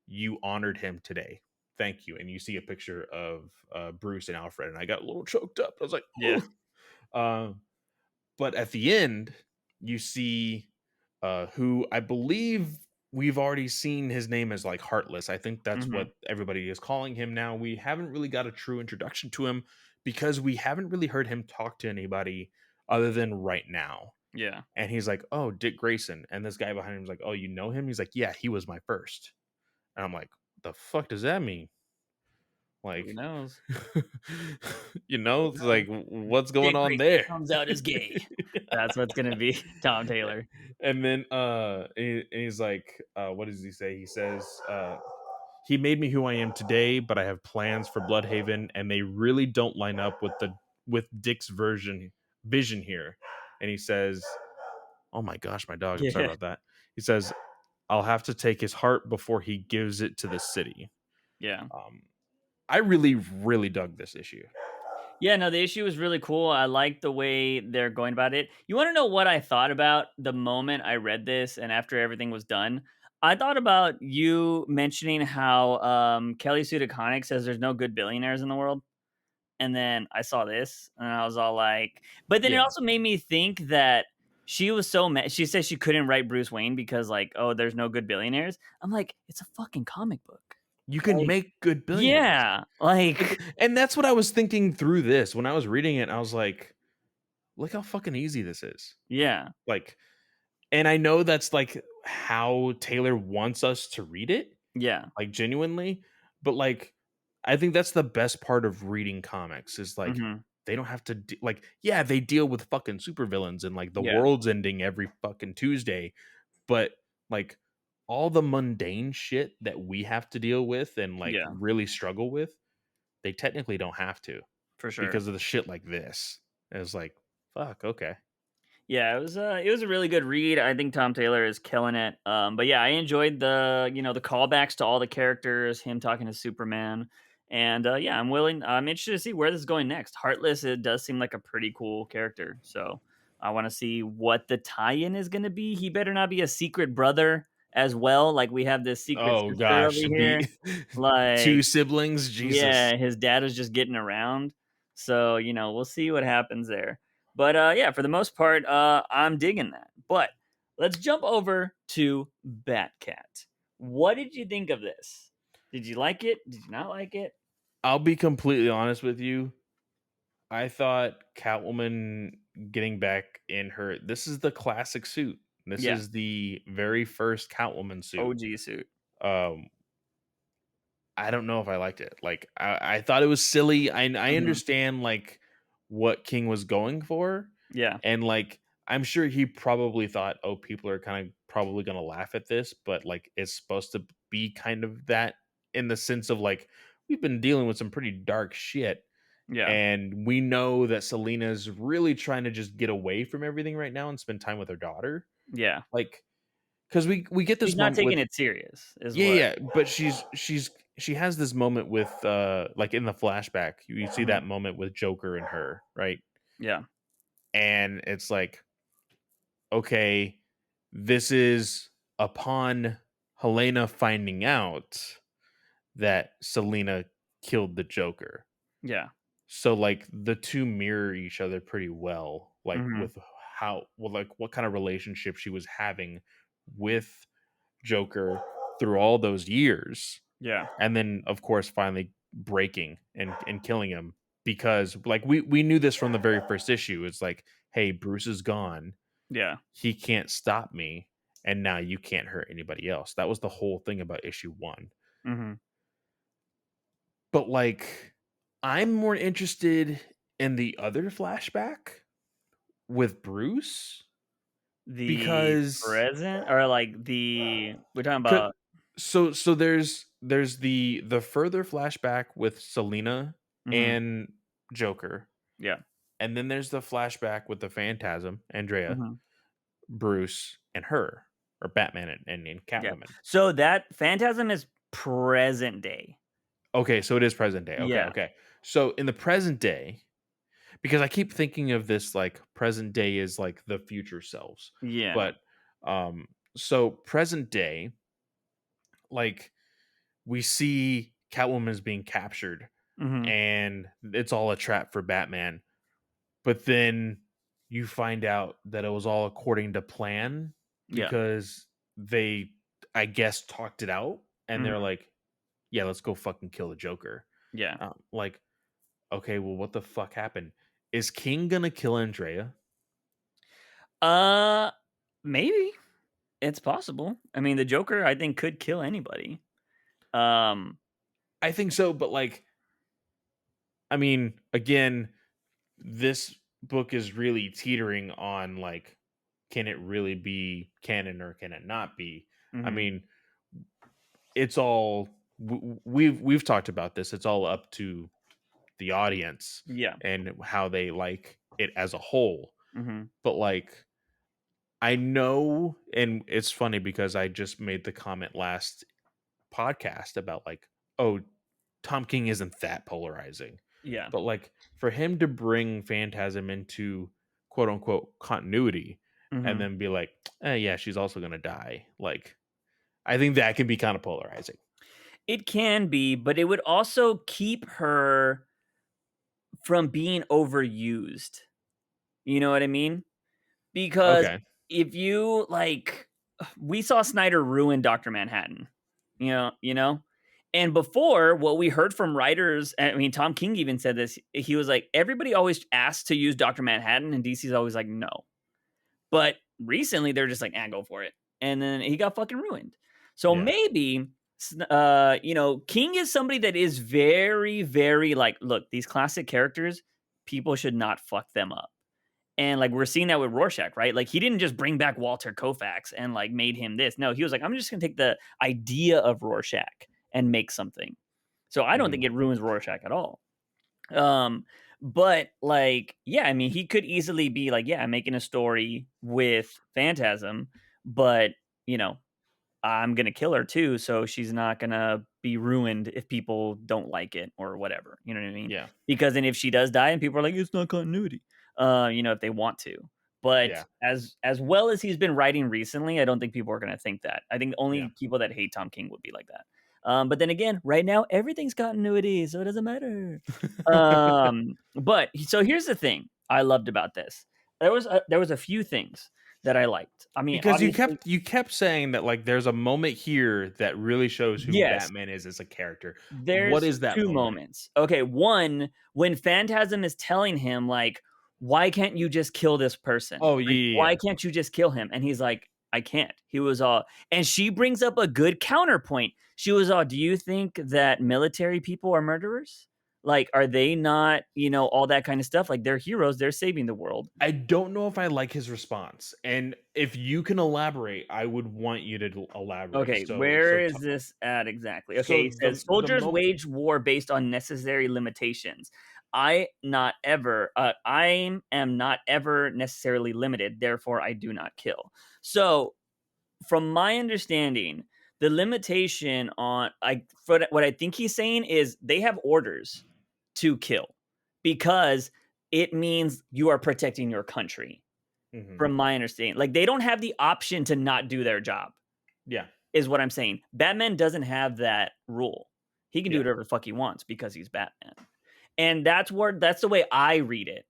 you honored him today. Thank you. And you see a picture of Bruce and Alfred, and I got a little choked up. I was like, Yeah. oh. But at the end, you see who I believe we've already seen his name as like Heartless. I think that's Mhm. what everybody is calling him now. We haven't really got a true introduction to him because we haven't really heard him talk to anybody other than right now. Yeah. And he's like, oh, Dick Grayson. And this guy behind him is like, oh, you know him? He's like, yeah, he was my first. And I'm like, the fuck does that mean? Who Like, knows? Who it's like, knows? what's going Dick on Grayson there? comes out as gay. That's what's gonna be Tom Taylor. And then he's like, what does he say? He says, he made me who I am today, but I have plans for Bloodhaven, and they really don't line up with Dick's vision here. And he says, oh my gosh, my dog, I'm sorry Yeah. about that. He says, I'll have to take his heart before he gives it to the city. Yeah. Um, I really, really dug this issue. Yeah, no, the issue was really cool. I like the way they're going about it. You want to know what I thought about the moment I read this and after everything was done? I thought about you mentioning how Kelly Sue DeConnick says there's no good billionaires in the world. And then I saw this and I was all like, but then it Yeah. also made me think that she was so mad. She said she couldn't write Bruce Wayne because, like, oh, there's no good billionaires. I'm like, it's a fucking comic book. You can Like, make good billionaires. yeah, like, And that's what I was thinking through this. When I was reading it, I was like, "Look how fucking easy this is." yeah, Like, and I know that's, like, how Taylor wants us to read it, yeah, like, genuinely, but, like, I think that's the best part of reading comics is, like, hmm, they don't have to like, yeah, they deal with fucking supervillains and, like, the yeah, world's ending every fucking Tuesday, but, like, all the mundane shit that we have to deal with and, like, yeah, really struggle with, they technically don't have to for sure. because of the shit like this. And it's like, fuck, okay. Yeah, it was a really good read. I think Tom Taylor is killing it. But yeah, I enjoyed the the callbacks to all the characters, him talking to Superman, and yeah, I'm interested to see where this is going next. Heartless, it does seem like a pretty cool character, so I want to see what the tie-in is going to be. He better not be a secret brother as well, like we have this secret Oh sister over gosh, here. be Like, 2 siblings, Jesus. yeah, his dad was just getting around. So, we'll see what happens there. But yeah, for the most part, I'm digging that. But let's jump over to Batcat. What did you think of this? Did you like it? Did you not like it? I'll be completely honest with you. I thought Catwoman getting back in her this is the classic suit. This Yeah, is the very first Catwoman suit. OG suit. Um, I don't know if I liked it. Like I thought it was silly. I Hmm. understand like what King was going for, Yeah, and like I'm sure he probably thought, oh, people are kind of probably gonna laugh at this, but like it's supposed to be kind of that in the sense of like we've been dealing with some pretty dark shit, yeah, and we know that Selena's really trying to just get away from everything right now and spend time with her daughter. yeah. Like, because we get She's this not moment taking with it serious, is yeah, what. yeah, but she has this moment with, like, in the flashback, you see Mhm. that moment with Joker and her, right? Yeah, And it's like, okay, this is upon Helena finding out that Selena killed the Joker. yeah. So, like, the 2 mirror each other pretty well, like, Hmm. with like, what kind of relationship she was having with Joker through all those years. Yeah, And then of course finally breaking and killing him because like we knew this from the very first issue. It's like, hey, Bruce is gone, yeah. he can't stop me, and now you can't hurt anybody else. That was the whole thing about issue 1. Hmm. But like I'm more interested in the other flashback with Bruce The because present or like we're talking 'cau- about. so there's the further flashback with Selena Mhm. and Joker. Yeah. And then there's the flashback with the Phantasm, Andrea, Mhm. Bruce, and her, or Batman and Yeah. Catwoman. So that Phantasm is present day. Okay, so it is present day. Okay, Yeah. okay. So in the present day, because I keep thinking of this like present day is like the future selves, Yeah. but um, so present day, like we see Catwoman is being captured, Mhm. and it's all a trap for Batman. But then you find out that it was all according to plan Yeah. because they, I guess, talked it out and they're Mhm. like, "Yeah, let's go fucking kill the Joker." Yeah. Like, okay, well, what the fuck happened? Is King gonna kill Andrea? Uh, maybe. It's possible. I mean, the Joker, I think, could kill anybody. Um, I think so, but like, I mean, again, this book is really teetering on like, can it really be canon or can it not be? I mhm. mean, it's all we've talked about this. It's all up to the audience Yeah. and how they like it as a whole. Mhm. But like I know, and it's funny because I just made the comment last podcast about like, oh, Tom King isn't that polarizing. Yeah. But, like, for him to bring Phantasm into quote unquote "continuity" and Mhm. then be like, yeah, she's also gonna die." Like, I think that can be kinda polarizing. It can be, but it would also keep her from being overused. You know what I mean? Because Okay. if you like we saw Snyder ruin Dr. Manhattan, you know? And before, what we heard from writers, I mean, Tom King even said this. He was like, everybody always asks to use Dr. Manhattan, and DC's always like, no. But recently, they're just like, go for it. And then he got fucking ruined. So Yeah. maybe, King is somebody that is very, very like, look, these classic characters, people should not fuck them up. And, like, we're seeing that with Rorschach, right? Like, he didn't just bring back Walter Kovacs and, like, made him this. No, he was like, "I'm just gonna take the idea of Rorschach and make something." So, I don't Mhm. think it ruins Rorschach at all. Um, but, like, yeah, I mean, he could easily be like, "Yeah, I'm making a story with Phantasm, but, you know, I'm gonna kill her too, so she's not gonna be ruined if people don't like it or whatever. You know what I mean? Yeah. Because then if she does die and people are like, it's not continuity, if they want to. But Yeah. as well as he's been writing recently, I don't think people are gonna think that. I think Yeah. only people that hate Tom King would be like that. But then again, right now everything's continuity, so it doesn't matter. So here's the thing I loved about this. There was a few things that I liked. I mean, Because obviously, you kept saying that, like, there's a moment here that really shows who yes. Batman is as a character. What There's is that 2 moment? moments. Okay, 1, when Phantasm is telling him, like, "Why can't you just kill this person? Oh, yeah, Like, yeah, why yeah. can't you just kill him?" And he's like, "I can't." He was all and she brings up a good counterpoint. She was all, "Do you think that military people are murderers? Like, are they not, all that kinda stuff? Like, they're heroes, they're saving the world." I don't know if I like his response, and if you can elaborate, I would want you to elaborate. Okay, where is this at exactly? Okay, he says The soldiers moment. wage war based on necessary limitations. I am not ever necessarily limited, therefore I do not kill. So, from my understanding, the limitation on what I think he's saying is they have orders to kill because it means you are protecting your country. Mhm. From my understanding, like they don't have the option to not do their job Yeah, is what I'm saying. Batman doesn't have that rule. He can do yeah, whatever the fuck he wants because he's Batman. And that's the way I read it.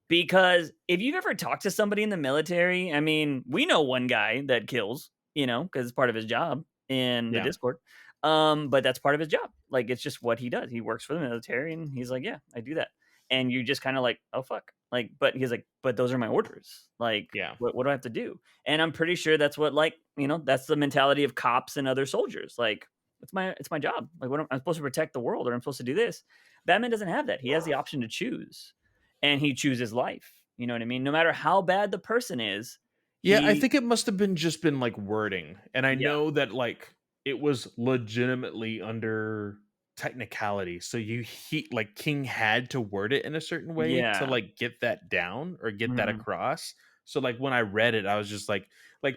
Because if you've ever talked to somebody in the military, I mean, we know one guy that kills, because it's part of his job in the yeah, Discord. But that's part of his job. Like it's just what he does. He works for the military and he's like, yeah, I do that. And you just kind of like, oh fuck. Like, but he's like, but those are my orders. Like, yeah, what do I have to do? And I'm pretty sure that's what like, that's the mentality of cops and other soldiers. Like, it's my job. Like, I'm supposed to protect the world or I'm supposed to do this. Batman doesn't have that. He has the option to choose and he chooses life. You know what I mean? No matter how bad the person is, yeah. I he think it must have been just been like wording, and I yeah, know that like it was legitimately under technicality. So like King had to word it in a certain way to yeah, like get that down or get that mhm, across. So like when I read it, I was just like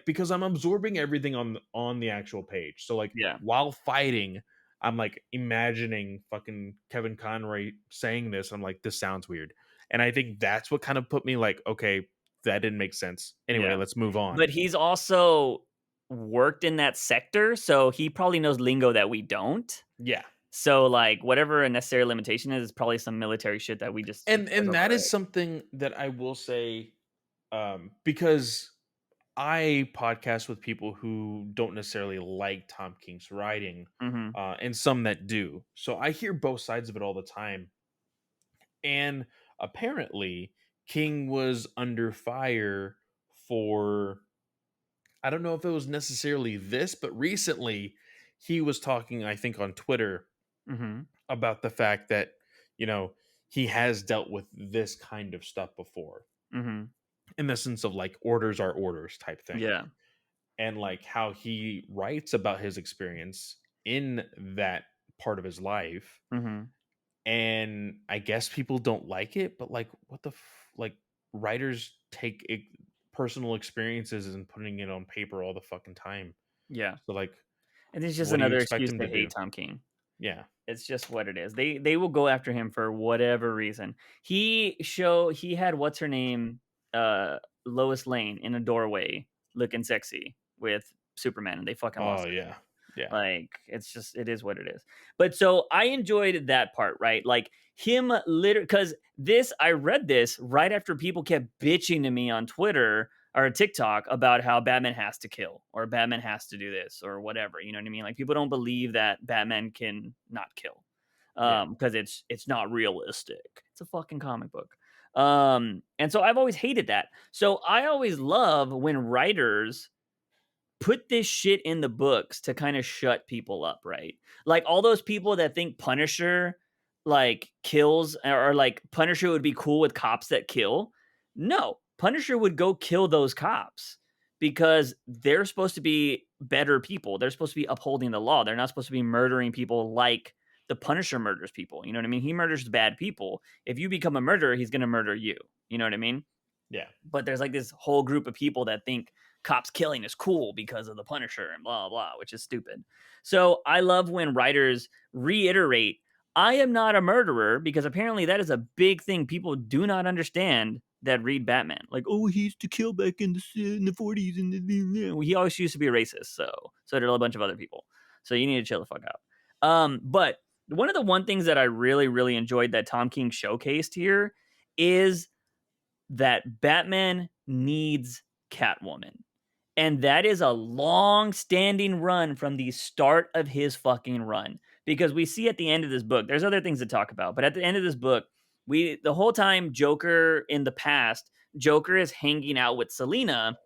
because I'm absorbing everything on the actual page. So like yeah, while fighting, I'm like imagining fucking Kevin Conroy saying this. I'm like, this sounds weird. And I think that's what kind of put me like, okay, that didn't make sense. Anyway, yeah. let's move on. But he's also worked in that sector, so he probably knows lingo that we don't. Yeah. So, like, whatever a necessary limitation is probably some military shit that we just it goes And over that our is head. something that I will say, because I podcast with people who don't necessarily like Tom King's writing, Mhm, and some that do. So I hear both sides of it all the time. And apparently, King was under fire for, I don't know if it was necessarily this, but recently he was talking, I think, on Twitter mhm, about the fact that, you know, he has dealt with this kind of stuff before, mhm. in the sense of like orders are orders type thing. Yeah, And like how he writes about his experience in that part of his life. mhm. And I guess people don't like it, but like, like writers take personal experiences and putting it on paper all the fucking time. Yeah. So like, And it's just what do you another expect excuse him to to do? hate Tom King. Yeah. It's just what it is. They will go after him for whatever reason. He had what's her name, uh, Lois Lane in a doorway looking sexy with Superman, and they fucking Oh, lost it. yeah. Yeah. Like, it's just it is what it is. But so I enjoyed that part, right? Like him literally because this I read this right after people kept bitching to me on Twitter or TikTok about how Batman has to kill or Batman has to do this or whatever. You know what I mean? Like people don't believe that Batman can not kill. Yeah. Because it's not realistic. It's a fucking comic book. And so I've always hated that. So I always love when writers put this shit in the books to kind of shut people up, right? Like all those people that think Punisher like kills or like Punisher would be cool with cops that kill. No, Punisher would go kill those cops because they're supposed to be better people. They're supposed to be upholding the law. They're not supposed to be murdering people like the Punisher murders people. You know what I mean? He murders bad people. If you become a murderer, he's going to murder you. You know what I mean? Yeah. But there's like this whole group of people that think cops killing is cool because of the Punisher and blah blah, which is stupid. So I love when writers reiterate, "I am not a murderer," because apparently that is a big thing people do not understand that read Batman. Like, oh, he used to kill back in the 40s, and he always used to be a racist. So did a bunch of other people. So you need to chill the fuck out. But one things that I really enjoyed that Tom King showcased here is that Batman needs Catwoman. And that is a long standing run from the start of his fucking run. Because we see at the end of this book, there's other things to talk about, but at the end of this book, the whole time Joker in the past, Joker is hanging out with Selina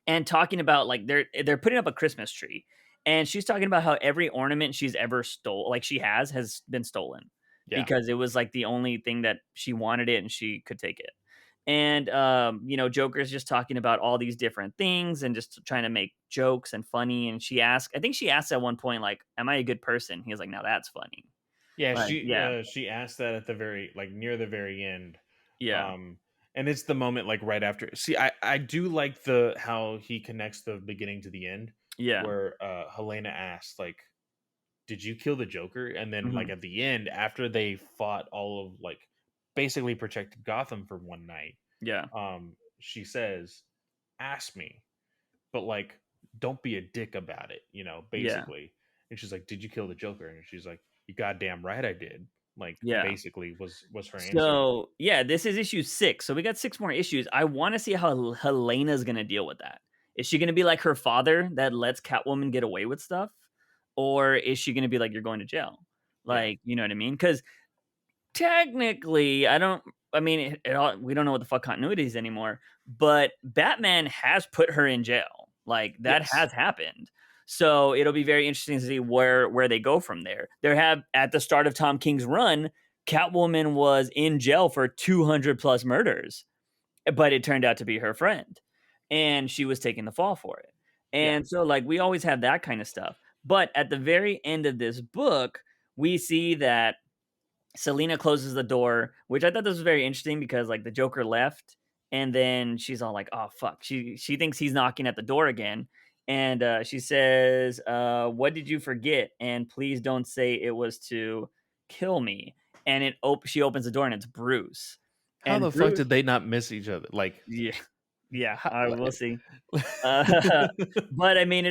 and talking about like they're putting up a Christmas tree. And she's talking about how every ornament she's ever stole, like she has been stolen Yeah. because it was like the only thing that she wanted it and she could take it. And Joker's just talking about all these different things and just trying to make jokes and funny. And I think she asked at one point, like, "Am I a good person?" He was like, "Now that's funny." Yeah, Like, yeah, she asked that at the very like near the very end. yeah, Um and it's the moment like right after. See, I do like the how he connects the beginning to the end yeah, where Helena asks like, "Did you kill the Joker?" And then like hmm, at the end after they fought all of like basically protected Gotham for one night, yeah, she says, "Ask me, but like don't be a dick about it," yeah, basically. And she's like, "Did you kill the Joker?" And she's like, "You goddamn right I did." Like yeah. basically was her answer. So yeah, this is issue 6. So we got 6 more issues. I want to see how Helena's gonna deal with that. Is she gonna be like her father that lets Catwoman get away with stuff, or is she gonna be like, "You're going to jail"? Yeah. Like, you know what I mean? Because technically, I don't. I mean, we don't know what the fuck continuity is anymore. But Batman has put her in jail. Like that Yes. has happened. So it'll be very interesting to see where they go from there. There have at the start of Tom King's run, Catwoman was in jail for 200 plus murders, but it turned out to be her friend, and she was taking the fall for it. Yeah. And so, like, we always have that kind of stuff. But at the very end of this book, we see that Selina closes the door, which I thought this was very interesting because like the Joker left, and then she's all like, "Oh fuck!" She thinks he's knocking at the door again, and she says, "What did you forget? And please don't say it was to kill me." And she opens the door and it's Bruce, How and the fuck Bruce, did they not miss each other? Like, yeah, yeah, how, I will see. But I mean,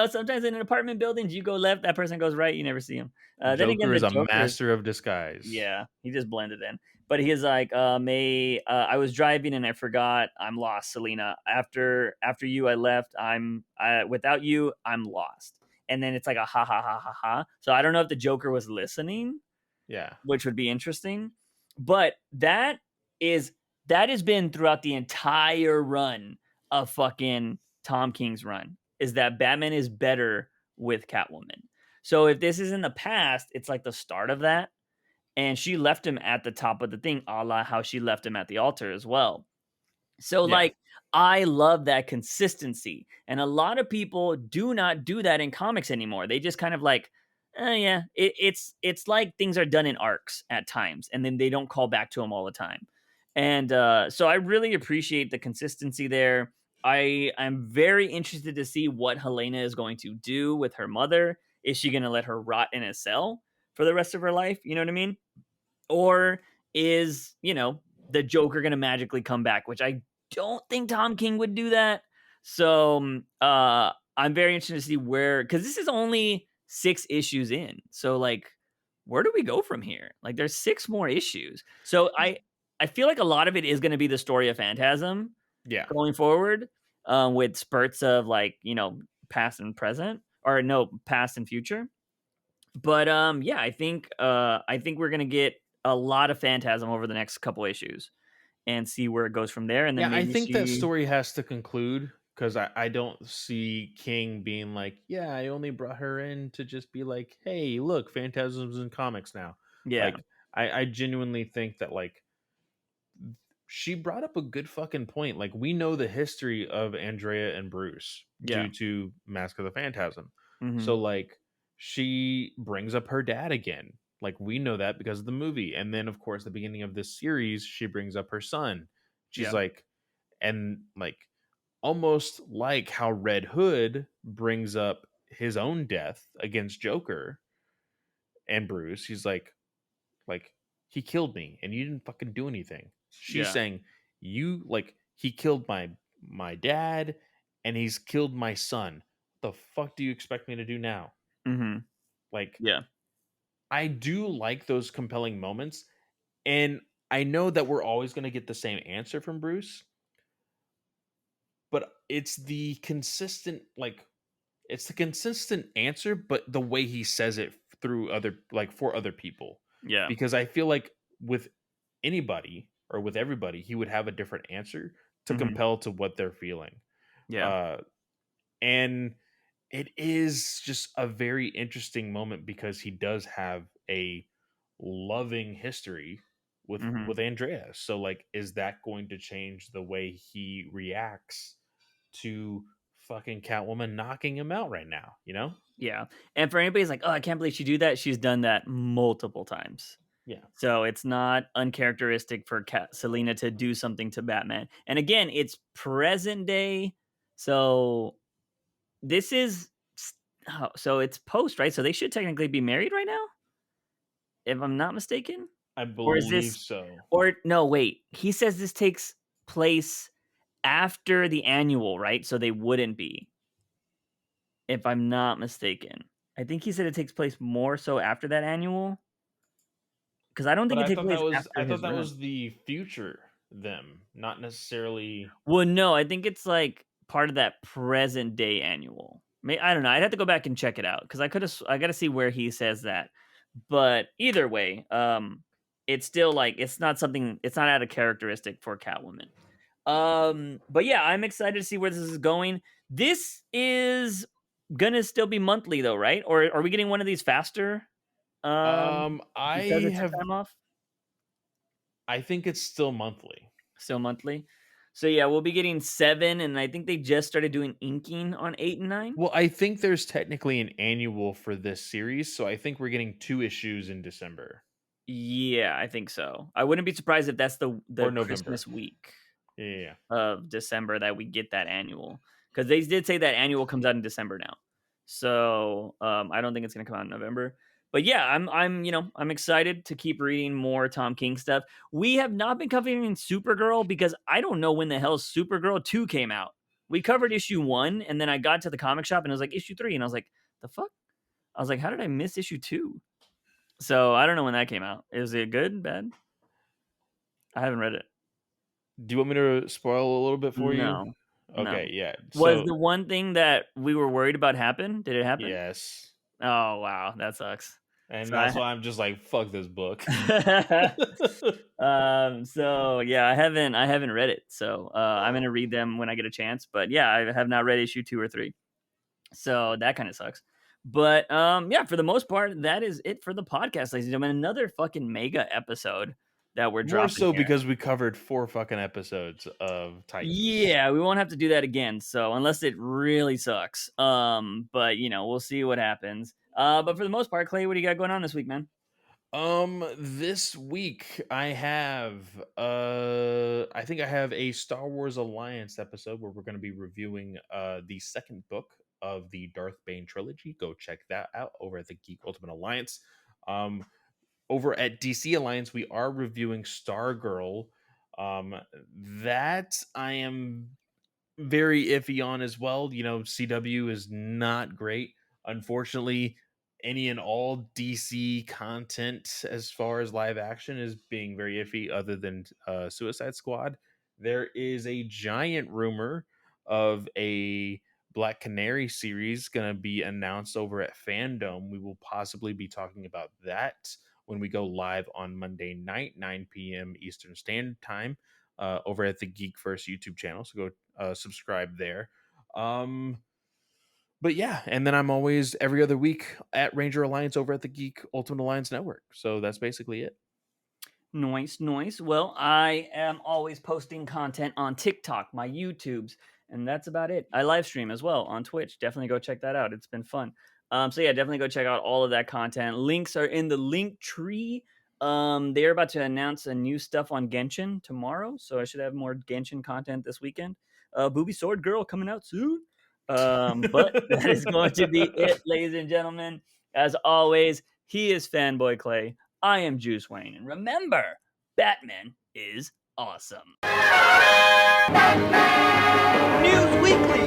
sometimes in an apartment buildings, you go left, that person goes right, you never see him. Then again, Joker the is a Joker, master of disguise. yeah, he just blended in. But he's like, "May I was driving and I forgot. I'm lost, Selena. After you, I left. Without you, I'm lost." And then it's like a ha ha ha ha ha. So I don't know if the Joker was listening, Yeah. which would be interesting. But is that has been throughout the entire run of fucking Tom King's run. Is that Batman is better with Catwoman. So if this is in the past, it's like the start of that, and she left him at the top of the thing, a la how she left him at the altar as well. So, Yeah. like, I love that consistency. And a lot of people do not do that in comics anymore. They just kind of like, yeah, it's like things are done in arcs at times, and then they don't call back to them all the time. And so I really appreciate the consistency there. I'm very interested to see what Helena is going to do with her mother. Is she going to let her rot in a cell for the rest of her life. You know what I mean? Or is, the Joker gonna magically come back, which I don't think Tom King would do that. So, I'm very interested to see because this is only 6 issues in. So, like, where do we go from here? Like, there's 6 more issues. So, I feel like a lot of it is gonna be the story of Phantasm Yeah. going forward, with spurts of, like, past and present, or no, past and future. But, yeah, I think we're gonna get a lot of Phantasm over the next couple issues and see where it goes from there, and then Yeah, I maybe think that see. story has to conclude because I don't see King being like, yeah, I only brought her in to just be like, hey, look, Phantasm's in comics now. Yeah, Like, I genuinely think that like she brought up a good fucking point. Like, we know the history of Andrea and Bruce yeah, due to Mask of the Phantasm. mhm, So, like, she brings up her dad again. Like, we know that because of the movie. And then, of course, the beginning of this series, she brings up her son. She's yeah, like, and like, almost like how Red Hood brings up his own death against Joker and Bruce. He's like, he killed me and you didn't fucking do anything. She's yeah, saying, you like, he killed my dad and he's killed my son. What the fuck do you expect me to do now? mhm, Like, yeah, I do like those compelling moments, and I know that we're always going to get the same answer from Bruce, but it's the consistent answer, but the way he says it through other, like, for other people. yeah, Because I feel like with anybody or with everybody, he would have a different answer to mhm, compel to what they're feeling. yeah, Uh, and it is just a very interesting moment because he does have a loving history mhm. with Andrea. So like, is that going to change the way he reacts to fucking Catwoman knocking him out right now, you know? Yeah, and for anybody who's like, "Oh, I can't believe she do that," she's done that multiple times. Yeah. So it's not uncharacteristic for Selena to do something to Batman. And again, it's present day. So this is so it's post, right? So they should technically be married right now, if I'm not mistaken. I Or is believe this so. or no, wait. He says this takes place after the annual, right? So they wouldn't be, if I'm not mistaken. I think he said it takes place more so after that annual, because I don't But think it takes place I after thought his that run. was the future them, not necessarily. Well, no, I think it's, like, part of that present day annual. I don't know, I'd have to go back and check it out, 'cause I gotta see where he says that. But either way, it's still, like, it's not out of characteristic for Catwoman. But yeah, I'm excited to see where this is going. This is gonna still be monthly though, right? Or are we getting one of these faster, because it took time off? I think it's still monthly. Still monthly? So, yeah, we'll be getting 7, and I think they just started doing inking on 8 and 9? Well, I think there's technically an annual for this series, so I think we're getting 2 issues in December Yeah, I think so. I wouldn't be surprised if that's the or November. Christmas week Yeah, yeah, yeah. of December that we get that annual, because they did say that annual comes out in December now. So, I don't think it's gonna come out in November. But yeah, I'm excited to keep reading more Tom King stuff. We have not been covering Supergirl because I don't know when the hell Supergirl 2 came out. We covered issue 1, and then I got to the comic shop, and it was like, issue 3, and I was like, "The fuck?" I was like, "How did I miss issue 2?" So, I don't know when that came out. Is it good, bad? I haven't read it. Do you want me to spoil a little bit for you? No, Okay, no. yeah. Was So, the one thing that we were worried about happen? Did it happen? yes. Oh, wow, that sucks. And So that's why I'm just like, fuck this book. so yeah, I haven't read it. So, I'm gonna read them when I get a chance. But yeah, I have not read issue 2 or 3. So that kinda sucks. But, yeah, for the most part, that is it for the podcast, ladies and gentlemen. Another fucking mega episode that we're More dropping so here. because we covered 4 fucking episodes of Titans. Yeah, we won't have to do that again, so unless it really sucks. But, we'll see what happens. But for the most part, Clay, what do you got going on this week, man? This week I think I have a Star Wars Alliance episode where we're going to be reviewing the second book of the Darth Bane trilogy. Go check that out over at the Geek Ultimate Alliance. Um, Over at DC Alliance, we are reviewing Stargirl. Um, that I am very iffy on as well. You know, CW is not great. Unfortunately, any and all DC content as far as live action is being very iffy, other than Suicide Squad. There is a giant rumor of a Black Canary series going to be announced over at Fandom. We will possibly be talking about that when we go live on Monday night, 9 p.m. Eastern Standard Time, over at the Geek First YouTube channel. So go subscribe there. But yeah, and then I'm always every other week at Ranger Alliance over at the Geek Ultimate Alliance Network. So that's basically it. Nice, nice. Well, I am always posting content on TikTok, my YouTubes, and that's about it. I live stream as well on Twitch. Definitely go check that out. It's been fun. So yeah, definitely go check out all of that content. Links are in the link tree. They're about to announce a new stuff on Genshin tomorrow, so I should have more Genshin content this weekend. Booby Sword Girl coming out soon. But that is going to be it, ladies and gentlemen. As always, he is Fanboy Clay. I am Juice Wayne, and remember, Batman is awesome. News Weekly.